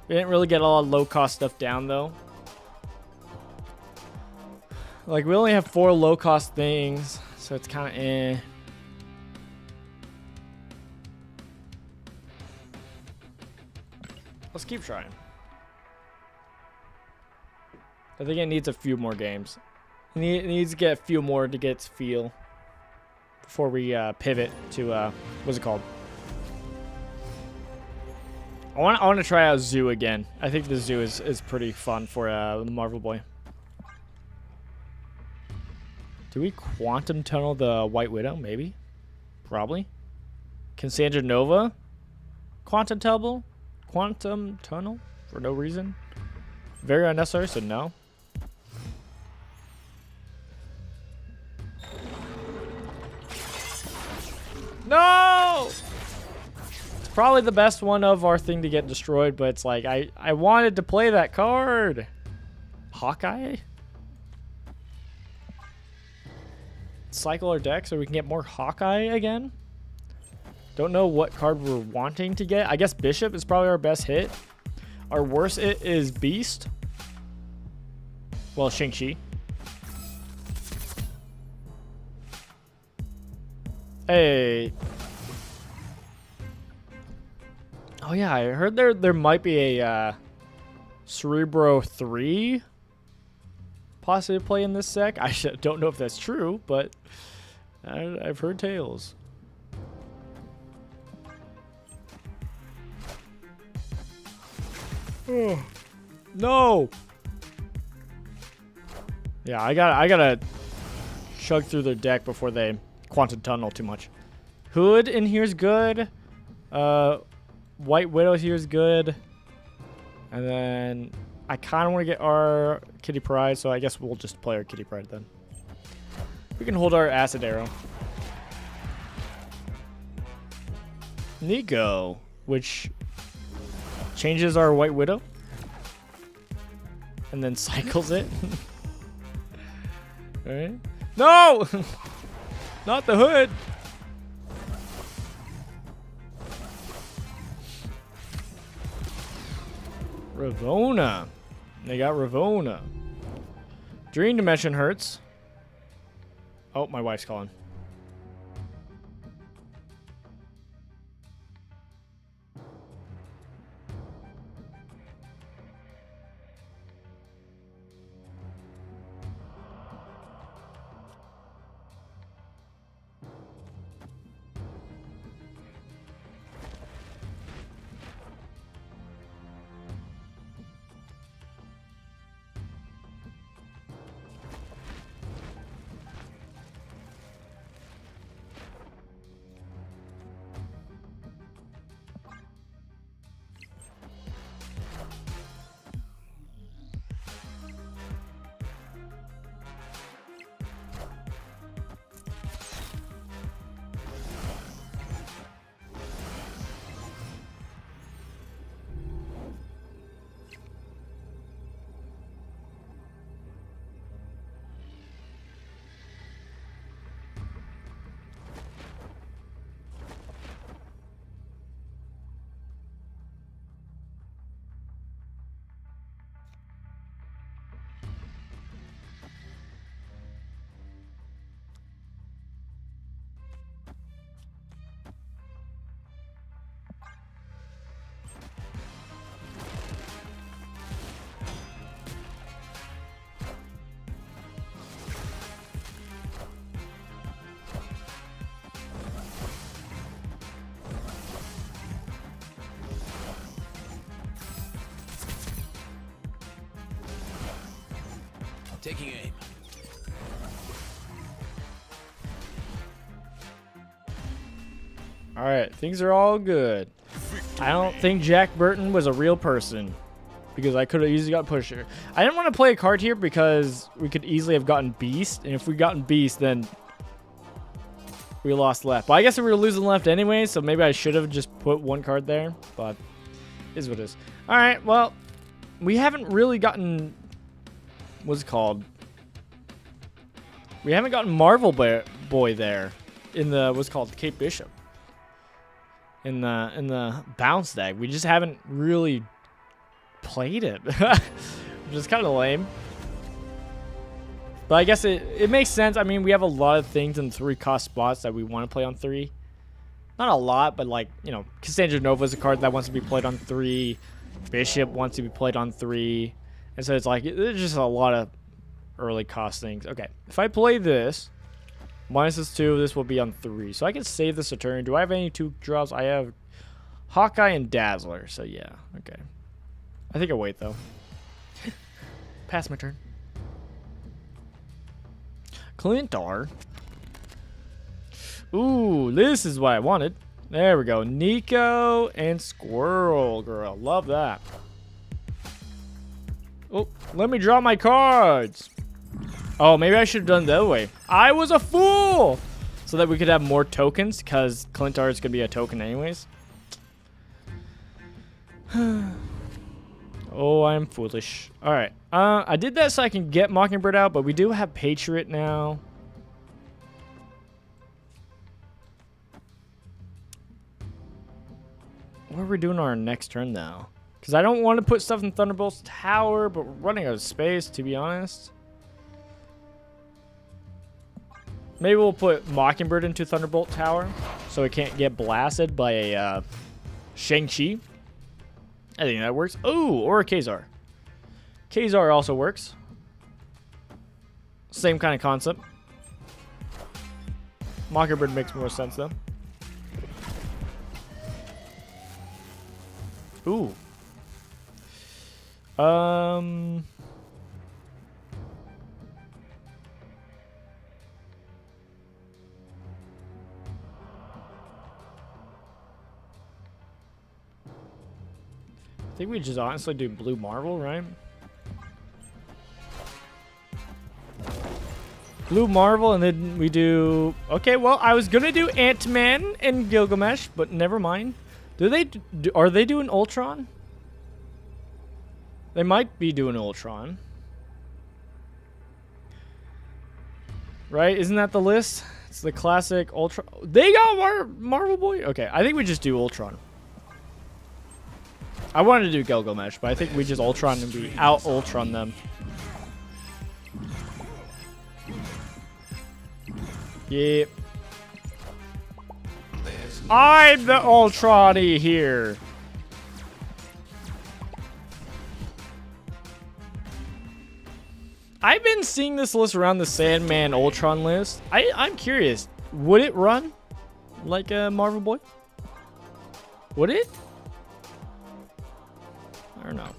We didn't really get a lot of low-cost stuff down, though. Like, we only have 4 low-cost things, so it's kind of eh. Let's keep trying. I think it needs a few more games. It needs to get a few more to get its feel before we pivot to, what's it called? I want to try out Zoo again. I think the Zoo is pretty fun for Marvel Boy. Do we quantum tunnel the White Widow? Maybe. Probably. Can Sandra Nova quantum tunnel? Quantum tunnel? For no reason? Very unnecessary, so no. No! It's probably the best one of our thing to get destroyed, but it's like, I wanted to play that card. Hawkeye? Cycle our deck so we can get more Hawkeye again. Don't know what card we're wanting to get. I guess Bishop is probably our best hit. Our worst hit is Beast. Well, Shang-Chi. Hey. Oh yeah, I heard there might be a Cerebro 3 possibly play in this deck. I don't know if that's true, but I've heard tales. Oh, no. Yeah, I gotta chug through their deck before they quantum tunnel too much. Hood in here's good. White Widow here is good. And then I kind of want to get our Kitty Pryde, so I guess we'll just play our Kitty Pryde then. We can hold our Acid Arrow. Nico, which changes our White Widow. And then cycles it. Alright. No! Not the Hood! Ravona. They got Ravona. Dream Dimension hurts. Oh, my wife's calling. Taking aim. Alright, things are all good. I don't think Jack Burton was a real person. Because I could have easily got Pusher. I didn't want to play a card here because we could easily have gotten Beast. And if we gotten Beast, then we lost left. But I guess we were losing left anyway, so maybe I should have just put one card there. But it is what it is. Alright, well, we haven't really gotten... What's it called? We haven't gotten Marvel Boy there in the what's called Cape Bishop. In the bounce deck. We just haven't really played it. Which is kind of lame. But I guess it makes sense. I mean, we have a lot of things in 3-cost spots that we want to play on 3. Not a lot, but like, you know, Cassandra Nova is a card that wants to be played on 3. Bishop wants to be played on 3. And so it's like, there's just a lot of early cost things. Okay, if I play this, minus this 2, this will be on 3. So I can save this a turn. Do I have any 2 drops? I have Hawkeye and Dazzler. So yeah, okay. I think I'll wait though. Pass my turn. Clintar. Ooh, this is what I wanted. There we go. Nico and Squirrel Girl. Love that. Oh, let me draw my cards. Oh, maybe I should have done it the other way. I was a fool! So that we could have more tokens, because Clintar is going to be a token anyways. Oh, I'm foolish. Alright. I did that so I can get Mockingbird out, but we do have Patriot now. What are we doing on our next turn, though? Because I don't want to put stuff in Thunderbolt's tower, but we're running out of space, to be honest. Maybe we'll put Mockingbird into Thunderbolt Tower, so it can't get blasted by a Shang-Chi. I think that works. Oh, or a Kazar. Kazar also works. Same kind of concept. Mockingbird makes more sense, though. Ooh. I think we just honestly do Blue Marvel, right? Blue Marvel, and then we do... Okay, well, I was gonna do Ant-Man and Gilgamesh, but never mind. Are they doing Ultron? They might be doing Ultron. Right? Isn't that the list? It's the classic Ultron. They got Marvel Boy? Okay, I think we just do Ultron. I wanted to do Gilgamesh, but I think we just Ultron and we out-Ultron them. Yep. I'm the Ultron-y here. I've been seeing this list around the Sandman Ultron list. I'm curious. Would it run like a Marvel Boy? Would it? I don't know.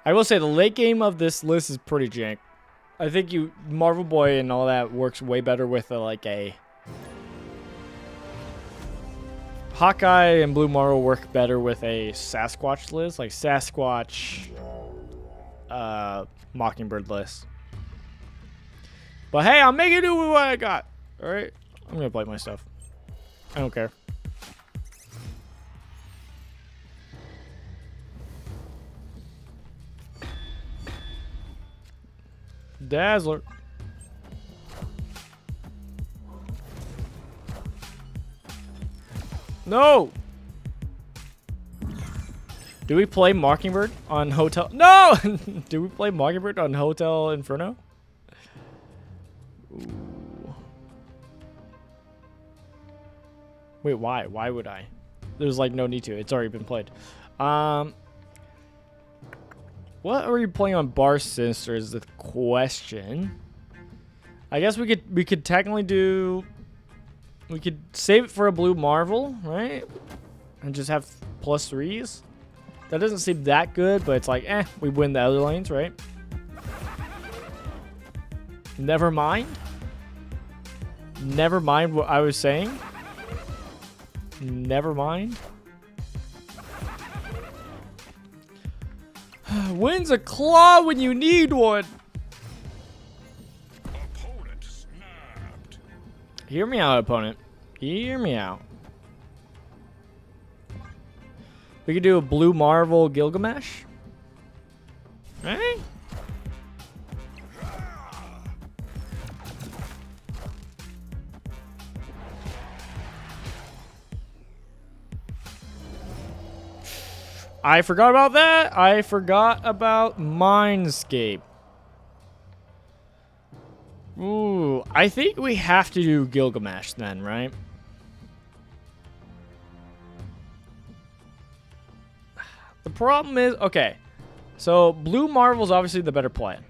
I will say the late game of this list is pretty jank. I think Marvel Boy and all that works way better with like a Hawkeye and Blue Marvel work better with a Sasquatch list, like Sasquatch, Mockingbird list. But hey, I'm making do with what I got. All right, I'm gonna play my stuff. I don't care. Dazzler. No! Do we play Mockingbird on Hotel? No! Do we play Mockingbird on Hotel Inferno? Ooh. Wait, why? Why would I? There's like no need to. It's already been played. What are we playing on Bar Sinister is the question. I guess we could technically do... We could save it for a Blue Marvel, right? And just have +3s. That doesn't seem that good, but it's like, we win the other lanes, right? Never mind. Never mind what I was saying. Never mind. When's a claw when you need one? Opponent snapped. Hear me out, opponent. Hear me out. We could do a Blue Marvel Gilgamesh. Right? I forgot about that. I forgot about Mindscape. Ooh, I think we have to do Gilgamesh then, right? The problem is, okay, so Blue Marvel's obviously the better plan.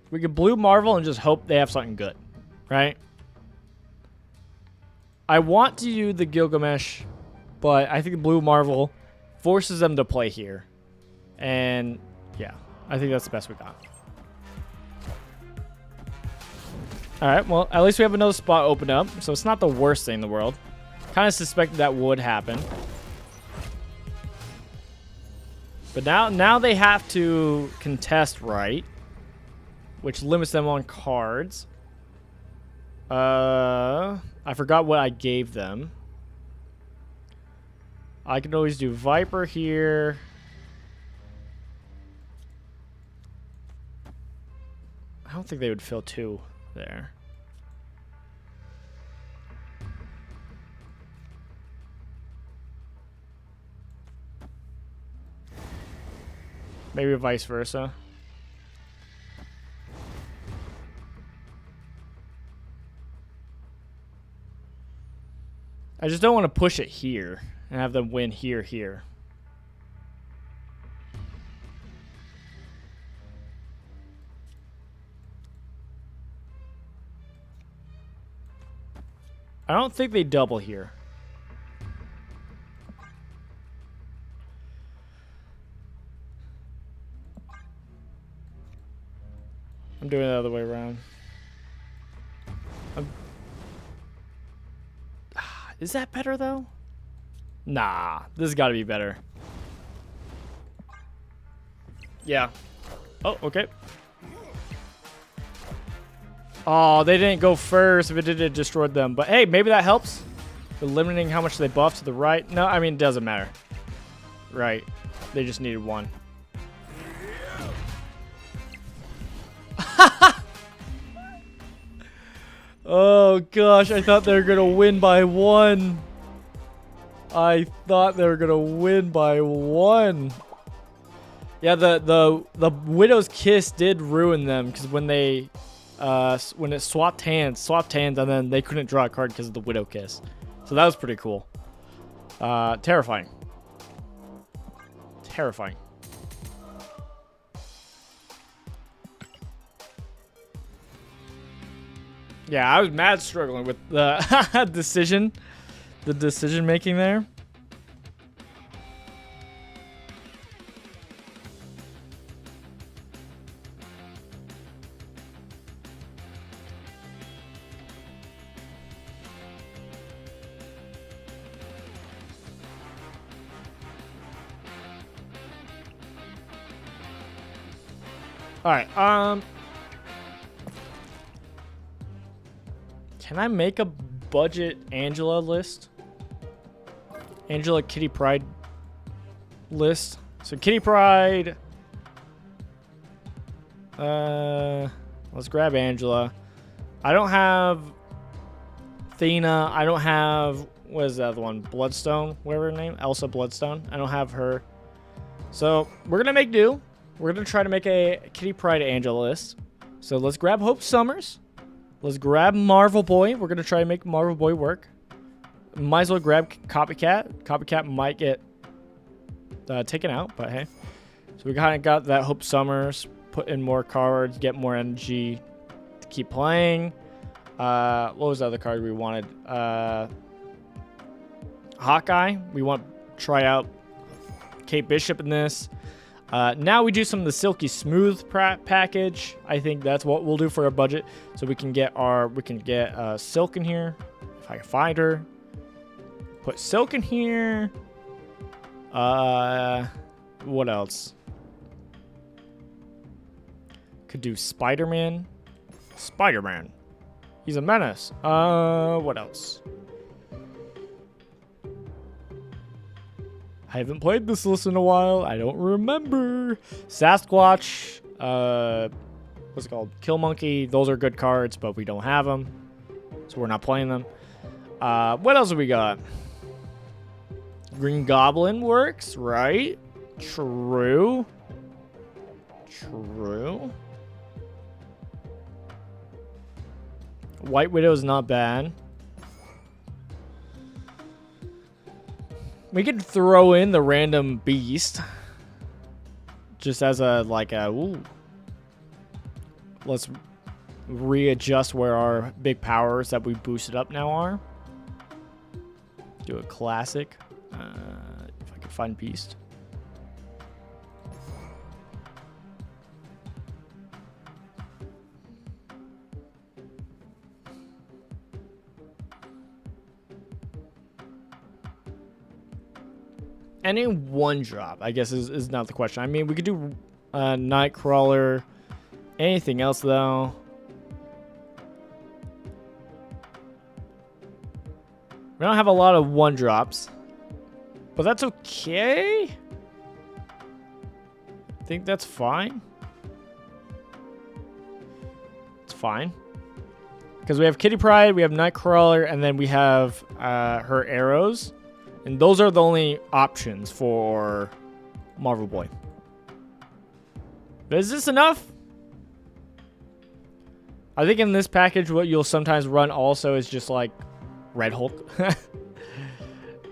We could blue Marvel and just hope they have something good, right? I want to do the Gilgamesh, but I think the blue Marvel forces them to play here. And yeah, I think that's the best we got. All right, well, at least we have another spot open up, so it's not the worst thing in the world. Kind of suspected that would happen. But now they have to contest right, which limits them on cards. I forgot what I gave them. I can always do Viper here. I don't think they would fill 2 there. Maybe vice versa. I just don't want to push it here and have them win here. I don't think they double here. I'm doing it the other way around. Is that better though? Nah, this has got to be better. Yeah. Oh, okay. Oh, they didn't go first. If it did, it destroyed them. But hey, maybe that helps. Limiting how much they buff to the right. No, I mean, it doesn't matter. Right. They just needed 1. Oh, gosh. I thought they were going to win by 1. I thought they were going to win by 1. Yeah, the Widow's Kiss did ruin them because when they... when it swapped hands, and then they couldn't draw a card because of the Widow Kiss. So that was pretty cool. Terrifying. Terrifying. Yeah, I was mad struggling with the decision making there. All right. Can I make a budget Angela list? Angela Kitty Pryde list. So Kitty Pryde. Let's grab Angela. I don't have Athena. I don't have, what is the other one? Bloodstone, whatever her name. Elsa Bloodstone. I don't have her. So we're gonna make do. We're gonna try to make a Kitty Pryde Angela list. So let's grab Hope Summers. Let's grab Marvel Boy. We're going to try to make Marvel Boy work. Might as well grab Copycat. Copycat might get taken out, but hey. So we kind of got that Hope Summers. Put in more cards. Get more energy to keep playing. What was the other card we wanted? Hawkeye. We want to try out Kate Bishop in this. Now we do some of the Silky Smooth package. I think that's what we'll do for our budget. So we can get Silk in here. If I can find her. Put Silk in here. What else? Could do Spider-Man. Spider-Man. He's a menace. What else? I haven't played this list in a while. I don't remember. Sasquatch. What's it called? Kill Monkey. Those are good cards, but we don't have them. So we're not playing them. What else have we got? Green Goblin works, right? True. True. White Widow is not bad. We could throw in the random beast. Just as a, like a, ooh. let's readjust where our big powers that we boosted up now are. Do a classic. If I can find Beast. Any one drop, I guess, is not the question. I mean, we could do Nightcrawler. Anything else, though? We don't have a lot of one drops, but that's okay. I think that's fine. It's fine. Because we have Kitty Pryde, we have Nightcrawler, and then we have her arrows. And those are the only options for Marvel Boy. But is this enough? I think in this package, what you'll sometimes run also is just like Red Hulk.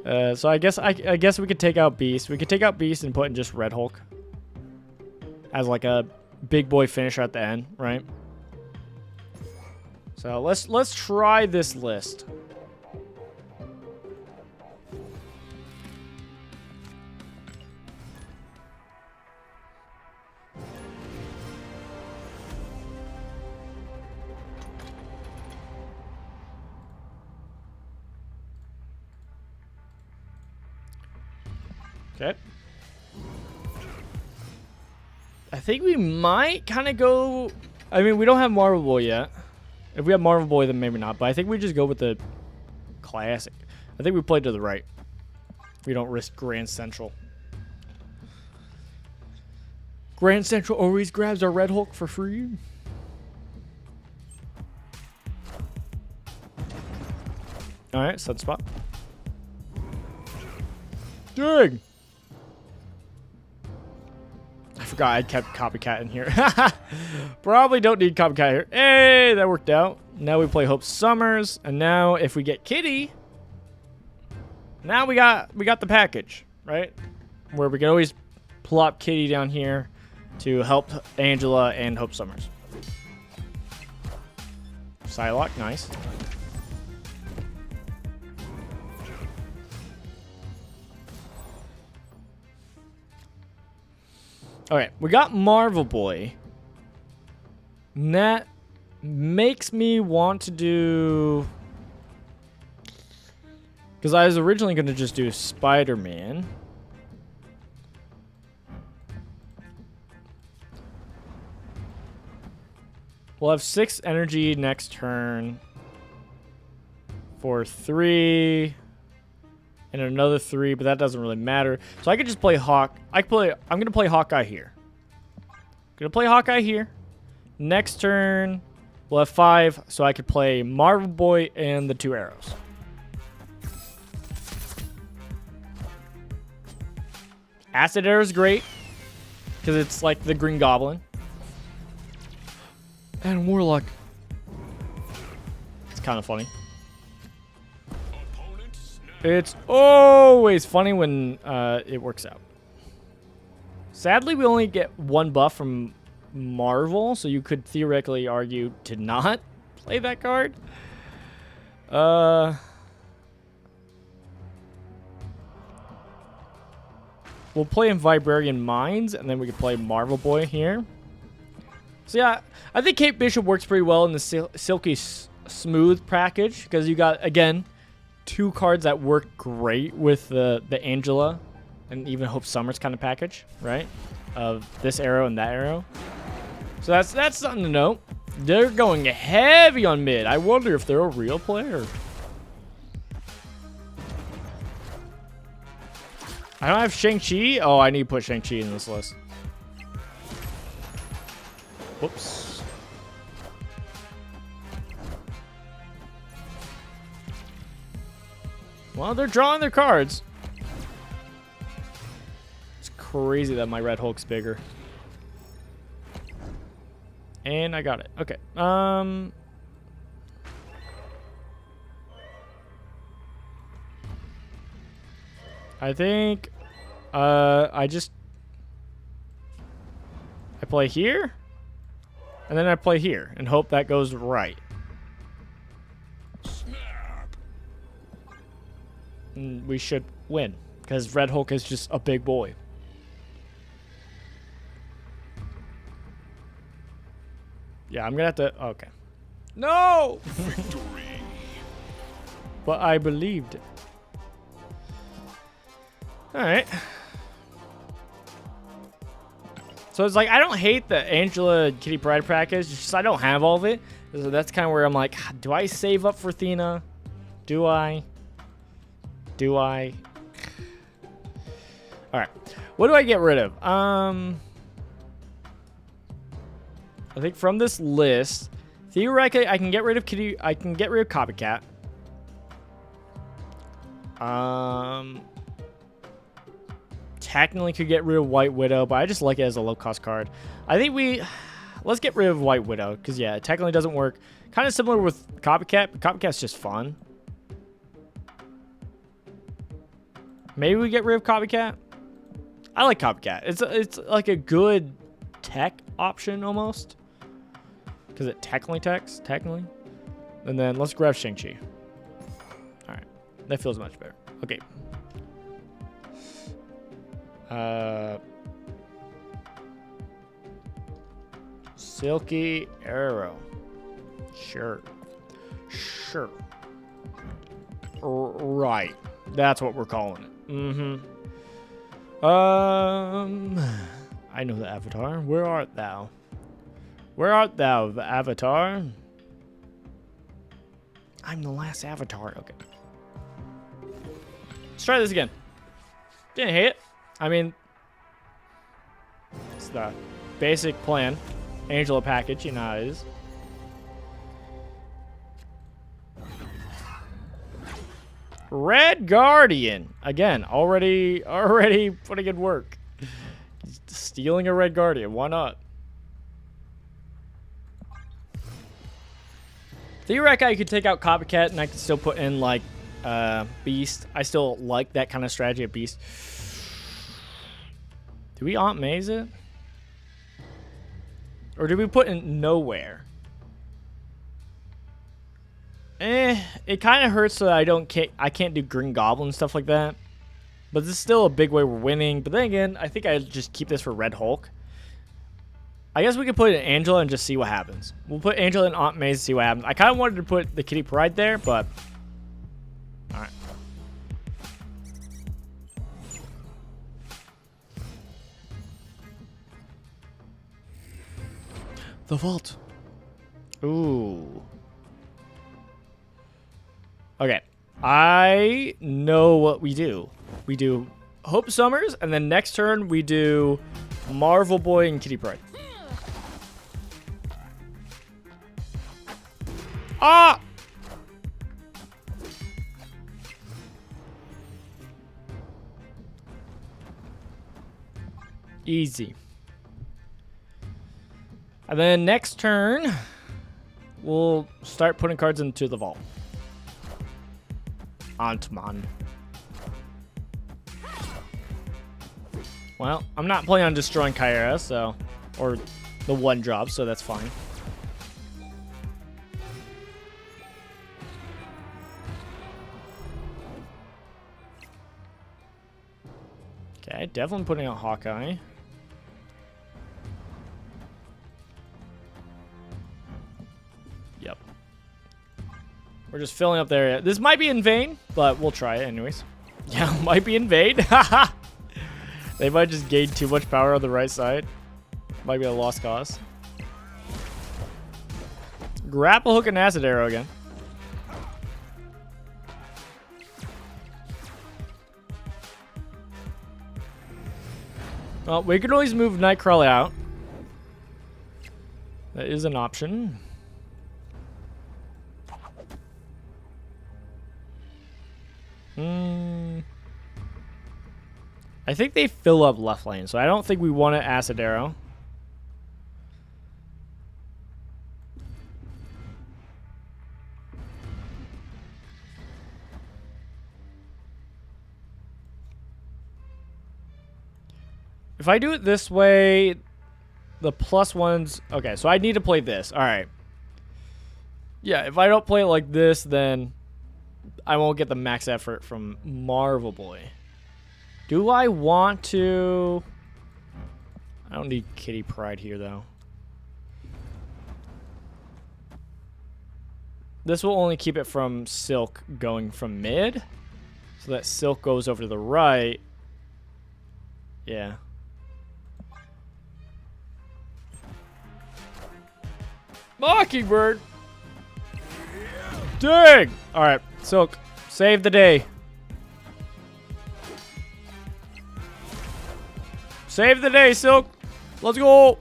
So I guess we could take out Beast. We could take out Beast and put in just Red Hulk as like a big boy finisher at the end, right? So let's try this list. Okay. I think we might kind of go... I mean, we don't have Marvel Boy yet. If we have Marvel Boy, then maybe not. But I think we just go with the classic. I think we play to the right. We don't risk Grand Central. Grand Central always grabs our Red Hulk for free. Alright, Sunspot. Dang! I forgot I kept Copycat in here. Probably don't need Copycat here. Hey, that worked out. Now we play Hope Summers, and now if we get Kitty, now we got the package, right? Where we can always plop Kitty down here to help Angela and Hope Summers. Psylocke, nice. Alright, we got Marvel Boy. And that makes me want to do... Because I was originally going to just do Spider-Man. We'll have 6 energy next turn. For 3... and another 3, but that doesn't really matter. So I could just play Hawk. I'm gonna play Hawkeye here. Gonna play Hawkeye here. Next turn, we'll have 5, so I could play Marvel Boy and the 2 arrows. Acid Arrow is great because it's like the Green Goblin. And Warlock. It's kind of funny. It's always funny when it works out. Sadly, we only get 1 buff from Marvel, so you could theoretically argue to not play that card. We'll play in Vibrarian Minds, and then we can play Marvel Boy here. So yeah, I think Kate Bishop works pretty well in the Silky Smooth package, because you got, again, 2 cards that work great with the Angela and even Hope Summers kind of package, right? Of this arrow and that arrow. So that's something to note. They're going heavy on mid. I wonder if they're a real player. I don't have Shang-Chi. Oh, I need to put Shang-Chi in this list. Whoops. Well, they're drawing their cards. It's crazy that my Red Hulk's bigger. And I got it. Okay. I think I play here. And then I play here and hope that goes right. And we should win because Red Hulk is just a big boy. Yeah, I'm gonna have to. Okay. No! Victory. But I believed it. Alright. So it's like, I don't hate the Angela Kitty Pryde package, it's just I don't have all of it. So that's kind of where I'm like, do I save up for Athena? Do I? Do I? Alright. What do I get rid of? I think from this list, theoretically, I can get rid of Kitty. I can get rid of Copycat. Technically could get rid of White Widow, but I just like it as a low-cost card. I think let's get rid of White Widow, because yeah, it technically doesn't work. Kind of similar with Copycat, but Copycat's just fun. Maybe we get rid of Copycat. I like Copycat. It's like a good tech option almost, because it technically. And then let's grab Shang-Chi. All right, that feels much better. Okay. Silky Arrow. Sure. Right. That's what we're calling it. I know the Avatar. Where art thou? Where art thou, the Avatar? I'm the last Avatar. Okay. Let's try this again. Didn't hate it. I mean, it's the basic plan. Angela package, you know how it is. Red Guardian. Again, already putting in work. Stealing a Red Guardian. Why not? Theoretically, I could take out Copycat and I could still put in, like, Beast. I still like that kind of strategy of Beast. Do we Aunt May's it? Or do we put in Nowhere? It kind of hurts that I can't do Green Goblin and stuff like that. But this is still a big way we're winning. But then again, I think I just keep this for Red Hulk. I guess we could put it in Angela and just see what happens. We'll put Angela and Aunt May's and see what happens. I kind of wanted to put the Kitty Pryde there, but... Alright. The vault. Ooh. Okay. I know what we do. We do Hope Summers, and then next turn we do Marvel Boy and Kitty Pryde. Ah! Easy. And then next turn, we'll start putting cards into the vault. Ant-Man. Well, I'm not planning on destroying Kyra, so... Or the one drop, so that's fine. Okay, definitely putting out Hawkeye. Yep. We're just filling up there. This might be in vain, but we'll try it anyways. Yeah, might be in vain. They might just gain too much power on the right side. Might be a lost cause. Grapple hook and acid arrow again. Well, we could always move Nightcrawler out. That is an option. I think they fill up left lane, so I don't think we want an acid arrow. If I do it this way, the +1s. Okay, so I need to play this. All right. Yeah, if I don't play it like this, then I won't get the max effort from Marvel Boy. Do I want to... I don't need Kitty Pride here, though. This will only keep it from Silk going from mid. So that Silk goes over to the right. Yeah. Mockingbird! Dang! Alright, Silk, save the day. Save the day, Silk! Let's go!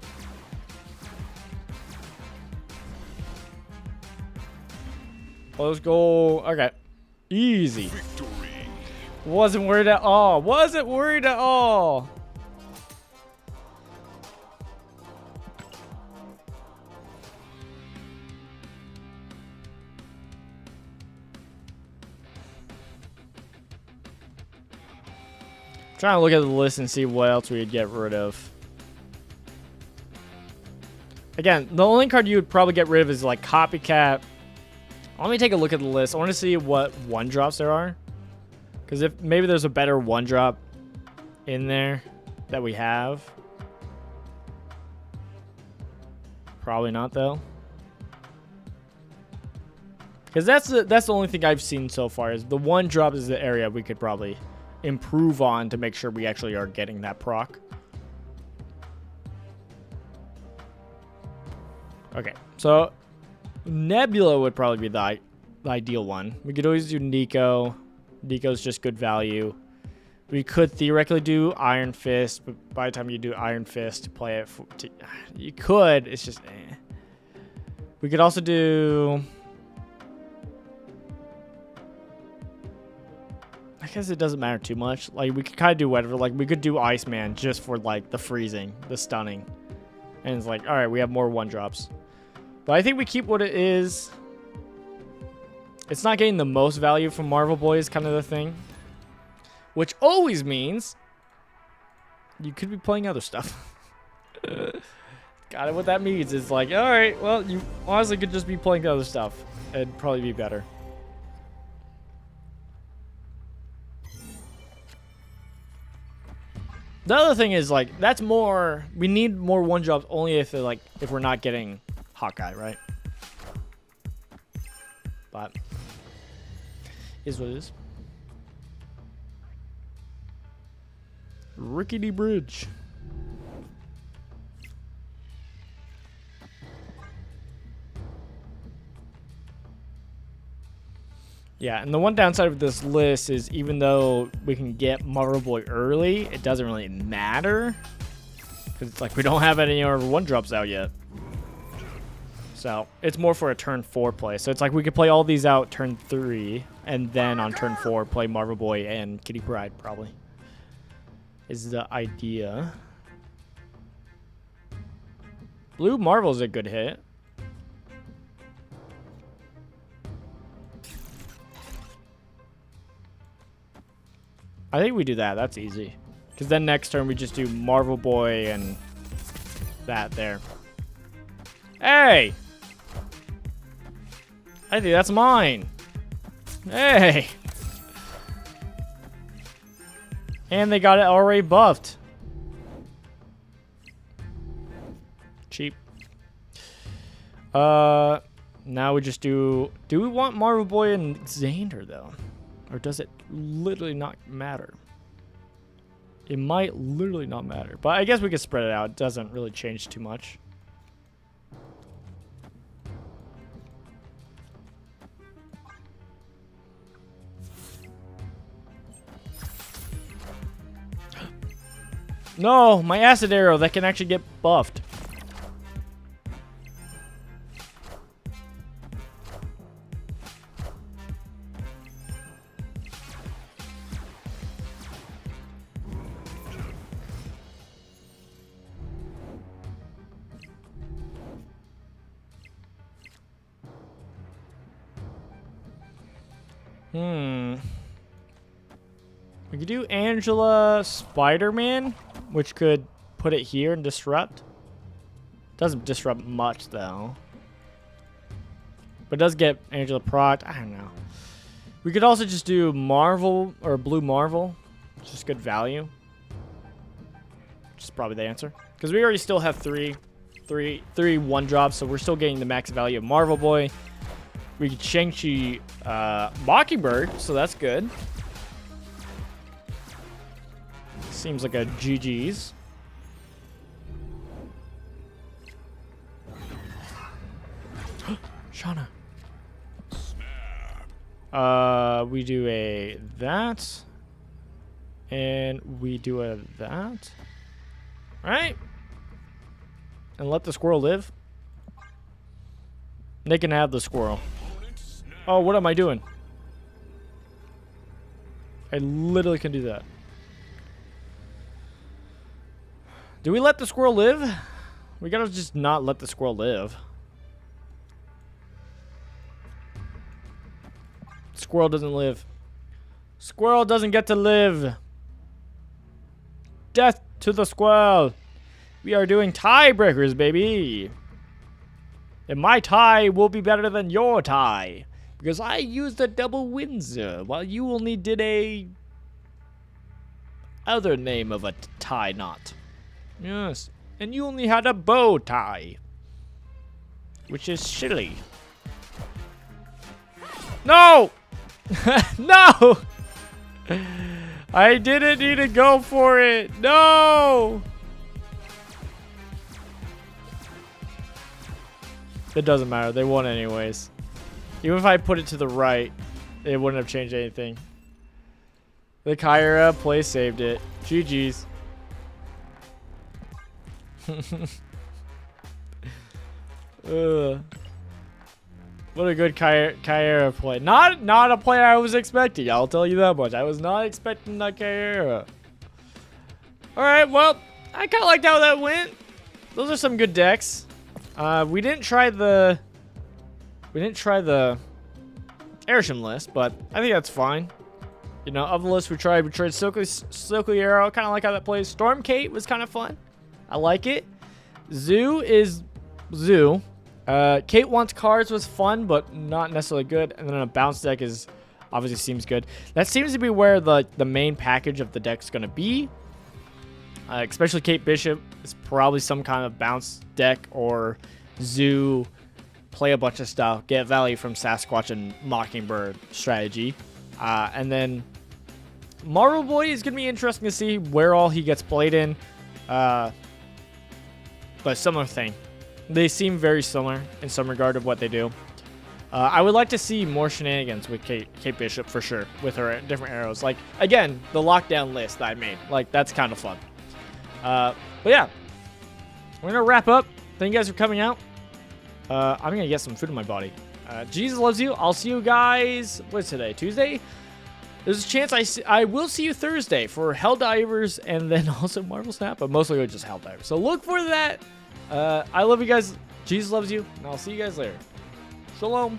Let's go. Okay. Easy. Victory. Wasn't worried at all. Wasn't worried at all. Trying to look at the list and see what else we would get rid of. Again, the only card you would probably get rid of is like Copycat. Let me take a look at the list. I want to see what 1-drops there are. Because if maybe there's a better 1-drop in there that we have. Probably not, though. Because that's the only thing I've seen so far is the 1-drop is the area we could probably improve on to make sure we actually are getting that proc. Okay, so Nebula would probably be the ideal one. We could always do Nico. Nico's just good value. We could theoretically do Iron Fist, but by the time you do Iron Fist, play it. You could. It's just. We could also do. I guess it doesn't matter too much. Like we could kind of do whatever. Like we could do Iceman just for like the freezing, the stunning, and it's like, all right, we have more 1-drops. But I think we keep what it is. It's not getting the most value from Marvel Boy is kind of the thing. Which always means you could be playing other stuff. Got it. What that means is like, all right, well, you honestly could just be playing other stuff. It'd probably be better. The other thing is like, that's more, we need more 1-drops only if like, if we're not getting Hawkeye, right? But is what it is. Rickety Bridge. Yeah, and the one downside of this list is even though we can get Marvel Boy early, it doesn't really matter. Because it's like we don't have any other 1-drops out yet. So it's more for a turn 4 play. So it's like we could play all these out turn 3, and then on turn 4 play Marvel Boy and Kitty Pryde probably. Is the idea. Blue Marvel's a good hit. I think we do that. That's easy. Because then next turn we just do Marvel Boy and that there. Hey! I think that's mine. Hey! And they got it already buffed. Cheap. Now we just do we want Marvel Boy and Xander though? Or does it literally not matter? It might literally not matter. But I guess we could spread it out. It doesn't really change too much. No, my acid arrow that can actually get buffed. We could do Angela Spider-Man, which could put it here and disrupt. Doesn't disrupt much though. But it does get Angela proc. I don't know. We could also just do Marvel or Blue Marvel. It's just good value. Which is probably the answer. Because we already still have three 1-drops, so we're still getting the max value of Marvel Boy. We could Shang-Chi Mockingbird, so that's good. Seems like a GG's. Shauna. We do a that. And we do a that. Right? And let the squirrel live. They can have the squirrel. Oh, what am I doing? I literally can do that. Do we let the squirrel live? We gotta just not let the squirrel live. Squirrel doesn't live. Squirrel doesn't get to live. Death to the squirrel. We are doing tiebreakers, baby. And my tie will be better than your tie. Because I used a double Windsor, while you only did a other name of a tie knot. Yes. And you only had a bow tie. Which is silly. No! No! I didn't need to go for it. No! It doesn't matter. They won anyways. Even if I put it to the right, it wouldn't have changed anything. The Kyra play saved it. GG's. What a good Kyra play. Not a play I was expecting. I'll tell you that much. I was not expecting that Kyra. Alright, well, I kind of liked how that went. Those are some good decks. We didn't try the Airshim list, but I think that's fine. You know, of the list we tried Silky Arrow. Kind of like how that plays. Storm Kate was kind of fun. I like it. Zoo is Zoo. Kate Wants Cards was fun, but not necessarily good. And then a bounce deck is obviously seems good. That seems to be where the main package of the deck is going to be. Especially Kate Bishop is probably some kind of bounce deck or Zoo. Play a bunch of stuff, get value from Sasquatch and Mockingbird strategy. And then Marvel Boy is going to be interesting to see where all he gets played in. But similar thing. They seem very similar in some regard of what they do. I would like to see more shenanigans with Kate Bishop for sure, with her different arrows. Like, again, the lockdown list that I made. Like, that's kind of fun. But yeah, we're going to wrap up. Thank you guys for coming out. I'm going to get some food in my body. Jesus loves you. I'll see you guys, what's today, Tuesday? There's a chance I will see you Thursday for Helldivers and then also Marvel Snap, but mostly just Helldivers. So look for that. I love you guys. Jesus loves you, and I'll see you guys later. Shalom.